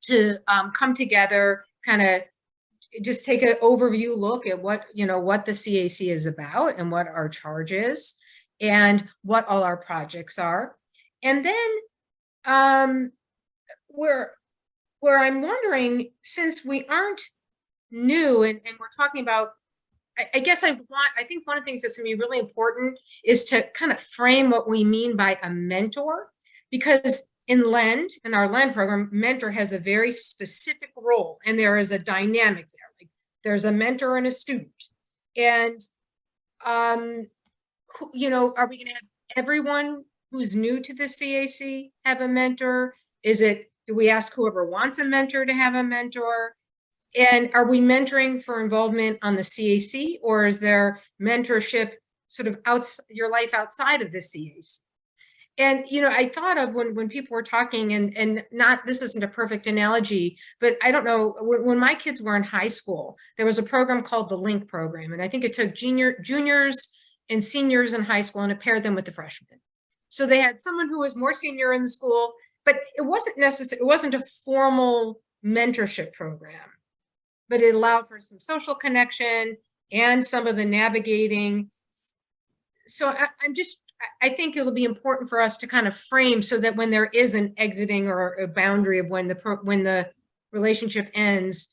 to come together, kind of just take an overview look at what the CAC is about and what our charge is and what all our projects are. And then where I'm wondering, since we aren't new and we're talking about, I think one of the things that's going to be really important is to kind of frame what we mean by a mentor, because in our LEND program, mentor has a very specific role and there is a dynamic there. Like there's a mentor and a student. And, are we going to have everyone who's new to the CAC have a mentor? Do we ask whoever wants a mentor to have a mentor? And are we mentoring for involvement on the CAC, or is there mentorship sort of your life outside of the CAC? And, I thought of when people were talking and this isn't a perfect analogy, but I don't know, when my kids were in high school, there was a program called the LINK program. And I think it took juniors and seniors in high school and it paired them with the freshmen. So they had someone who was more senior in the school, but it wasn't a formal mentorship program, but it allowed for some social connection and some of the navigating. So I think it'll be important for us to kind of frame so that when there is an exiting or a boundary of when the relationship ends,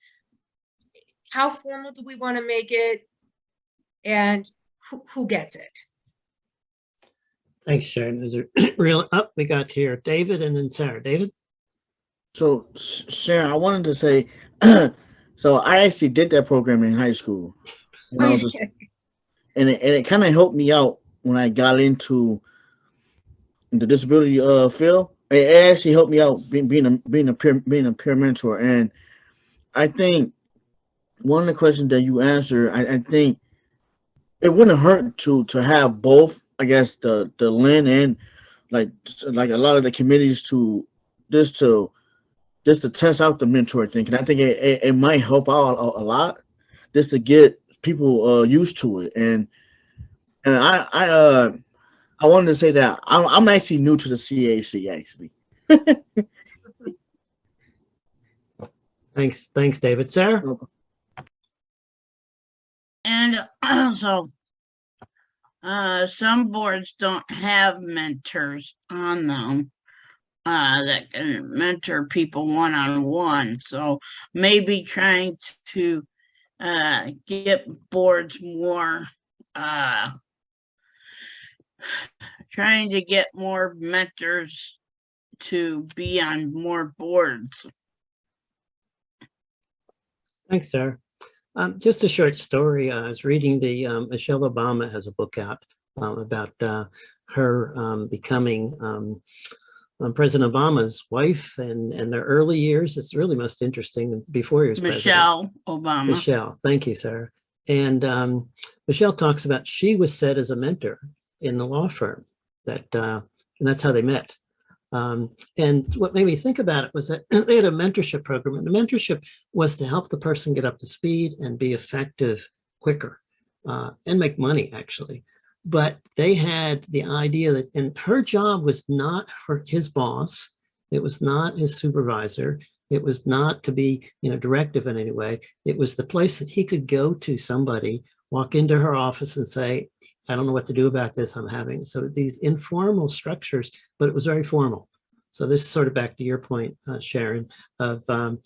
how formal do we want to make it and who gets it? Thanks, Sharon. Is there we got here David and then Sarah. David? So Sharon, I wanted to say, so I actually did that program in high school. And I was just, and it kind of helped me out when I got into the disability field. It actually helped me out being a peer mentor. And I think one of the questions that you answered, I think it wouldn't hurt to have both, I guess, the LEND and like a lot of the committees to test out the mentor thing. And I think it might help out a lot just to get people used to it. And I wanted to say that I'm actually new to the CAC actually. Thanks, David. Sarah? And also, some boards don't have mentors on them that can mentor people one-on-one. So maybe trying to get boards more, trying to get more mentors to be on more boards. Thanks, Sarah. Just a short story. I was reading Michelle Obama has a book out about her becoming President Obama's wife and their early years. It's really most interesting before he was Michelle president. Obama. Michelle, thank you, Sarah. And Michelle talks about she was set as a mentor in the law firm and that's how they met. And what made me think about it was that they had a mentorship program, and the mentorship was to help the person get up to speed and be effective quicker and make money, actually. But they had the idea that, and her job was not his boss. It was not his supervisor. It was not to be, directive in any way. It was the place that he could go to somebody, walk into her office and say, I don't know what to do about this I'm having. So these informal structures, but it was very formal. So this is sort of back to your point, Sharon, of how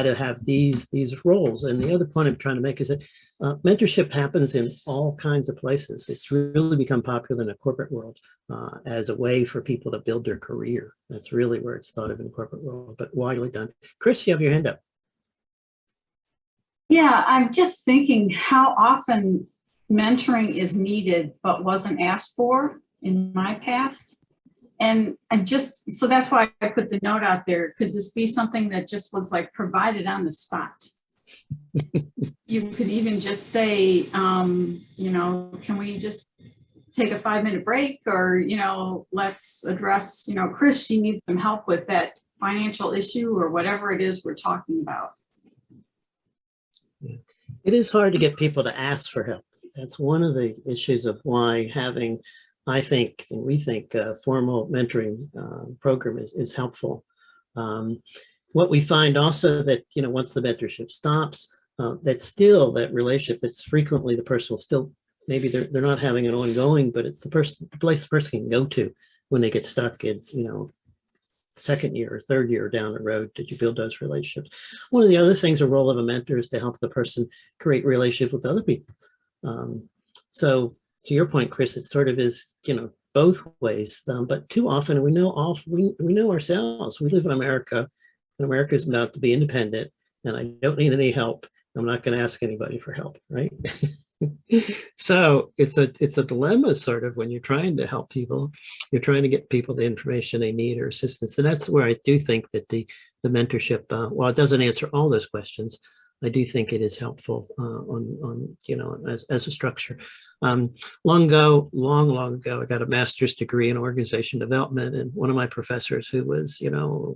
to have these roles. And the other point I'm trying to make is that mentorship happens in all kinds of places. It's really become popular in the corporate world as a way for people to build their career. That's really where it's thought of in the corporate world, but widely done. Chris, you have your hand up. Yeah, I'm just thinking how often mentoring is needed but wasn't asked for in my past. And so that's why I put the note out there. Could this be something that just was like provided on the spot? You could even just say, can we just take a 5-minute break, or, let's address, Chris, she needs some help with that financial issue or whatever it is we're talking about. It is hard to get people to ask for help. That's one of the issues of why having, I think, and we think, a formal mentoring program is helpful. What we find also that, once the mentorship stops, that relationship, that's frequently the person will still, maybe they're not having an ongoing, but it's the place the person can go to when they get stuck in, second year or third year down the road that you build those relationships. One of the other things, a role of a mentor is to help the person create relationships with other people. So to your point, Chris, it sort of is, both ways, but too often we know ourselves. We live in America, and America is about to be independent, and I don't need any help. I'm not going to ask anybody for help, right? So it's a dilemma, sort of, when you're trying to help people. You're trying to get people the information they need or assistance, and that's where I do think that the mentorship, while it doesn't answer all those questions, I do think it is helpful as a structure. Long ago, I got a master's degree in organization development, and one of my professors, who was,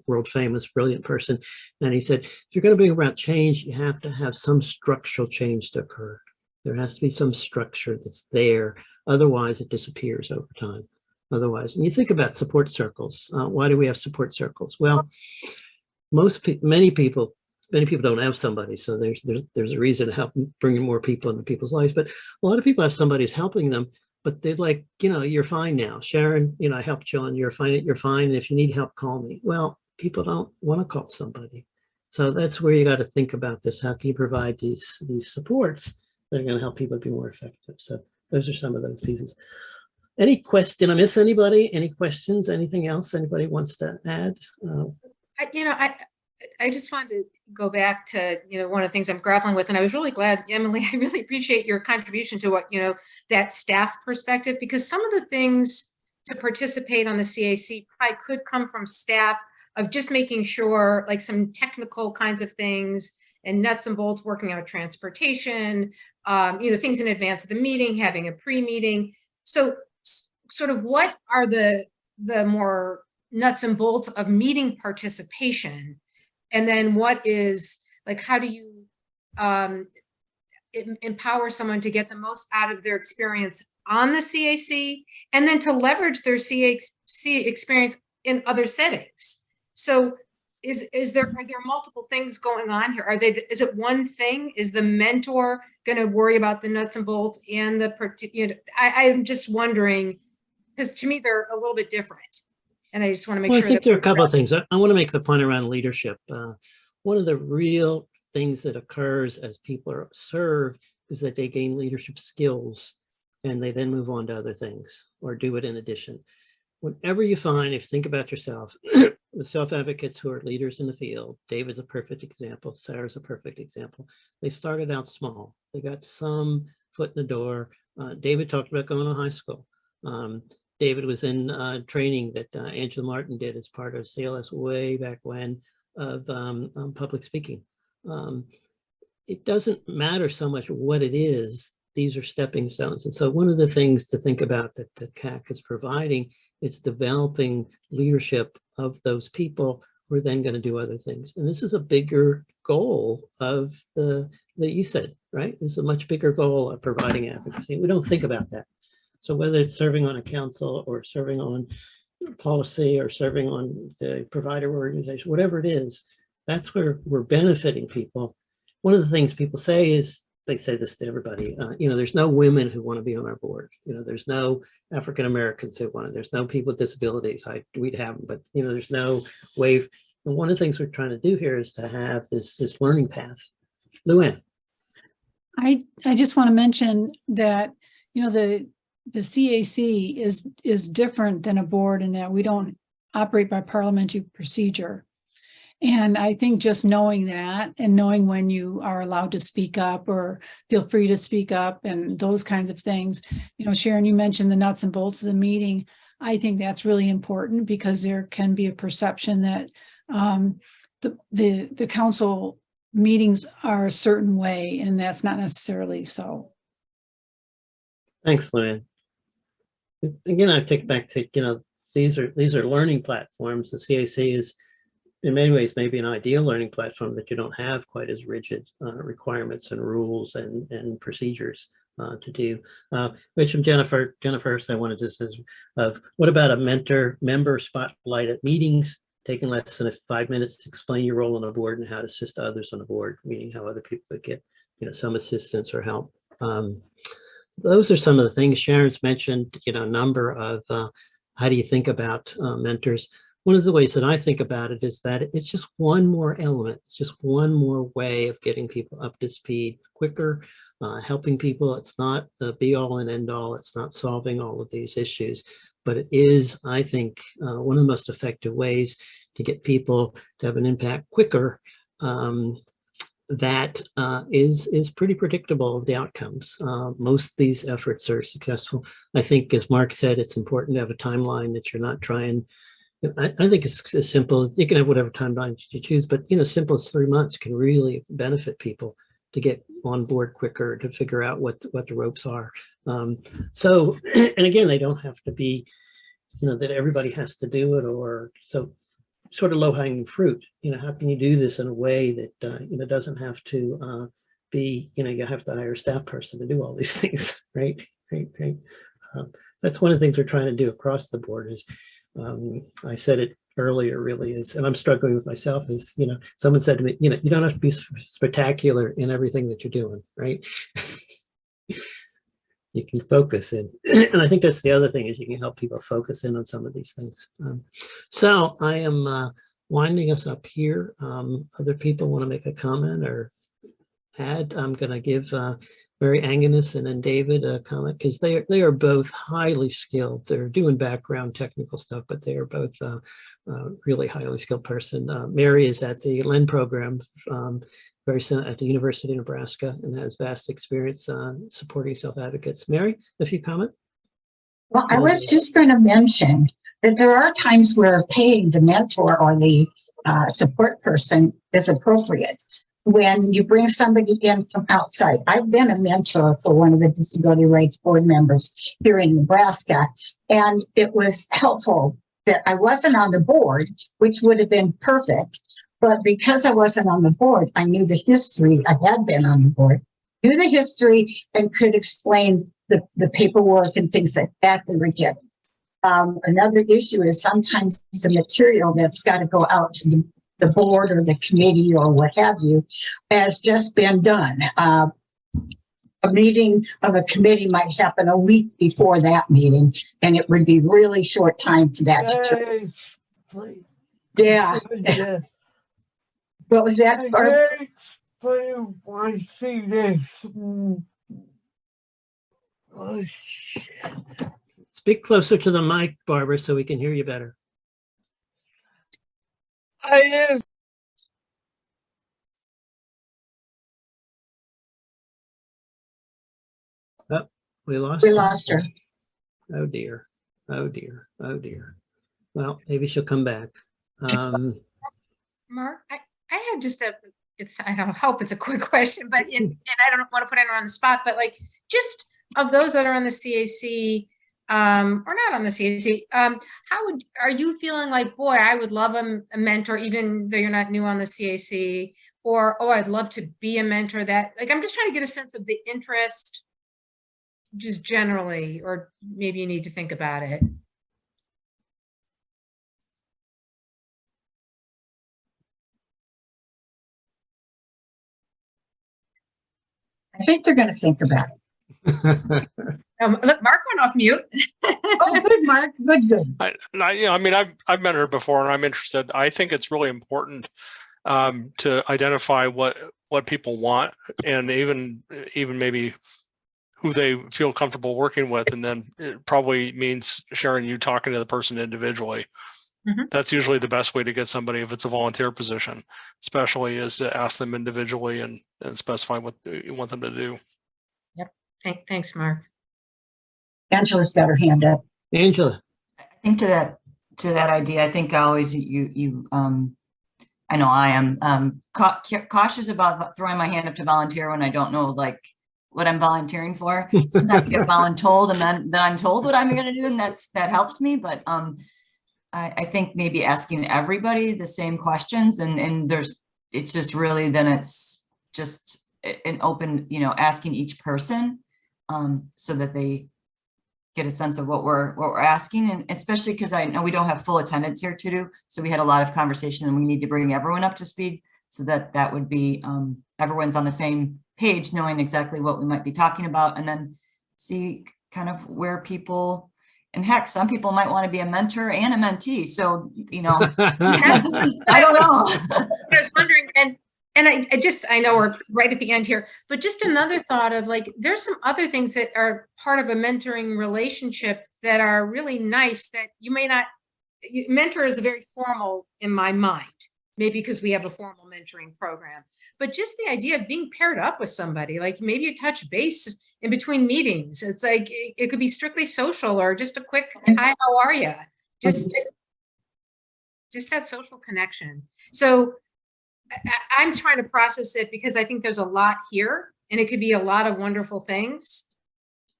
world famous, brilliant person, and he said, if you're going to bring about change, you have to have some structural change to occur. There has to be some structure that's there. Otherwise, it disappears over time. Otherwise, and you think about support circles. Why do we have support circles? Well, many people don't have somebody, so there's a reason to help bring more people into people's lives. But a lot of people have somebody who's helping them, but they're like, you're fine now, Sharon. I helped you, and you're fine. You're fine. If you need help, call me. Well, people don't want to call somebody, so that's where you got to think about this. How can you provide these supports that are going to help people be more effective? So those are some of those pieces. Any question? Did I miss anybody? Any questions? Anything else anybody wants to add? I just wanted to go back to, one of the things I'm grappling with, and I was really glad, Emily, I really appreciate your contribution to what, that staff perspective, because some of the things to participate on the CAC probably could come from staff of just making sure, like some technical kinds of things and nuts and bolts, working out transportation, things in advance of the meeting, having a pre-meeting. So sort of what are the more nuts and bolts of meeting participation? And then what is, like, how do you empower someone to get the most out of their experience on the CAC, and then to leverage their CAC experience in other settings? So are there multiple things going on here? Is it one thing? Is the mentor going to worry about the nuts and bolts and I'm just wondering, because to me, they're a little bit different. And I just want to make sure. I think there are a couple of things. I want to make the point around leadership. One of the real things that occurs as people are served is that they gain leadership skills, and they then move on to other things or do it in addition. Whenever you find, if you think about yourself, the self-advocates who are leaders in the field, David's a perfect example, Sarah's a perfect example. They started out small. They got some foot in the door. David talked about going to high school. David was in training that Angela Martin did as part of CLS way back when, of public speaking. It doesn't matter so much what it is. These are stepping stones. And so one of the things to think about that the CAC is providing, it's developing leadership of those people who are then going to do other things. And this is a bigger goal of that you said, right? This is a much bigger goal of providing advocacy. We don't think about that. So whether it's serving on a council or serving on policy or serving on the provider organization, whatever it is, that's where we're benefiting people. One of the things people say is, they say this to everybody, there's no women who want to be on our board. There's no African Americans who want it. There's no people with disabilities. We'd have them, but there's no wave. And one of the things we're trying to do here is to have this learning path. Luann. I just want to mention that, the CAC is different than a board in that we don't operate by parliamentary procedure. And I think just knowing that and knowing when you are allowed to speak up or feel free to speak up and those kinds of things, Sharon, you mentioned the nuts and bolts of the meeting. I think that's really important because there can be a perception that the council meetings are a certain way, and that's not necessarily so. Thanks, Luann. Again, I take it back to, these are learning platforms. The CAC is in many ways maybe an ideal learning platform that you don't have quite as rigid requirements and rules and procedures to do. Which from Jennifer first, I wanted to say, what about a member spotlight at meetings, taking less than 5 minutes to explain your role on the board and how to assist others on the board, meaning how other people would get some assistance or help. Those are some of the things Sharon's mentioned, a number of how do you think about mentors. One of the ways that I think about it is that it's just one more element. It's just one more way of getting people up to speed quicker, helping people. It's not the be all and end all. It's not solving all of these issues, but it is, I think, one of the most effective ways to get people to have an impact quicker. That is pretty predictable of the outcomes. Most of these efforts are successful. I think, as Mark said, it's important to have a timeline that you're not trying. I think it's as simple. You can have whatever timeline you choose, but simple as 3 months can really benefit people to get on board quicker, to figure out what the ropes are. So, and again, they don't have to be, that everybody has to do it, or so. Sort of low-hanging fruit. How can you do this in a way that doesn't have to be, you have to hire a staff person to do all these things, right? That's one of the things we're trying to do across the board. Is I said it earlier, really is, and I'm struggling with myself. Is someone said to me, you don't have to be spectacular in everything that you're doing, right? You can focus in. And I think that's the other thing, is you can help people focus in on some of these things. So I am winding us up here. Other people want to make a comment or add? I'm going to give Mary Angus and then David a comment, because they are both highly skilled. They're doing background technical stuff, but they are both really highly skilled person. Mary is at the LEN program at the University of Nebraska and has vast experience supporting self-advocates. Mary, a few comments? Well, I was just going to mention that there are times where paying the mentor or the support person is appropriate. When you bring somebody in from outside. I've been a mentor for one of the disability rights board members here in Nebraska, and it was helpful that I wasn't on the board, which would have been perfect. But because I wasn't on the board, I knew the history. I had been on the board, knew the history, and could explain the paperwork and things like that they were getting. Another issue is sometimes the material that's got to go out to the board or the committee or what have you has just been done. A meeting of a committee might happen a week before that meeting, and it would be really short time for that to turn. Yeah. What was that? I see this. Oh, shit. Speak closer to the mic, Barbara, so we can hear you better. I am. Oh, we lost her. Oh dear. Oh dear. Oh dear. Well, maybe she'll come back. Mark, I have just I don't hope it's a quick question, but and I don't want to put anyone on the spot, but like, just of those that are on the CAC, or not on the CAC, are you feeling like, boy, I would love a mentor, even though you're not new on the CAC, or, oh, I'd love to be a mentor? That, like, I'm just trying to get a sense of the interest just generally, or maybe you need to think about it. I think they're going to think about it. Look, Mark went off mute. Oh, good, Mark. Good, good. I mean, I've met her before, and I'm interested. I think it's really important to identify what people want, and even maybe who they feel comfortable working with, and then it probably means, Sharon, you talking to the person individually. That's usually the best way to get somebody if it's a volunteer position, especially, is to ask them individually and specify what you want them to do. Yep. Thanks, Mark. Angela's got her hand up. Angela. I think to that idea, I think always I know I am cautious about throwing my hand up to volunteer when I don't know like what I'm volunteering for. Sometimes I get voluntold, and then I'm told what I'm going to do, and that helps me. But I think maybe asking everybody the same questions, and it's just really, then it's just an open, asking each person so that they get a sense of what we're asking, and especially because I know we don't have full attendance here to do, so we had a lot of conversation, and we need to bring everyone up to speed, so that would be everyone's on the same page, knowing exactly what we might be talking about, and then see kind of where people, and heck, some people might want to be a mentor and a mentee, so I don't know. I was wondering, and I know we're right at the end here, but just another thought of like, there's some other things that are part of a mentoring relationship that are really nice that you may not, mentor is very formal in my mind, maybe because we have a formal mentoring program, but just the idea of being paired up with somebody, like maybe you touch base in between meetings. It's like, it could be strictly social or just a quick, hi, how are you? Just that social connection. So I'm trying to process it because I think there's a lot here, and it could be a lot of wonderful things.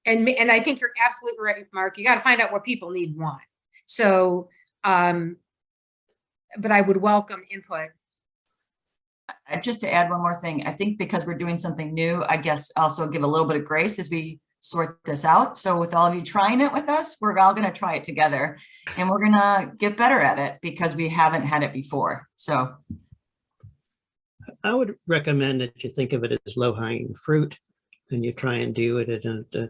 And I think you're absolutely right, Mark. You got to find out what people need and want. So, but I would welcome input. Just to add one more thing, I think because we're doing something new, I guess also give a little bit of grace as we sort this out. So with all of you trying it with us, we're all going to try it together, and we're going to get better at it because we haven't had it before. So I would recommend that you think of it as low-hanging fruit, and you try and do it at